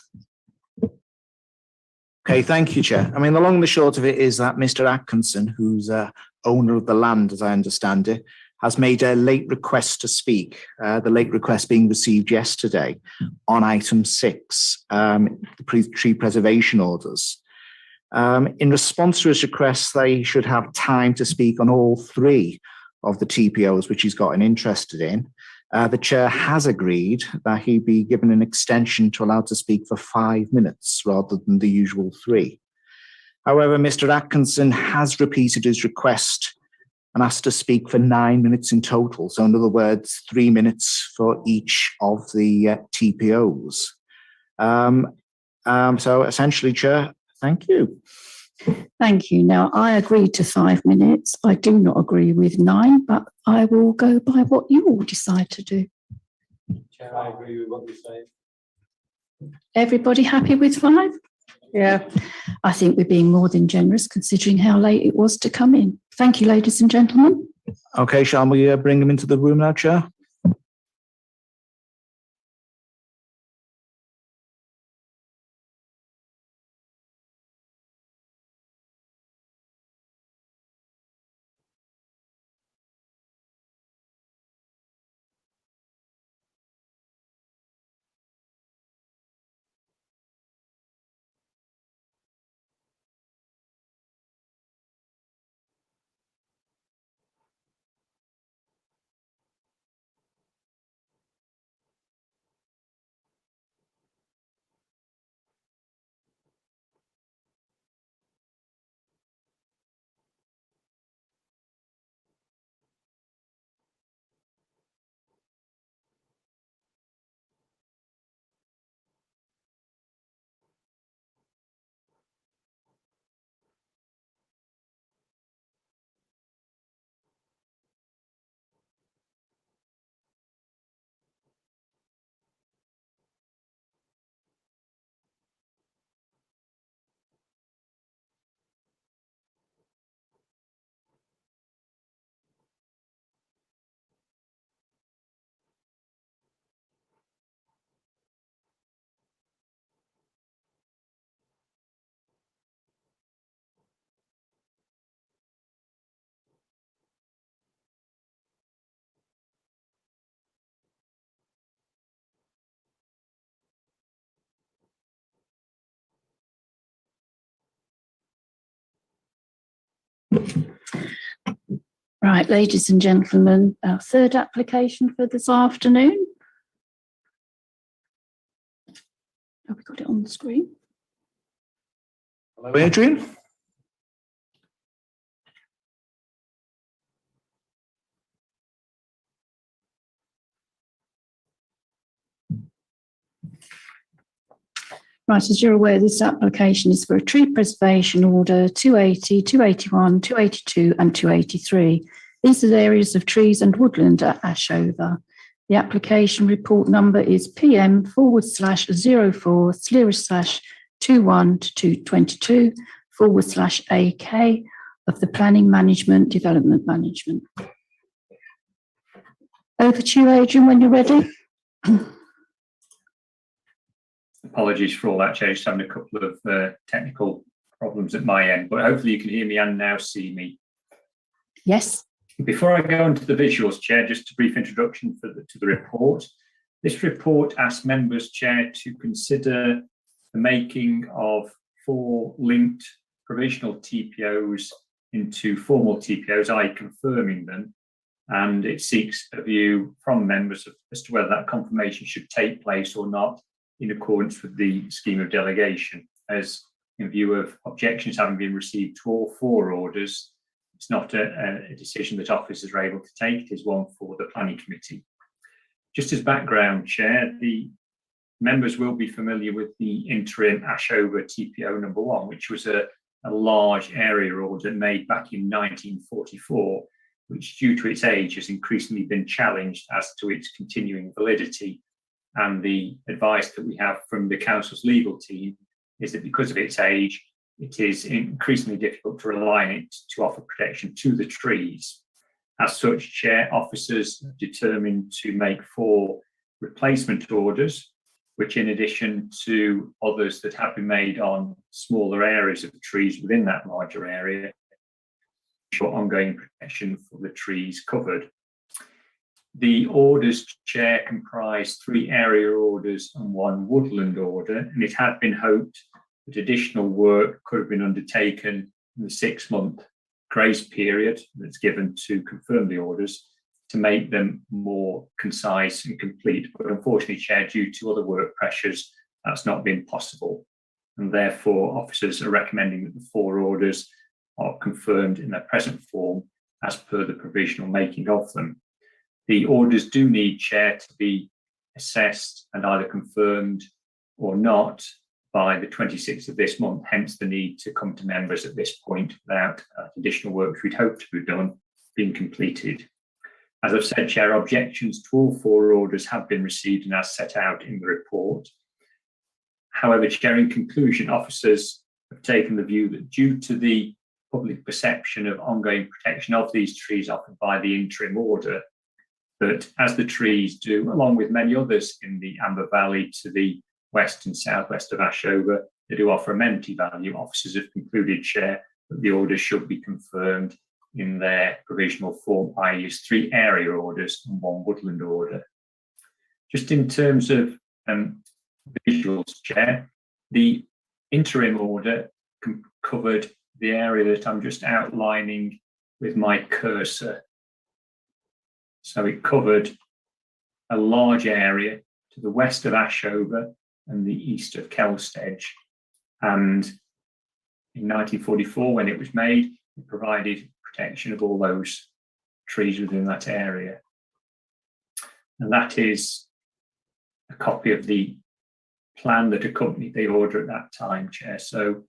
Okay, thank you, Chair. I mean, the long and the short of it is that Mr. Atkinson, who's owner of the land, as I understand it, has made a late request to speak. The late request being received yesterday on item 6, the tree preservation orders. In response to his request, they should have time to speak on all 3 of the TPOs which he's gotten interested in. The chair has agreed that he be given an extension to allow to speak for 5 minutes rather than the usual 3. However, Mr. Atkinson has repeated his request and asked to speak for 9 minutes in total. So in other words, 3 minutes for each of the TPOs. So essentially, Chair, thank you. Thank you. Now, I agree to 5 minutes. I do not agree with 9, but I will go by what you all decide to do. Chair, I agree with what you say. Everybody happy with 5? Yeah. I think we're being more than generous considering how late it was to come in. Thank you, ladies and gentlemen. Okay, shall we bring them into the room now, Chair? Right, ladies and gentlemen, our 3rd application for this afternoon. Have we got it on the screen? Hello, Adrian. Right, as you're aware, this application is for a tree preservation order 280, 281, 282 and 283. These are the areas of trees and woodland at Ashover. The application report number is PM//04//21/222/AK of the Planning Management Development Management. Over to you, Adrian, when you're ready. Apologies for all that, Chair. Just having a couple of technical problems at my end, but hopefully you can hear me and now see me. Yes. Before I go into the visuals, Chair, just a brief introduction to the report. This report asks members, Chair, to consider the making of 4 linked provisional TPOs into formal TPOs, i.e. confirming them, and it seeks a view from members as to whether that confirmation should take place or not in accordance with the scheme of delegation. As in view of objections having been received to all 4 orders, it's not a decision that officers are able to take, it is one for the planning committee. Just as background, Chair, the members will be familiar with the interim Ashover TPO number 1, which was a large area order made back in 1944, which due to its age has increasingly been challenged as to its continuing validity. And the advice that we have from the council's legal team is that because of its age, it is increasingly difficult to rely on it to offer protection to the trees. As such, Chair, officers are determined to make 4 replacement orders, which, in addition to others that have been made on smaller areas of trees within that larger area, for ongoing protection for the trees covered. The orders, Chair, comprise 3 area orders and 1 woodland order, and it had been hoped that additional work could have been undertaken in the 6-month grace period that's given to confirm the orders to make them more concise and complete. But unfortunately, Chair, due to other work pressures, that's not been possible. And therefore, officers are recommending that the 4 orders are confirmed in their present form as per the provisional making of them. The orders do need, Chair, to be assessed and either confirmed or not by the 26th of this month, hence the need to come to members at this point without additional work which we'd hoped to be done being completed. As I've said, Chair, objections to all 4 orders have been received and as set out in the report. However, Chair, in conclusion, officers have taken the view that due to the public perception of ongoing protection of these trees offered by the interim order, that as the trees do, along with many others in the Amber Valley to the west and southwest of Ashover, they do offer amenity value. Officers have concluded, Chair, that the orders should be confirmed in their provisional form, i.e. 3 area orders and 1 woodland order. Just in terms of visuals, Chair, the interim order covered the area that I'm just outlining with my cursor. So it covered a large area to the west of Ashover and the east of Kelstedge. And in 1944, when it was made, it provided protection of all those trees within that area. And that is a copy of the plan that accompanied the order at that time, Chair. So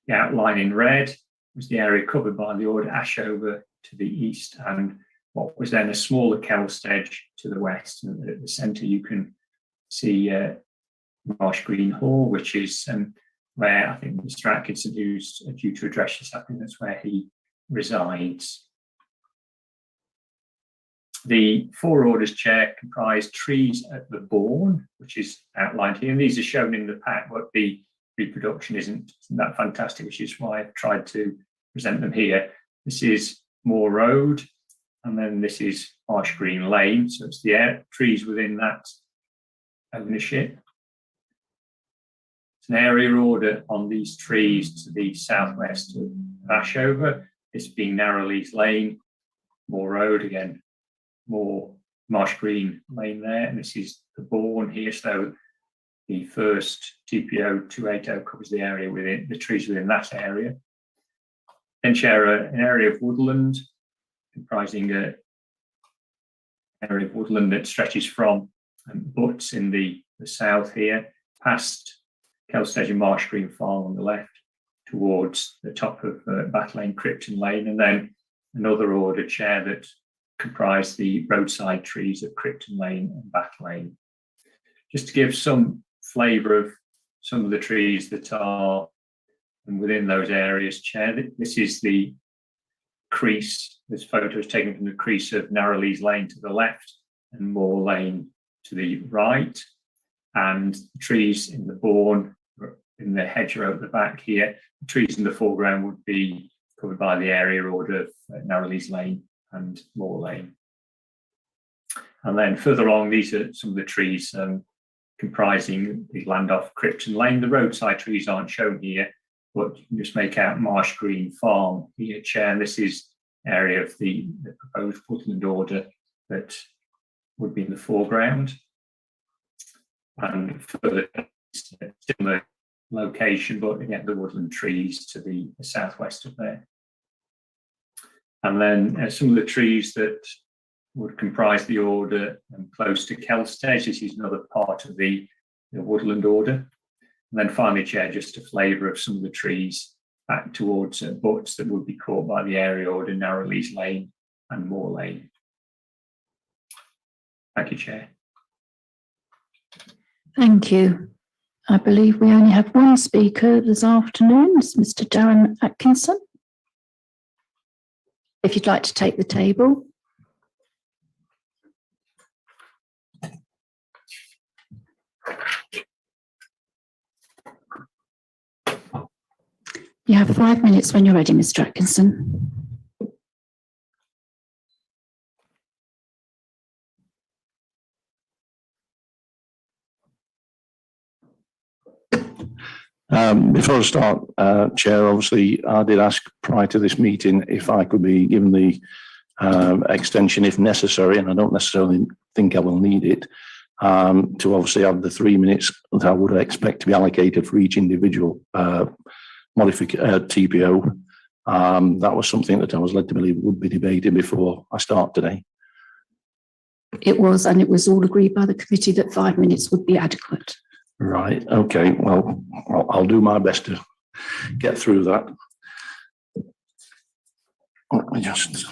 the outline in red was the area covered by the order, Ashover to the east, and what was then a smaller Kelstedge to the west. And at the centre, you can see Marsh Green Hall, which is where I think Mr. Atkinson, who's due to address this, I think that's where he resides. The 4 orders, Chair, comprise trees at the Bourne, which is outlined here. And these are shown in the pack, but the reproduction isn't that fantastic, which is why I've tried to present them here. This is Moor Road, and then this is Marsh Green Lane. So it's the trees within that ownership. It's an area order on these trees to the southwest of Ashover. This being Narrowlees Lane, Moor Road, again, more Marsh Green Lane there. And this is the Bourne here. So the first TPO 280 covers the area within the trees within that area. Then, Chair, an area of woodland comprising an area of woodland that stretches from Butts in the south here, past Kelstedge and Marsh Green Farm on the left, towards the top of Bath Lane, Krypton Lane, and then another order, Chair, that comprise the roadside trees of Krypton Lane and Bath Lane. Just to give some flavour of some of the trees that are within those areas, Chair, this is the crease. This photo is taken from the crease of Narrowlees Lane to the left and Moor Lane to the right. And the trees in the Bourne, in the hedgerow at the back here, the trees in the foreground would be covered by the area order of Narrowlees Lane and Moor Lane. And then further along, these are some of the trees comprising the land off Krypton Lane. The roadside trees aren't shown here, but you can just make out Marsh Green Farm here, Chair. And this is area of the proposed woodland order that would be in the foreground. And further, similar location, but again, the woodland trees to the southwest of there. And then some of the trees that would comprise the order close to Kelstedge. This is another part of the woodland order. And then finally, Chair, just a flavour of some of the trees back towards Butts that would be caught by the area order, Narrowlees Lane and Moor Lane. Thank you, Chair. Thank you. I believe we only have one speaker this afternoon, it's Mr. Darren Atkinson. If you'd like to take the table. You have 5 minutes when you're ready, Mr. Atkinson. Before I start, Chair, obviously I did ask prior to this meeting if I could be given the extension if necessary, and I don't necessarily think I will need it, to obviously have the 3 minutes that I would expect to be allocated for each individual TPO. That was something that I was led to believe would be debated before I start today. It was, and it was all agreed by the committee that 5 minutes would be adequate. Right. Okay. Well, I'll do my best to get through that. Let me just.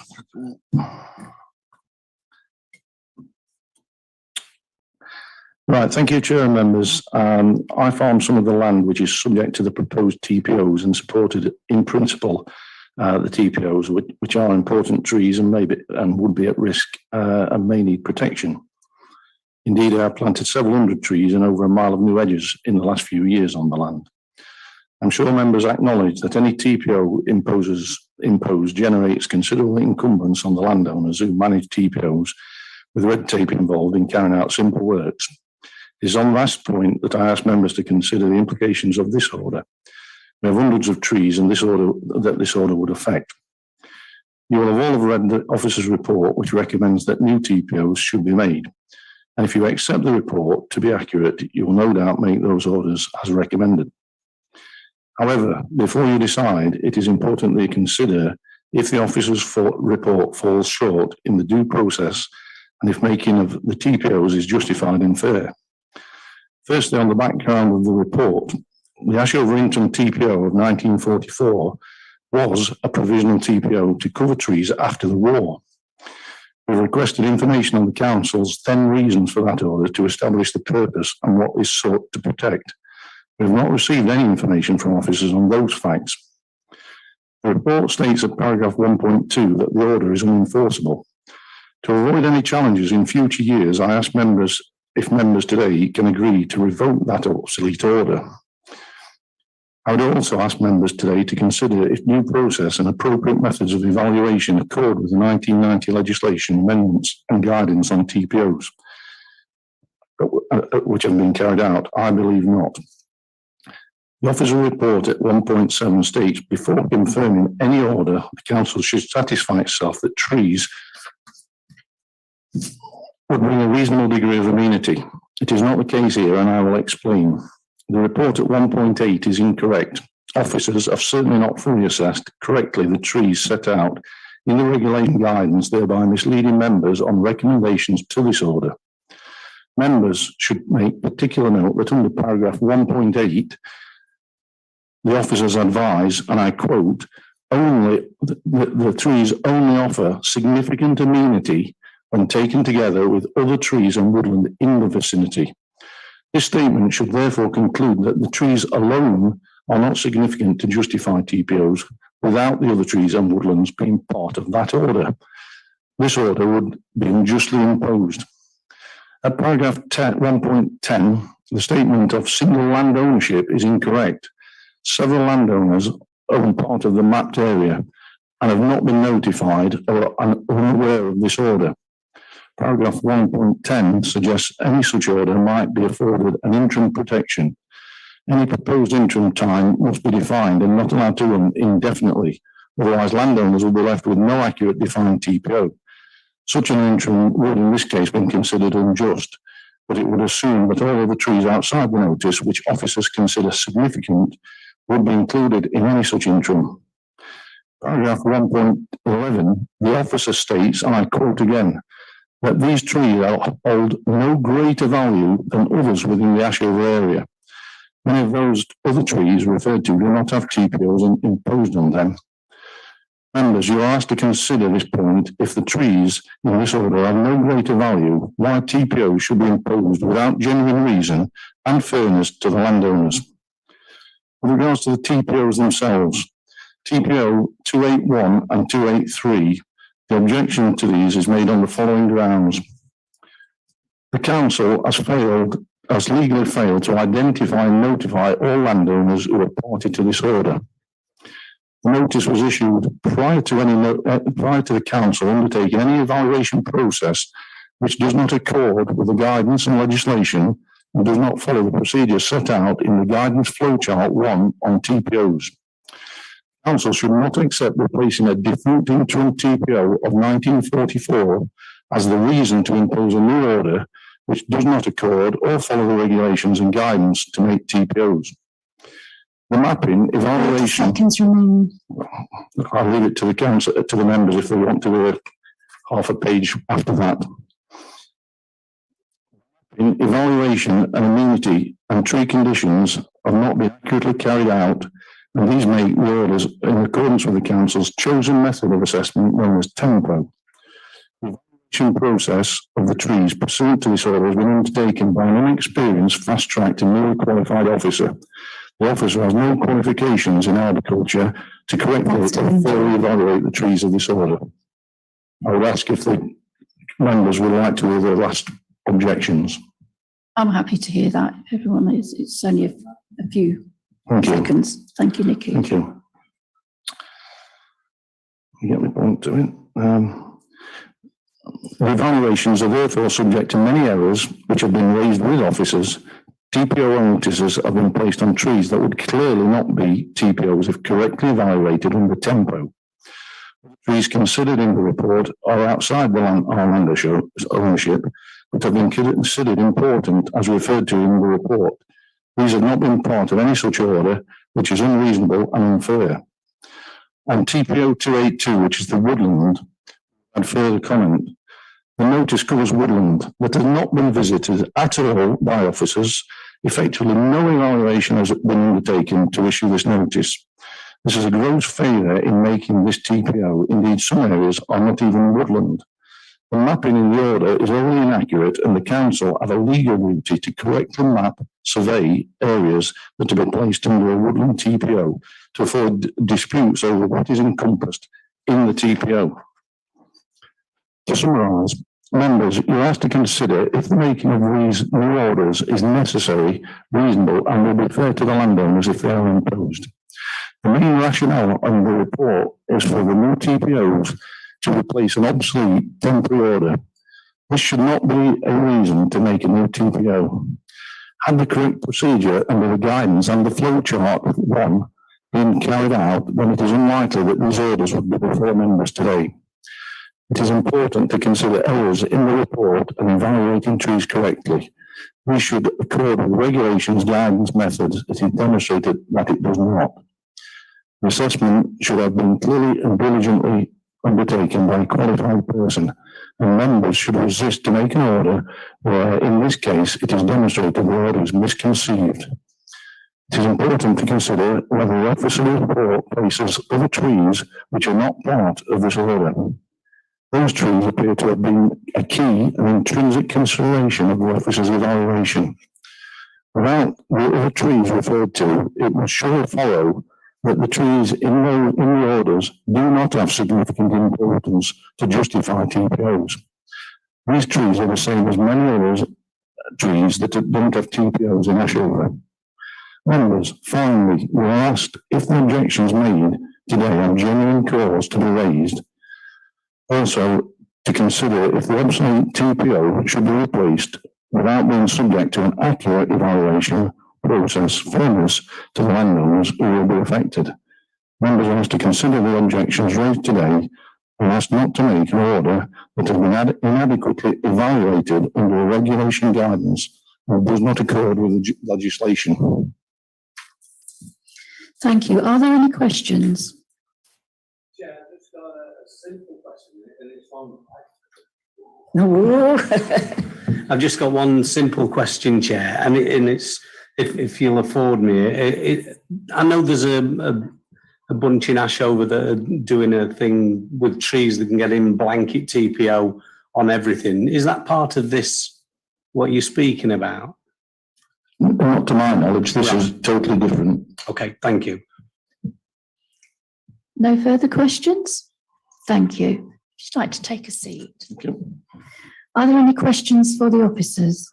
Right. Thank you, Chair and members. I farm some of the land which is subject to the proposed TPOs and supported in principle the TPOs, which are important trees and would be at risk and may need protection. Indeed, I have planted several hundred trees and over a mile of new hedges in the last few years on the land. I'm sure members acknowledge that any TPO imposed generates considerable encumbrance on the landowners who manage TPOs, with red tape involved in carrying out simple works. It is on that point that I ask members to consider the implications of this order. We have hundreds of trees and this order would affect. You will have all read the officer's report, which recommends that new TPOs should be made. And if you accept the report to be accurate, you will no doubt make those orders as recommended. However, before you decide, it is important that you consider if the officer's report falls short in the due process and if making of the TPOs is justified and fair. Firstly, on the background of the report, the Ashover-Inton TPO of 1944 was a provisional TPO to cover trees after the war. We requested information on the council's then reasons for that order to establish the purpose and what is sought to protect. We have not received any information from officers on those facts. The report states at paragraph 1.2 that the order is unenforceable. To avoid any challenges in future years, I ask members if members today can agree to revoke that obsolete order. I would also ask members today to consider if due process and appropriate methods of evaluation accord with the 1990 legislation amendments and guidance on TPOs, which have been carried out. I believe not. The officer report at 1.7 states, before confirming any order, the council should satisfy itself that trees would bring a reasonable degree of amenity. It is not the case here, and I will explain. The report at 1.8 is incorrect. Officers have certainly not fully assessed correctly the trees set out in the regulation guidance, thereby misleading members on recommendations to this order. Members should make particular note that under paragraph 1.8, the officers advise, and I quote, only the trees only offer significant amenity when taken together with other trees and woodland in the vicinity. This statement should therefore conclude that the trees alone are not significant to justify TPOs without the other trees and woodlands being part of that order. This order would be unjustly imposed. At paragraph 1.10, the statement of single land ownership is incorrect. Several landowners own part of the mapped area and have not been notified or are unaware of this order. Paragraph 1.10 suggests any such order might be afforded an interim protection. Any proposed interim time must be defined and not allowed to run indefinitely. Otherwise, landowners will be left with no accurate defined TPO. Such an interim would in this case be considered unjust, but it would assume that all other trees outside the notice, which officers consider significant, would be included in any such interim. Paragraph 1.11, the officer states, and I quote again, that these trees hold no greater value than others within the Ashover area. Many of those other trees referred to do not have TPOs imposed on them. Members, you are asked to consider this point if the trees in this order have no greater value, why TPO should be imposed without genuine reason and fairness to the landowners. With regards to the TPOs themselves, TPO 281 and 283, the objection to these is made on the following grounds. The council has legally failed to identify and notify all landowners who are party to this order. The notice was issued prior to the council undertaking any evaluation process which does not accord with the guidance and legislation and does not follow the procedures set out in the guidance flowchart 1 on TPOs. Council should not accept replacing a defunct interim TPO of 1944 as the reason to impose a new order which does not accord or follow the regulations and guidance to make TPOs. The mapping evaluation. Seconds remain. I'll leave it to the council, to the members if they want to do half a page after that. In evaluation and amenity and tree conditions have not been accurately carried out, and these make the orders in accordance with the council's chosen method of assessment known as tempo. The evaluation process of the trees pursuant to this order has been undertaken by an inexperienced, fast-tracked and newly qualified officer. The officer has no qualifications in agriculture to correctly and thoroughly evaluate the trees of this order. I would ask if the members would like to hear the last objections. I'm happy to hear that. Everyone is, it's only a few seconds. Thank you, Nikki. Thank you. You get the point to it. The evaluations are therefore subject to many errors which have been raised with officers. TPO notices have been placed on trees that would clearly not be TPOs if correctly evaluated under tempo. Trees considered in the report are outside our land ownership, but have been considered important as referred to in the report. These have not been part of any such order, which is unreasonable and unfair. On TPO 282, which is the woodland, and further comment. The notice covers woodland that has not been visited at all by officers. Effectively, no evaluation has been undertaken to issue this notice. This is a gross failure in making this TPO. Indeed, some areas are not even woodland. The mapping in the order is wholly inaccurate, and the council have a legal duty to correctly map, survey areas that have been placed under a woodland TPO to avoid disputes over what is encompassed in the TPO. To summarise, members, you're asked to consider if the making of these new orders is necessary, reasonable, and will be fair to the landowners if they are imposed. The main rationale on the report is for the new TPOs to replace an obsolete temporary order. This should not be a reason to make a new TPO. Had the correct procedure under the guidance and the flowchart 1 been carried out, then it is unlikely that these orders would be before members today. It is important to consider errors in the report and evaluating trees correctly. We should accord with regulations, guidance, methods. It is demonstrated that it does not. The assessment should have been clearly and diligently undertaken by a qualified person, and members should resist to make an order where, in this case, it is demonstrated the order is misconceived. It is important to consider whether the officer report places other trees which are not part of this order. Those trees appear to have been a key and intrinsic consideration of the officer's evaluation. Without the other trees referred to, it must surely follow that the trees in the orders do not have significant importance to justify TPOs. These trees are the same as many other trees that don't have TPOs in Ashover. Members, finally, we are asked if the objections made today have genuine cause to be raised. Also, to consider if the obsolete TPO should be replaced without being subject to an accurate evaluation process, fairness to the landowners who will be affected. Members are asked to consider the objections raised today and asked not to make an order that has been inadequately evaluated under a regulation guidance and does not accord with the legislation. Thank you. Are there any questions? Chair, I've just got a simple question, and it's on. I've just got one simple question, Chair, and it's if you'll afford me. I know there's a a bunch in Ashover that are doing a thing with trees that can get in blanket TPO on everything. Is that part of this, what you're speaking about? Not to my knowledge, this is totally different. Okay, thank you. No further questions? Thank you. Just like to take a seat. Thank you. Are there any questions for the officers?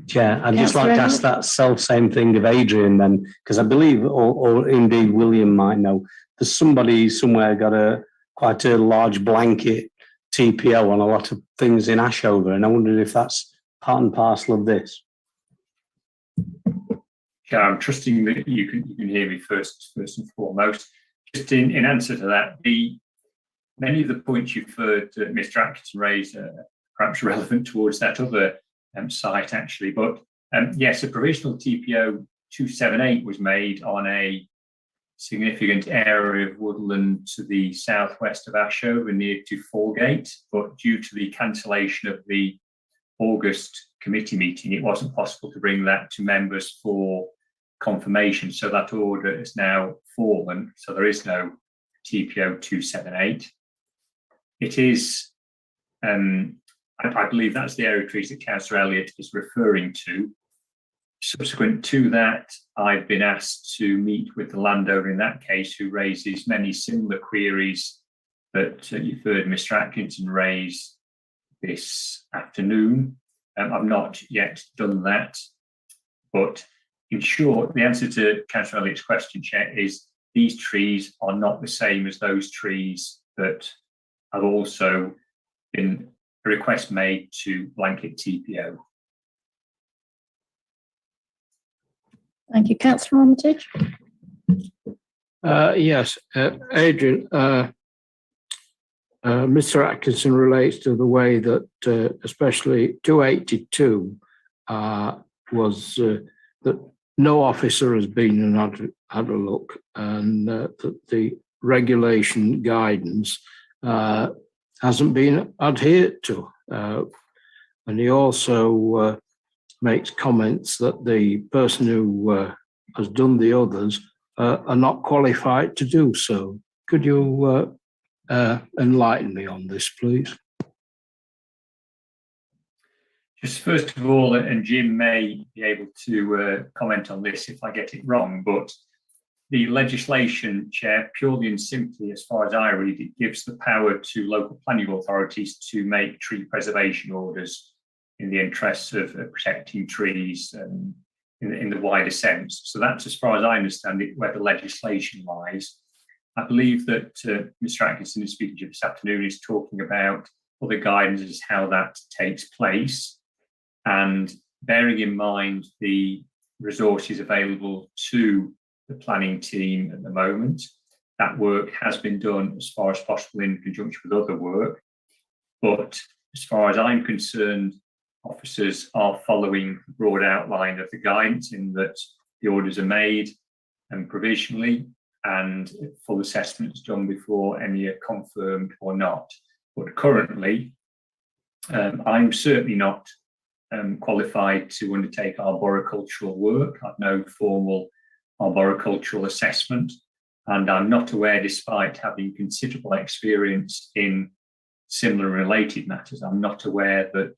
Chair, I'd just like to Councillor ask that self-same thing of Adrian then, because I believe, or indeed William might know, there's somebody somewhere got quite a large blanket TPO on a lot of things in Ashover, and I wondered if that's part and parcel of this. Yeah, I'm trusting that you can hear me first and foremost. Just in answer to that, many of the points you've heard Mr. Atkinson raise are perhaps relevant towards that other site actually, but yes, a provisional TPO 278 was made on a significant area of woodland to the southwest of Ashover near to Falgate, but due to the cancellation of the August committee meeting, it wasn't possible to bring that to members for confirmation, so that order is now fallen, so there is no TPO 278. It is I believe that's the area of trees that Councillor Elliott is referring to. Subsequent to that, I've been asked to meet with the landowner in that case, who raises many similar queries that you've heard Mr. Atkinson raise this afternoon. I've not yet done that, but in short, the answer to Councillor Elliott's question, Chair, is these trees are not the same as those trees that have also been a request made to blanket TPO. Thank you. Councillor Armitage? Yes, Adrian, Mr. Atkinson relates to the way that especially 282 was that no officer has been and had a look, and that the regulation guidance hasn't been adhered to. And he also makes comments that the person who has done the others are not qualified to do so. Could you enlighten me on this, please? Just first of all, and Jim may be able to comment on this if I get it wrong, but the legislation, Chair, purely and simply, as far as I read it, gives the power to local planning authorities to make tree preservation orders in the interests of protecting trees in the wider sense. So that's, as far as I understand it, where the legislation lies. I believe that Mr. Atkinson is speaking to you this afternoon is talking about other guidance as how that takes place, and bearing in mind the resources available to the planning team at the moment. That work has been done as far as possible in conjunction with other work. But as far as I'm concerned, officers are following the broad outline of the guidance in that the orders are made and provisionally, and full assessment is done before any are confirmed or not. But currently, I'm certainly not qualified to undertake arboricultural work. I've no formal arboricultural assessment, and I'm not aware, despite having considerable experience in similar related matters, I'm not aware that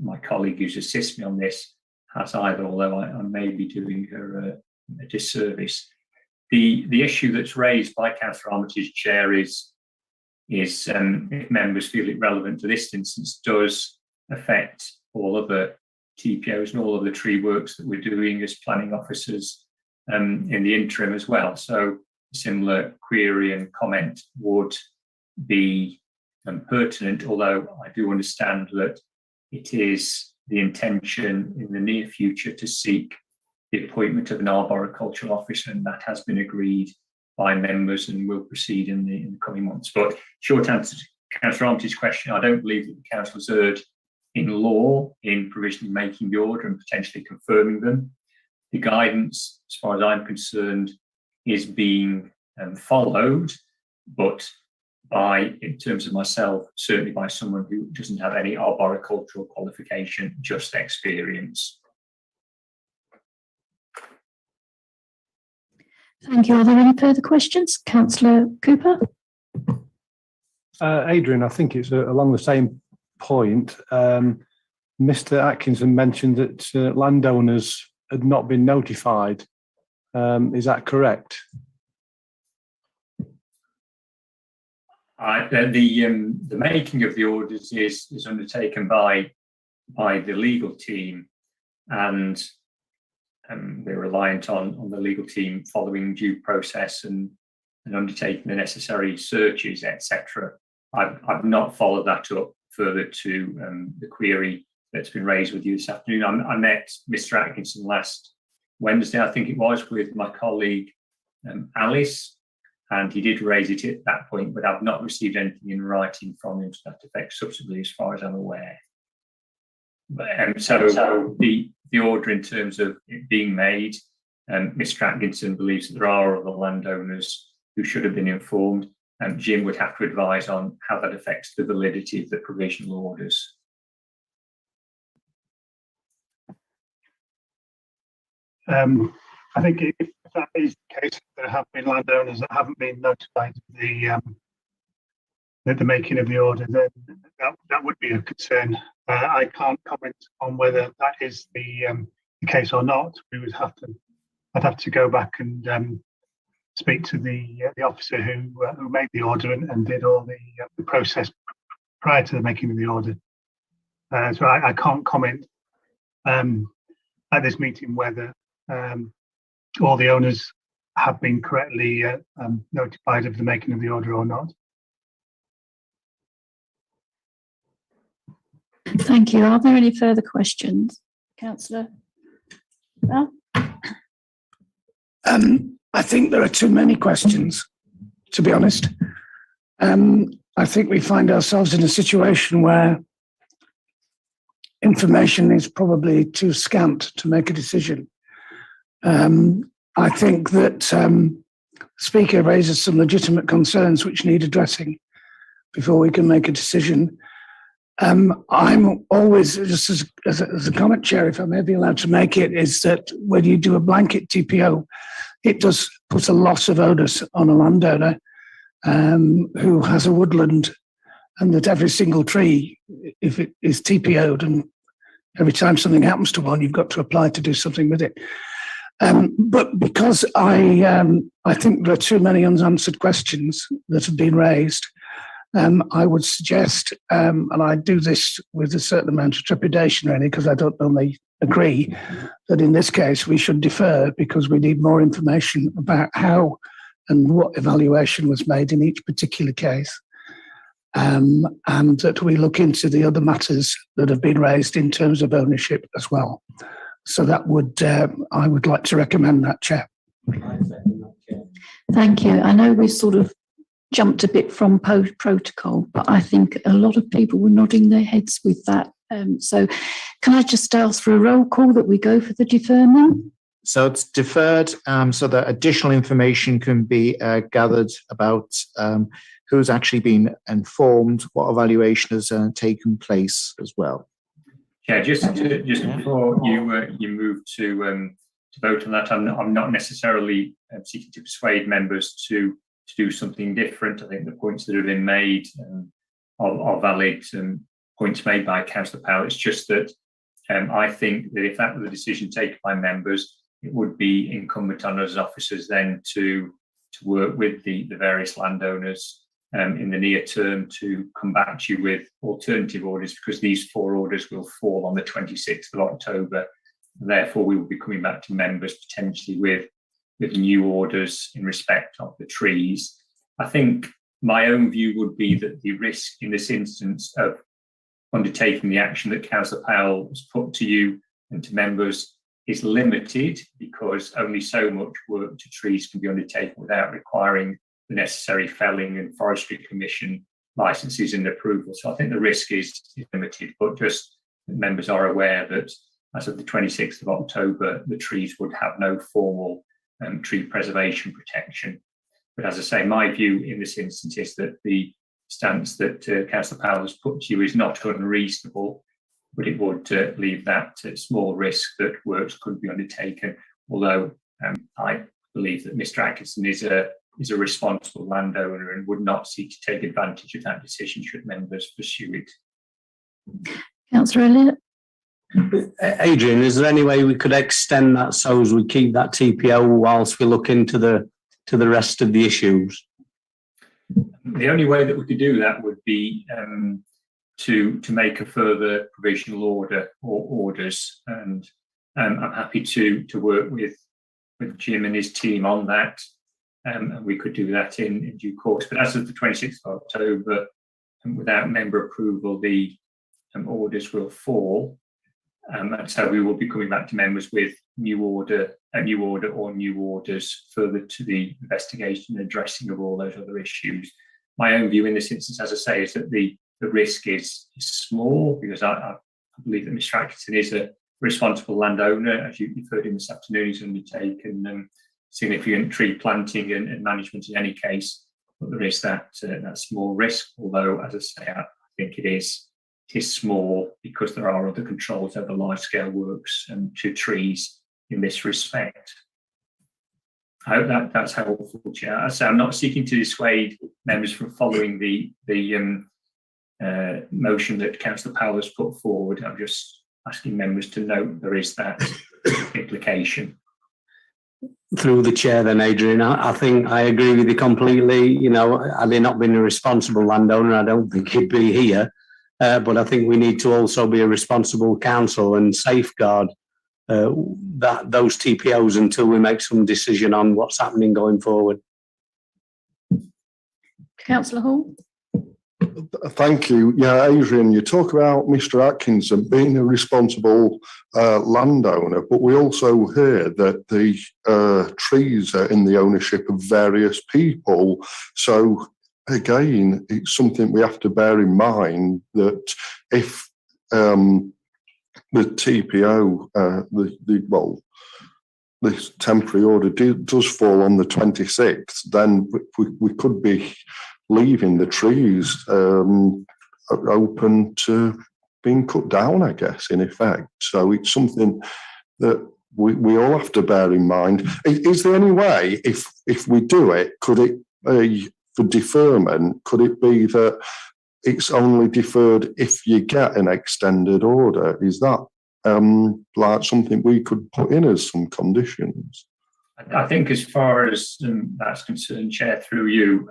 my colleague who's assisted me on this has either, although I may be doing her a disservice. The issue that's raised by Councillor Armitage, Chair, is if members feel it relevant to this instance, does affect all other TPOs and all of the tree works that we're doing as planning officers in the interim as well. So a similar query and comment would be pertinent, although I do understand that it is the intention in the near future to seek the appointment of an arboricultural officer, and that has been agreed by members and will proceed in the coming months. But short answer to Councillor Armitage's question, I don't believe that the Council has erred in law in provisionally making the order and potentially confirming them. The guidance, as far as I'm concerned, is being followed, but in terms of myself, certainly by someone who doesn't have any arboricultural qualification, just experience. Thank you. Are there any further questions? Councillor Cooper? Adrian, I think it's along the same point. Mr. Atkinson mentioned that landowners had not been notified. Is that correct? The making of the orders is undertaken by the legal team, and we're reliant on the legal team following due process and undertaking the necessary searches, etc. I've not followed that up further to the query that's been raised with you this afternoon. I met Mr. Atkinson last Wednesday, I think it was, with my colleague Alice, and he did raise it at that point, but I've not received anything in writing from him to that effect subsequently, as far as I'm aware. But, so the order in terms of it being made, Mr. Atkinson believes that there are other landowners who should have been informed, and Jim would have to advise on how that affects the validity of the provisional orders. I think if that is the case, there have been landowners that haven't been notified of the making of the order, then that would be a concern. I can't comment on whether that is the case or not. I'd have to go back and speak to the officer who made the order and did all the process prior to the making of the order. So I can't comment at this meeting whether all the owners have been correctly notified of the making of the order or not. Thank you. Are there any further questions? Councillor Bell? I think there are too many questions, to be honest. I think we find ourselves in a situation where information is probably too scant to make a decision. I think that the Speaker raises some legitimate concerns which need addressing before we can make a decision. I'm always, just as a comment, Chair, if I may be allowed to make it, is that when you do a blanket TPO, it does put a loss of onus on a landowner who has a woodland, and that every single tree, if it is TPO'd, and every time something happens to one, you've got to apply to do something with it. But because I think there are too many unanswered questions that have been raised, I would suggest, and I do this with a certain amount of trepidation, really, because I don't normally agree, that in this case we should defer because we need more information about how and what evaluation was made in each particular case, and that we look into the other matters that have been raised in terms of ownership as well. So that would, I would like to recommend that, Chair. Thank you. I know we sort of jumped a bit from protocol, but I think a lot of people were nodding their heads with that. So can I just ask for a roll call that we go for the deferment? So it's deferred so that additional information can be gathered about who's actually been informed, what evaluation has taken place as well. Yeah, just before you move to vote on that, I'm not necessarily seeking to persuade members to do something different. I think the points that have been made are valid points made by Councillor Powell. It's just that I think that if that were the decision taken by members, it would be incumbent on us as officers then to work with the various landowners in the near term to come back to you with alternative orders, because these 4 orders will fall on the 26th of October. And therefore, we will be coming back to members potentially with new orders in respect of the trees. I think my own view would be that the risk in this instance of undertaking the action that Councillor Powell has put to you and to members is limited, because only so much work to trees can be undertaken without requiring the necessary felling and forestry commission licenses and approval. So I think the risk is limited, but just members are aware that as of the 26th of October, the trees would have no formal tree preservation protection. But as I say, my view in this instance is that the stance that Councillor Powell has put to you is not unreasonable, but it would leave that small risk that works could be undertaken, although I believe that Mr. Atkinson is a responsible landowner and would not seek to take advantage of that decision should members pursue it. Councillor Elliott? Adrian, is there any way we could extend that so as we keep that TPO whilst we look into the rest of the issues? The only way that we could do that would be to make a further provisional order or orders, and I'm happy to work with Jim and his team on that, and we could do that in due course. But as of the 26th of October, without member approval, the orders will fall. And so we will be coming back to members with a new order or new orders further to the investigation and addressing of all those other issues. My own view in this instance, as I say, is that the risk is small, because I believe that Mr. Atkinson is a responsible landowner. As you've heard him this afternoon, he's undertaken significant tree planting and management in any case, but there is that small risk, although, as I say, I think it is small because there are other controls over large-scale works to trees in this respect. I hope that's helpful, Chair. As I say, I'm not seeking to dissuade members from following the motion that Councillor Powell has put forward. I'm just asking members to note there is that implication. Through the chair then, Adrian, I think I agree with you completely. You know, had he not been a responsible landowner, I don't think he'd be here. But I think we need to also be a responsible council and safeguard those TPOs until we make some decision on what's happening going forward. Councillor Hall? Thank you. Yeah, Adrian, you talk about Mr. Atkinson being a responsible landowner, but we also hear that the trees are in the ownership of various people. So again, it's something we have to bear in mind that if the TPO, this temporary order does fall on the 26th, then we could be leaving the trees open to being cut down, I guess, in effect. So it's something that we all have to bear in mind. Is there any way, if we do it, could it be for deferment? Could it be that it's only deferred if you get an extended order? Is that like something we could put in as some conditions? I think as far as that's concerned, Chair, through you,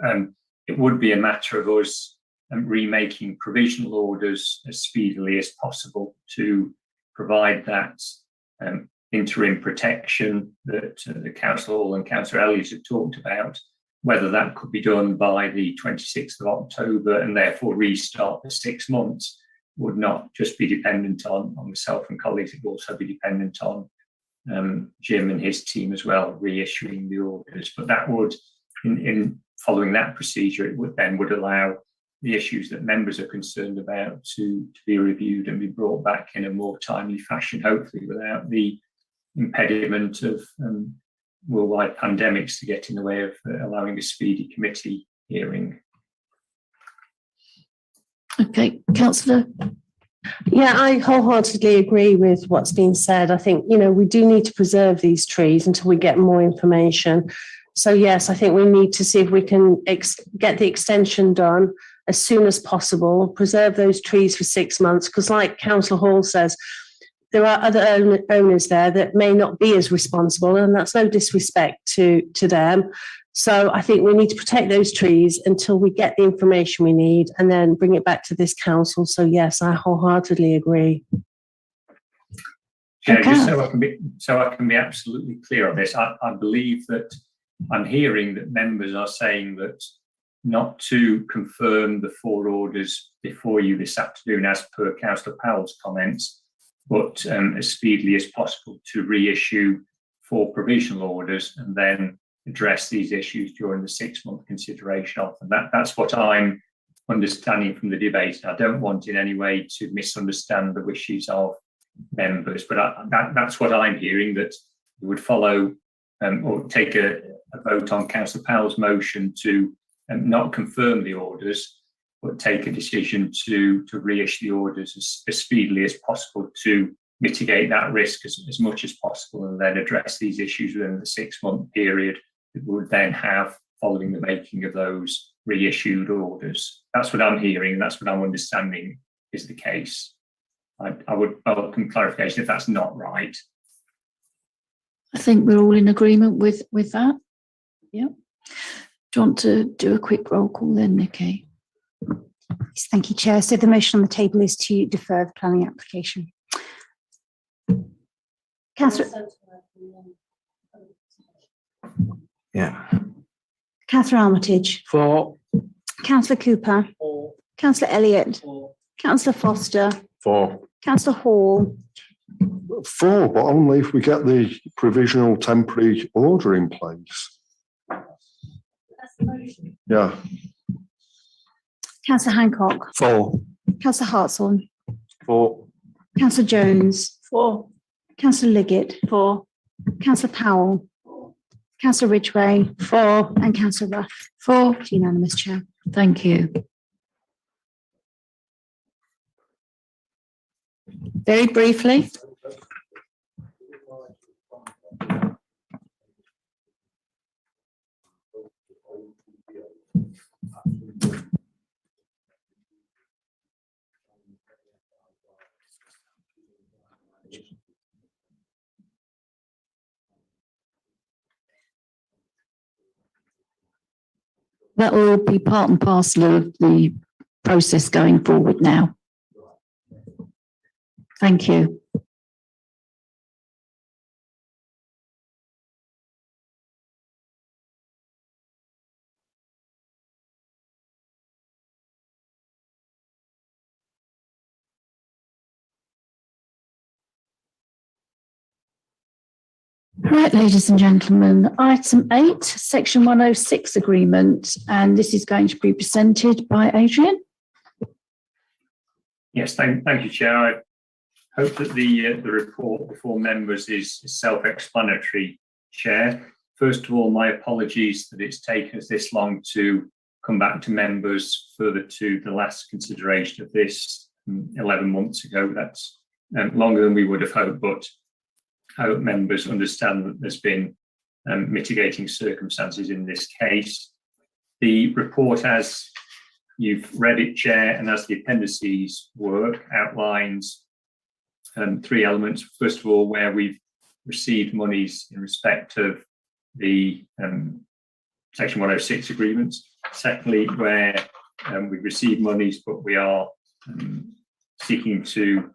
it would be a matter of us remaking provisional orders as speedily as possible to provide that interim protection that the Councillor Hall and Councillor Elliott have talked about. Whether that could be done by the 26th of October and therefore restart the 6 months would not just be dependent on myself and colleagues, it would also be dependent on Jim and his team as well, reissuing the orders. But that would, in following that procedure, it would allow the issues that members are concerned about to be reviewed and be brought back in a more timely fashion, hopefully without the impediment of worldwide pandemics to get in the way of allowing a speedy committee hearing. Okay, Councillor. Yeah, I wholeheartedly agree with what's been said. I think, we do need to preserve these trees until we get more information. So yes, I think we need to see if we can get the extension done as soon as possible, preserve those trees for 6 months, because like Councillor Hall says, there are other owners there that may not be as responsible, and that's no disrespect to them. So I think we need to protect those trees until we get the information we need and then bring it back to this council. So yes, I wholeheartedly agree. Yeah, just so I can be absolutely clear on this, I believe that I'm hearing that members are saying that not to confirm the 4 orders before you this afternoon, as per Councillor Powell's comments, but as speedily as possible to reissue 4 provisional orders and then address these issues during the 6-month consideration of them. That's what I'm understanding from the debate. I don't want in any way to misunderstand the wishes of members, but that's what I'm hearing, that we would follow or take a vote on Councillor Powell's motion to not confirm the orders, but take a decision to reissue the orders as speedily as possible to mitigate that risk as much as possible, and then address these issues within the 6-month period that we would then have following the making of those reissued orders. That's what I'm hearing, and that's what I'm understanding is the case. I would welcome clarification if that's not right. I think we're all in agreement with that. Yeah. Do you want to do a quick roll call then, Nikki? Yes, thank you, Chair. So the motion on the table is to defer the planning application. Councillor Armitage. For. Councillor Cooper. Councillor Elliott. Councillor Foster. For. Councillor Hall. For, but only if we get the provisional temporary order in place. Yeah. Councillor Hancock. For. Councillor Hartshorn. For. Councillor Jones. For. Councillor Liggett. For. Councillor Powell. Councillor Ridgway. For. And Councillor Ruff. For. It's unanimous, Chair. Thank you. Very briefly. That will be part and parcel of the process going forward now. Thank you. Right, ladies and gentlemen, item 8, section 106 agreement, and this is going to be presented by Adrian. Yes, thank you, Chair. I hope that the report before members is self-explanatory, Chair. First of all, my apologies that it's taken us this long to come back to members further to the last consideration of this 11 months ago. That's longer than we would have hoped, but I hope members understand that there's been mitigating circumstances in this case. The report, as you've read it, Chair, and as the appendices work, outlines 3 elements. First of all, where we've received monies in respect of the Section 106 agreements. Secondly, where we've received monies, but we are seeking to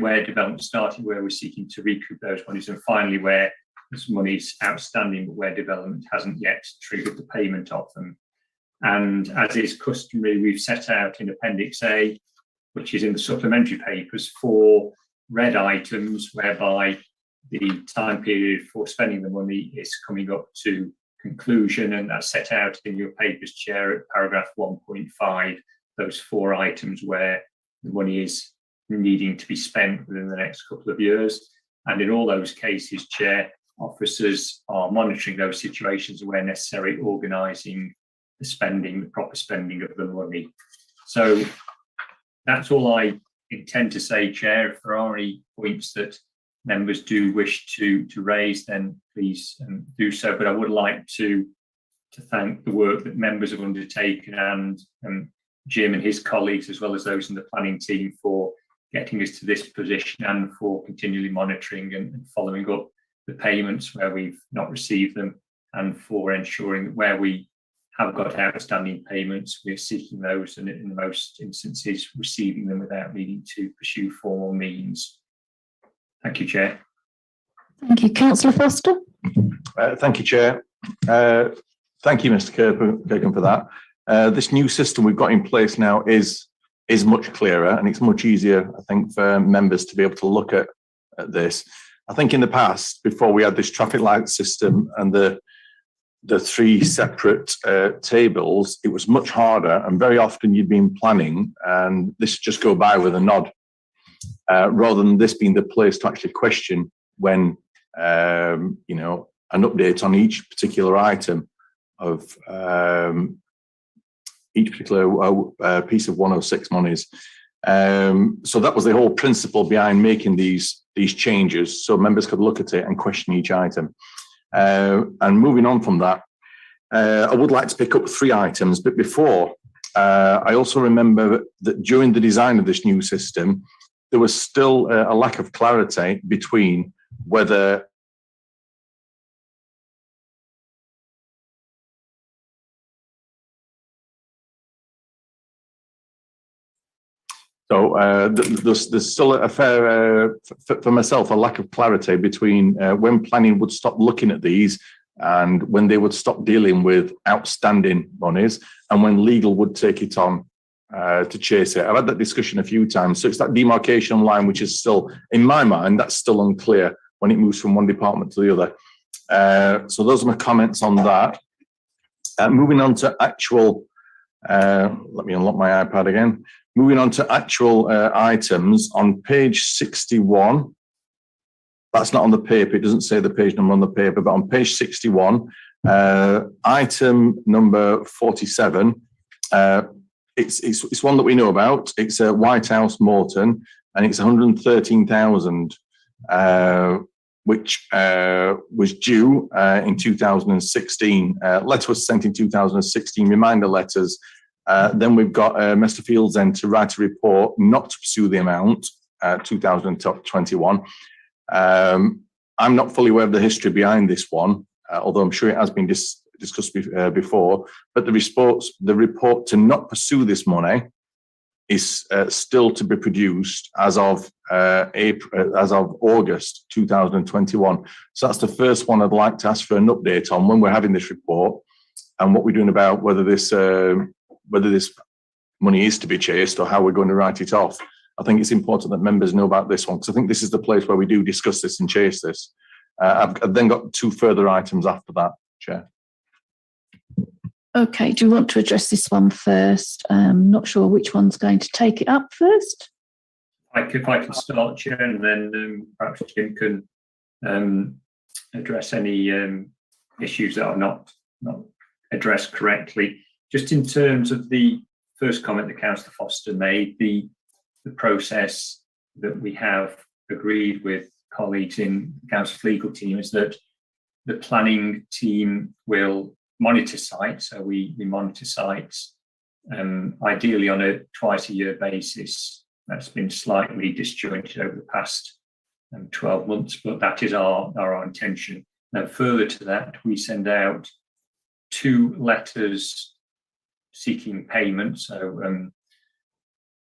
where development started, where we're seeking to recoup those monies, and finally where there's monies outstanding, but where development hasn't yet triggered the payment of them. And as is customary, we've set out in Appendix A, which is in the supplementary papers, 4 red items whereby the time period for spending the money is coming up to conclusion, and that's set out in your papers, Chair, at paragraph 1.5, those 4 items where the money is needing to be spent within the next couple of years. And in all those cases, Chair, officers are monitoring those situations where necessary, organising the spending, the proper spending of the money. So that's all I intend to say, Chair. If there are any points that members do wish to raise, then please do so. But I would like to thank the work that members have undertaken, and Jim and his colleagues, as well as those in the planning team, for getting us to this position and for continually monitoring and following up the payments where we've not received them, and for ensuring that where we have got outstanding payments, we're seeking those, and in most instances receiving them without needing to pursue formal means. Thank you, Chair. Thank you. Councillor Foster. Thank you, Chair. Thank you, Mr. Kirkham, for that. This new system we've got in place now is much clearer, and it's much easier, I think, for members to be able to look at this. I think in the past, before we had this traffic light system and the 3 separate tables, it was much harder, and very often you'd been planning and this just go by with a nod, rather than this being the place to actually question when an update on each particular item of each particular piece of 106 monies. So that was the whole principle behind making these changes, so members could look at it and question each item. And moving on from that, I would like to pick up 3 items, but before, I also remember that during the design of this new system, there was still a lack of clarity between whether there's still a fair, for myself, a lack of clarity between when planning would stop looking at these and when they would stop dealing with outstanding monies and when legal would take it on to chase it. I've had that discussion a few times. So it's that demarcation line, which is still, in my mind, that's still unclear when it moves from one department to the other. So those are my comments on that. Moving on to actual, let me unlock my iPad again. Moving on to actual items on page 61. That's not on the paper. It doesn't say the page number on the paper, but on page 61, item number 47, it's one that we know about. It's White House Morton, and it's 113,000, which was due in 2016. Letter was sent in 2016, reminder letters. Then we've got Mr. Fields then to write a report not to pursue the amount, 2021. I'm not fully aware of the history behind this one, although I'm sure it has been discussed before, but the report to not pursue this money is still to be produced as of August 2021. So that's the first one I'd like to ask for an update on when we're having this report and what we're doing about whether this money is to be chased or how we're going to write it off. I think it's important that members know about this one because I think this is the place where we do discuss this and chase this. I've then got 2 further items after that, Chair. Okay, do you want to address this one first? Not sure which one's going to take it up first. If I can start, Chair, and then perhaps Jim can address any issues that are not addressed correctly. Just in terms of the first comment that Councillor Foster made, the process that we have agreed with colleagues in the Council's legal team is that the planning team will monitor sites. So we monitor sites ideally on a twice-a-year basis. That's been slightly disjointed over the past 12 months, but that is our intention. Now, further to that, we send out 2 letters seeking payment. So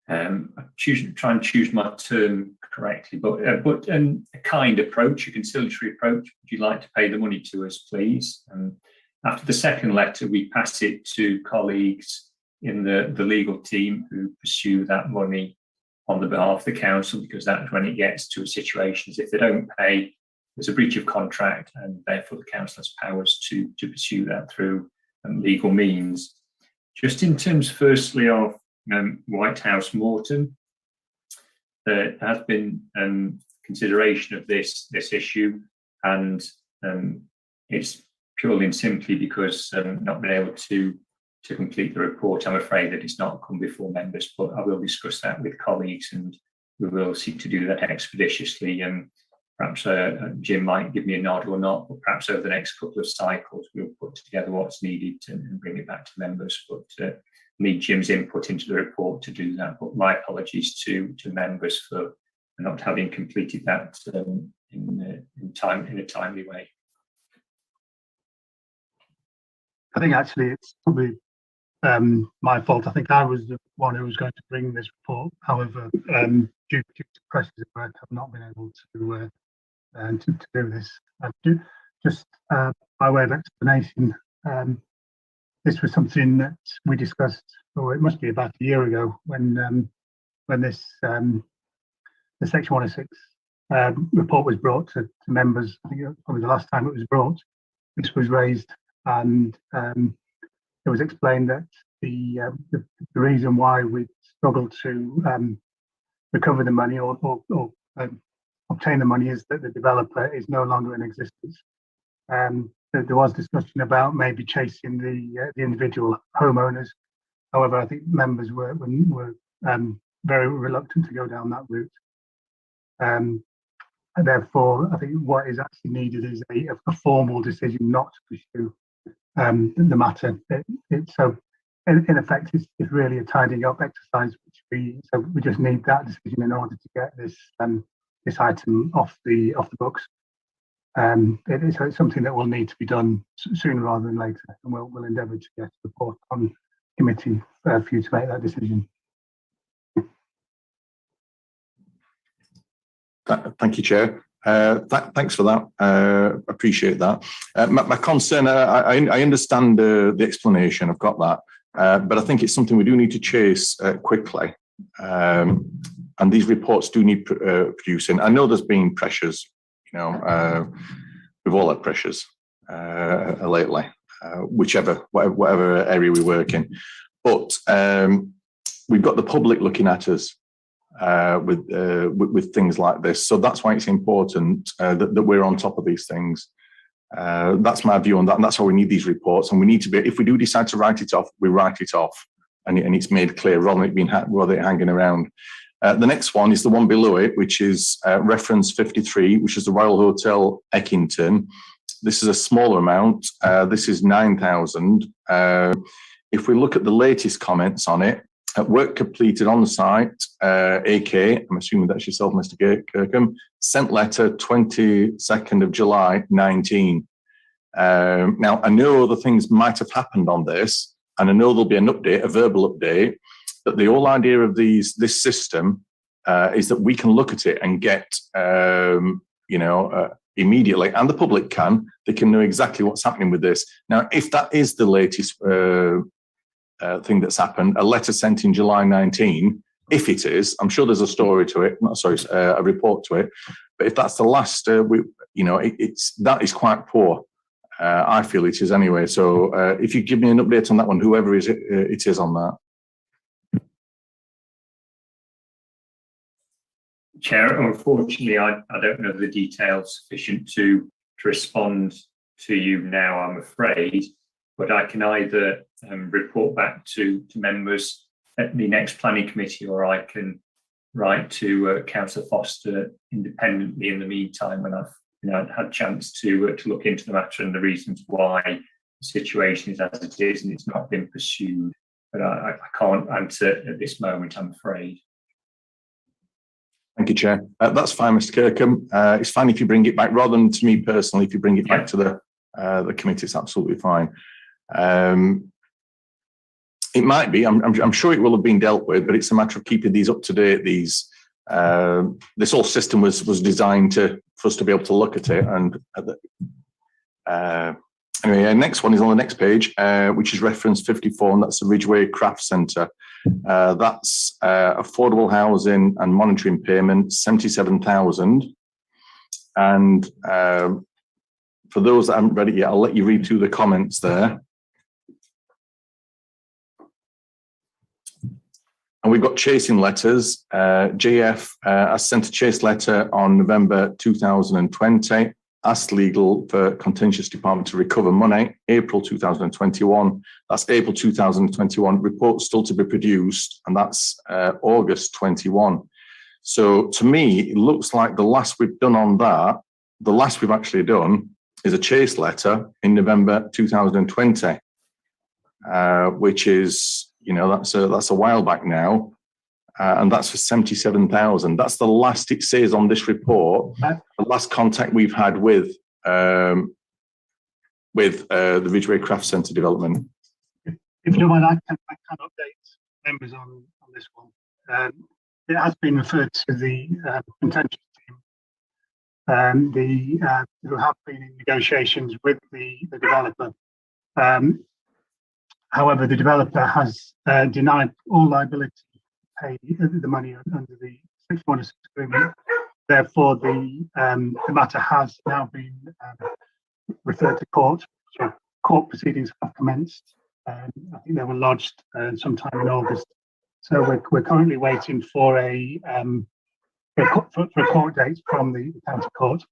try and choose my term correctly, but a kind approach, a conciliatory approach. Would you like to pay the money to us, please? After the second letter, we pass it to colleagues in the legal team who pursue that money on the behalf of the council, because that's when it gets to situations if they don't pay, there's a breach of contract, and therefore the council has powers to pursue that through legal means. Just in terms, firstly, of White House Morton, there has been consideration of this issue, and it's purely and simply because not been able to complete the report. I'm afraid that it's not come before members, but I will discuss that with colleagues, and we will seek to do that expeditiously. Perhaps Jim might give me a nod or not, but perhaps over the next couple of cycles, we'll put together what's needed and bring it back to members. But need Jim's input into the report to do that. But my apologies to members for not having completed that in a timely way. I think actually it's probably my fault. I think I was the one who was going to bring this report. However, due to pressures at work, I've not been able to do this. Just by way of explanation, this was something that we discussed, or it must be about a year ago, when this the Section 106 report was brought to members. I think it was probably the last time it was brought. This was raised, and it was explained that the reason why we struggled to recover the money or obtain the money is that the developer is no longer in existence. There was discussion about maybe chasing the individual homeowners. However, I think members were very reluctant to go down that route. And therefore, I think what is actually needed is a formal decision not to pursue the matter. So in effect, it's really a tidying up exercise, which we just need that decision in order to get this item off the books. It's something that will need to be done sooner rather than later, and we'll endeavour to get a report on committee for you to make that decision. Thank you, Chair. Thanks for that. Appreciate that. My concern, I understand the explanation. I've got that, but I think it's something we do need to chase quickly. And these reports do need producing. I know there's been pressures. We've all had pressures lately, whatever area we work in. But we've got the public looking at us with things like this. So that's why it's important that we're on top of these things. That's my view on that, and that's why we need these reports. And we need to be, if we do decide to write it off, we write it off, and it's made clear rather than it hanging around. The next one is the one below it, which is reference 53, which is the Royal Hotel Eckington. This is a smaller amount. This is 9,000. If we look at the latest comments on it, work completed on the site, AK, I'm assuming that's yourself, Mr. Kirkham, sent letter 22nd of July 19. Now, I know other things might have happened on this, and I know there'll be an update, a verbal update, but the whole idea of this system is that we can look at it and get, immediately, and the public they can know exactly what's happening with this. Now, if that is the latest thing that's happened, a letter sent in July 19, if it is, I'm sure there's a story to it, a report to it, but if that's the last, that is quite poor. I feel it is anyway. So if you give me an update on that one, whoever it is on that. Chair, unfortunately, I don't know the details sufficient to respond to you now, I'm afraid, but I can either report back to members at the next planning committee, or I can write to Councillor Foster independently in the meantime when I've had a chance to look into the matter and the reasons why the situation is as it is and it's not been pursued. But I can't answer at this moment, I'm afraid. Thank you, Chair. That's fine, Mr. Kirkham. It's fine if you bring it back, rather than to me personally, if you bring it back to the committee, it's absolutely fine. It might be, I'm sure it will have been dealt with, but it's a matter of keeping these up to date. This whole system was designed for us to be able to look at it. And anyway, next one is on the next page, which is reference 54, and that's the Ridgeway Craft Centre. That's affordable housing and monitoring payment, 77,000. And for those that haven't read it yet, I'll let you read through the comments there. And we've got chasing letters. JF has sent a chase letter on November 2020, asked legal for contentious department to recover money, April 2021. That's April 2021. Report still to be produced, and that's August 21. So to me, it looks like the last we've done on that, the last we've actually done is a chase letter in November 2020, which is, that's a while back now, and that's for 77,000. That's the last it says on this report. The last contact we've had with the Ridgeway Craft Centre development. If you don't mind, I can update members on this one. It has been referred to the contentious team. Who have been in negotiations with the developer. However, the developer has denied all liability to pay the money under the 616 agreement. Therefore, the matter has now been referred to court. So court proceedings have commenced. I think they were lodged sometime in August. So we're currently waiting for a court date from the county court.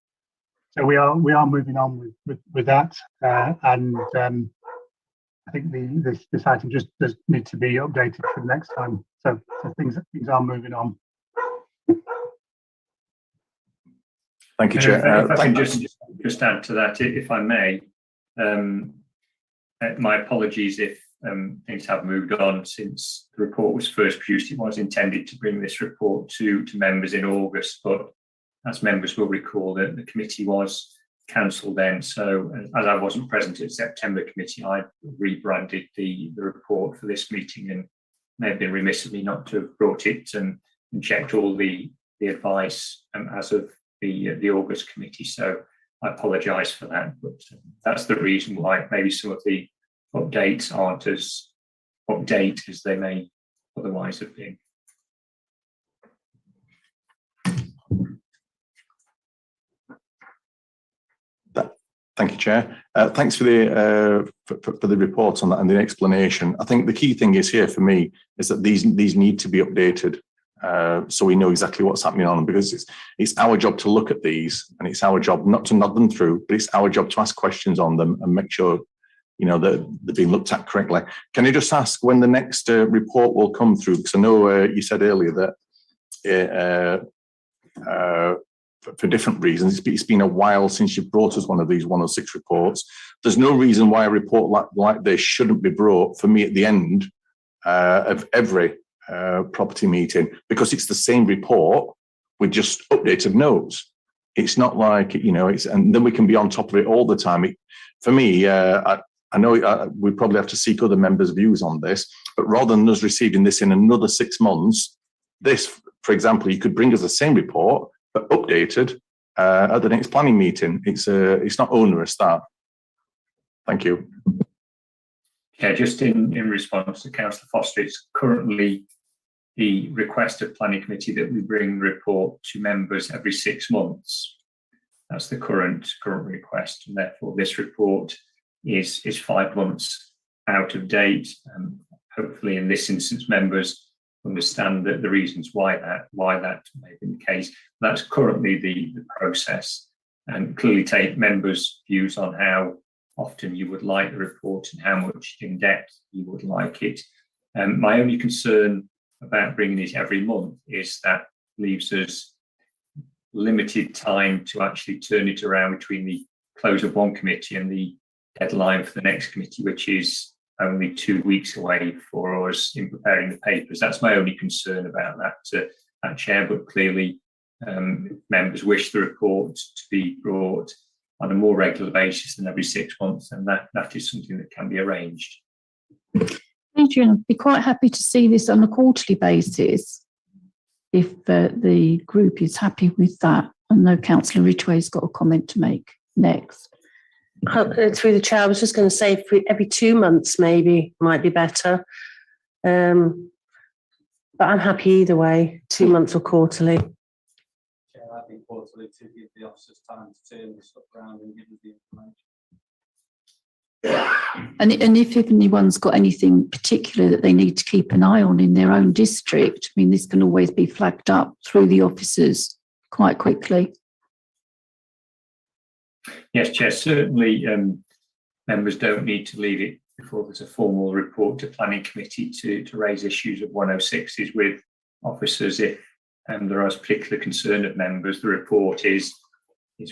So we are moving on with that, and I think this item just does need to be updated for the next time. So things are moving on. Thank you, If Chair. I can just add to that, if I may, my apologies if things have moved on since the report was first produced. It was intended to bring this report to members in August, but as members will recall, the committee was cancelled then. So as I wasn't present at September committee, I rebranded the report for this meeting and may have been remiss of me not to have brought it and checked all the advice as of the August committee. So I apologise for that, but that's the reason why maybe some of the updates aren't as update as they may otherwise have been. Thank you, Chair. Thanks for the report on that and the explanation. I think the key thing is here for me is that these need to be updated so we know exactly what's happening on them, because it's our job to look at these and it's our job not to nod them through, but it's our job to ask questions on them and make sure that they're being looked at correctly. Can I just ask when the next report will come through? Because I know you said earlier that for different reasons, it's been a while since you've brought us one of these 106 reports. There's no reason why a report like this shouldn't be brought for me at the end of every property meeting, because it's the same report with just updated notes. It's not like, and then we can be on top of it all the time. For me, I know we probably have to seek other members' views on this, but rather than us receiving this in another 6 months, this, for example, you could bring us the same report, but updated at the next planning meeting. It's not onerous, that. Thank you. Yeah, just in response to Councillor Foster, it's currently the request of planning committee that we bring report to members every 6 months. That's the current request, and therefore this report is 5 months out of date. Hopefully, in this instance, members understand that the reasons why that may be the case. That's currently the process, and clearly take members' views on how often you would like the report and how much in depth you would like it. My only concern about bringing it every month is that leaves us limited time to actually turn it around between the close of one committee and the deadline for the next committee, which is only 2 weeks away for us in preparing the papers. That's my only concern about that, Chair, but clearly members wish the report to be brought on a more regular basis than every 6 months, and that is something that can be arranged. Adrian, I'd be quite happy to see this on a quarterly basis if the group is happy with that. I know Councillor Ridgway's got a comment to make next. Through the chair, I was just going to say every 2 months maybe might be better. But I'm happy either way, 2 months or quarterly. Chair, I think quarterly to give the officers time to turn the stuff around and give us the information. And if anyone's got anything particular that they need to keep an eye on in their own district, I mean, this can always be flagged up through the officers quite quickly. Yes, Chair, certainly members don't need to leave it before there's a formal report to planning committee to raise issues of 106s with officers. If there is particular concern of members, the report is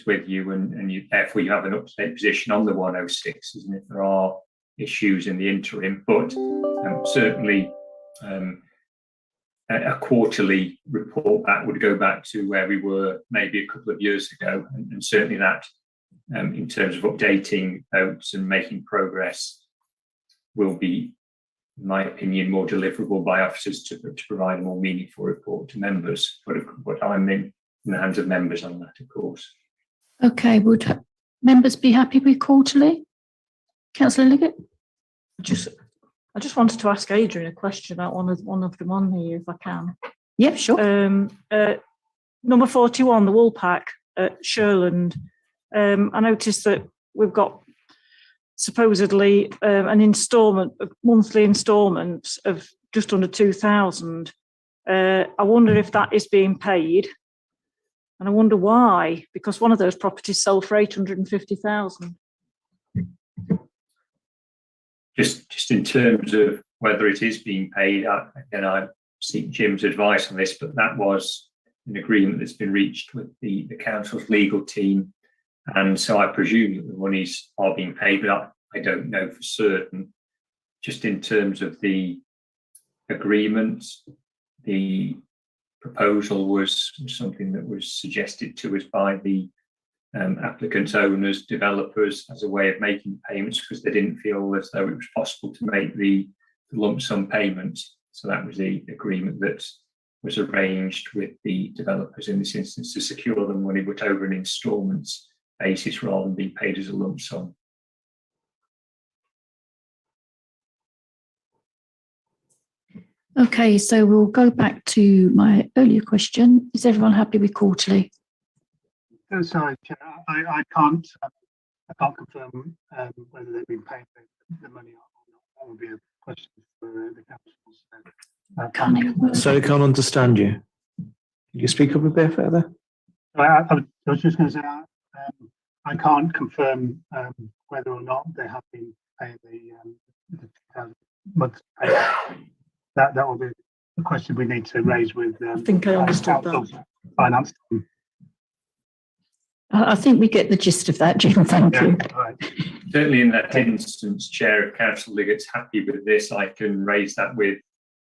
with you, and therefore you have an up-to-date position on the 106s, and if there are issues in the interim. But certainly a quarterly report that would go back to where we were maybe a couple of years ago, and certainly that in terms of updating notes and making progress will be, in my opinion, more deliverable by officers to provide a more meaningful report to members. But I'm in the hands of members on that, of course. Okay, would members be happy with quarterly? Councillor Liggett? I just wanted to ask Adrian a question about one of them on here, if I can. Yeah, sure. Number 41, the Woolpack at Sherland. I noticed that we've got supposedly an monthly instalment of just under 2,000. I wonder if that is being paid, and I wonder why, because one of those properties sold for 850,000. just in terms of whether it is being paid, I seek Jim's advice on this, but that was an agreement that's been reached with the council's legal team. And so I presume that the monies are being paid, but I don't know for certain. Just in terms of the agreement, the proposal was something that was suggested to us by the applicant owners, developers, as a way of making payments, because they didn't feel as though it was possible to make the lump sum payments. So that was the agreement that was arranged with the developers in this instance, to secure the money, but over an instalments basis rather than being paid as a lump sum. Okay, so we'll go back to my earlier question. Is everyone happy with quarterly? Sorry, Chair, I can't confirm whether they've been paid the money or not. That would be a question for the council. Sorry, I can't understand you. Can you speak up a bit further? I was just going to say, I can't confirm whether or not they have been paying the monthly payment. That will be a question we need to raise with. I think I understood that. Finance. I think we get the gist of that, Jim. Thank you. Right. Certainly in that instance, Chair, if Councillor Liggett's happy with this, I can raise that with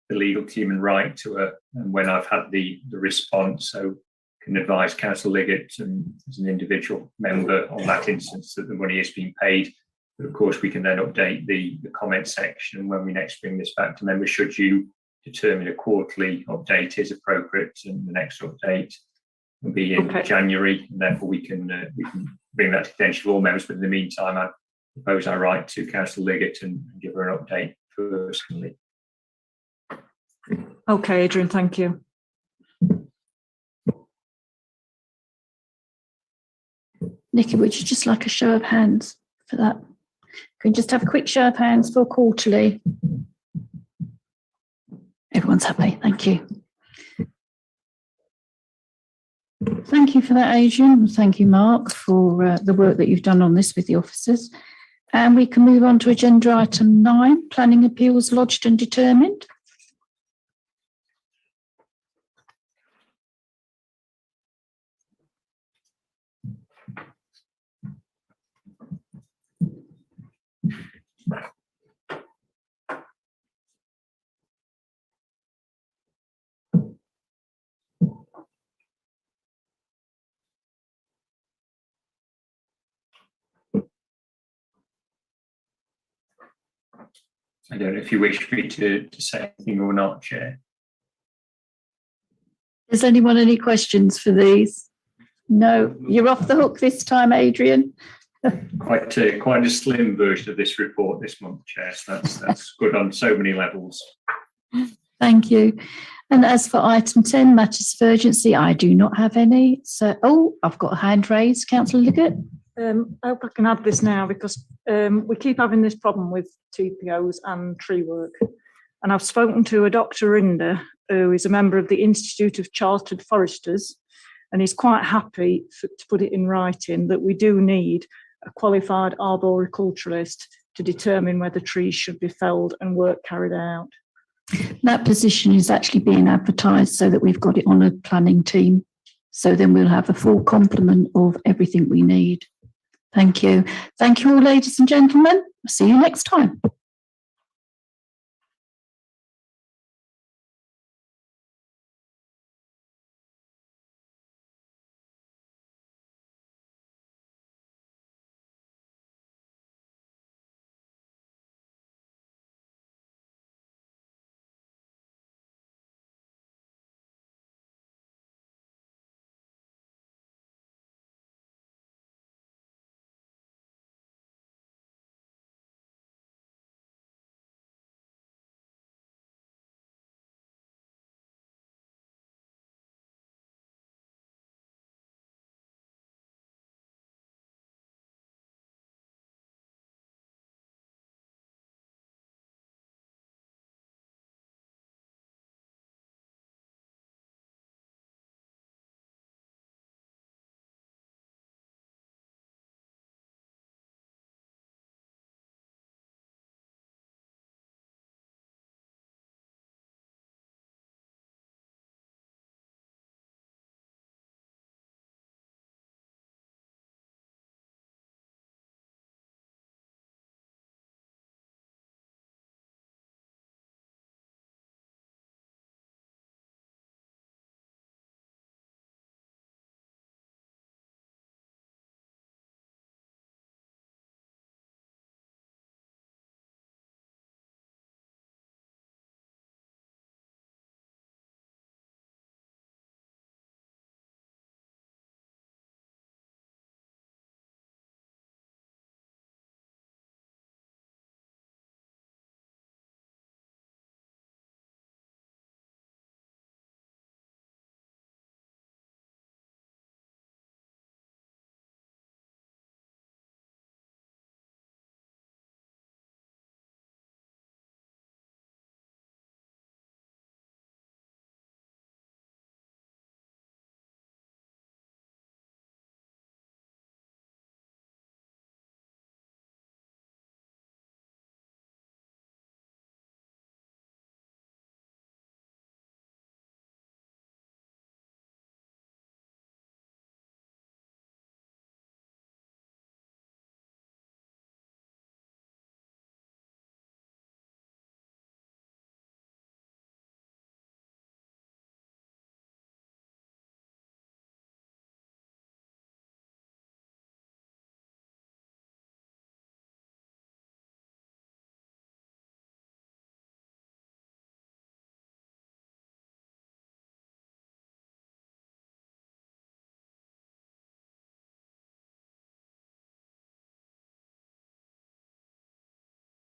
the legal team and write to her, and when I've had the response, so can advise Councillor Liggett and as an individual member on that instance that the money is being paid. But of course, we can then update the comment section when we next bring this back to members, should you determine a quarterly update is appropriate, and the next update will be in January, and therefore we can bring that to the attention of all members. But in the meantime, I propose I write to Councillor Liggett and give her an update personally. Okay, Adrian, thank you. Nikki, would you just like a show of hands for that? Can we just have a quick show of hands for quarterly? Everyone's happy, thank you. Thank you for that, Adrian. Thank you, Mark, for the work that you've done on this with the officers. And we can move on to agenda item 9, planning appeals lodged and determined. I don't know if you wish me to say anything or not, Chair. Has anyone any questions for these? No, you're off the hook this time, Adrian. Quite a slim version of this report this month, Chair. So that's good on so many levels. Thank you. And as for item 10, matters of urgency, I do not have any. So, I've got a hand raised, Councillor Liggett. I hope I can add this now, because we keep having this problem with TPOs and tree work. And I've spoken to a Dr. Rinder, who is a member of the Institute of Chartered Foresters, and he's quite happy to put it in writing that we do need a qualified arboriculturalist to determine whether trees should be felled and work carried out. That position is actually being advertised so that we've got it on a planning team. So then we'll have a full complement of everything we need. Thank you. Thank you all, ladies and gentlemen. See you next time.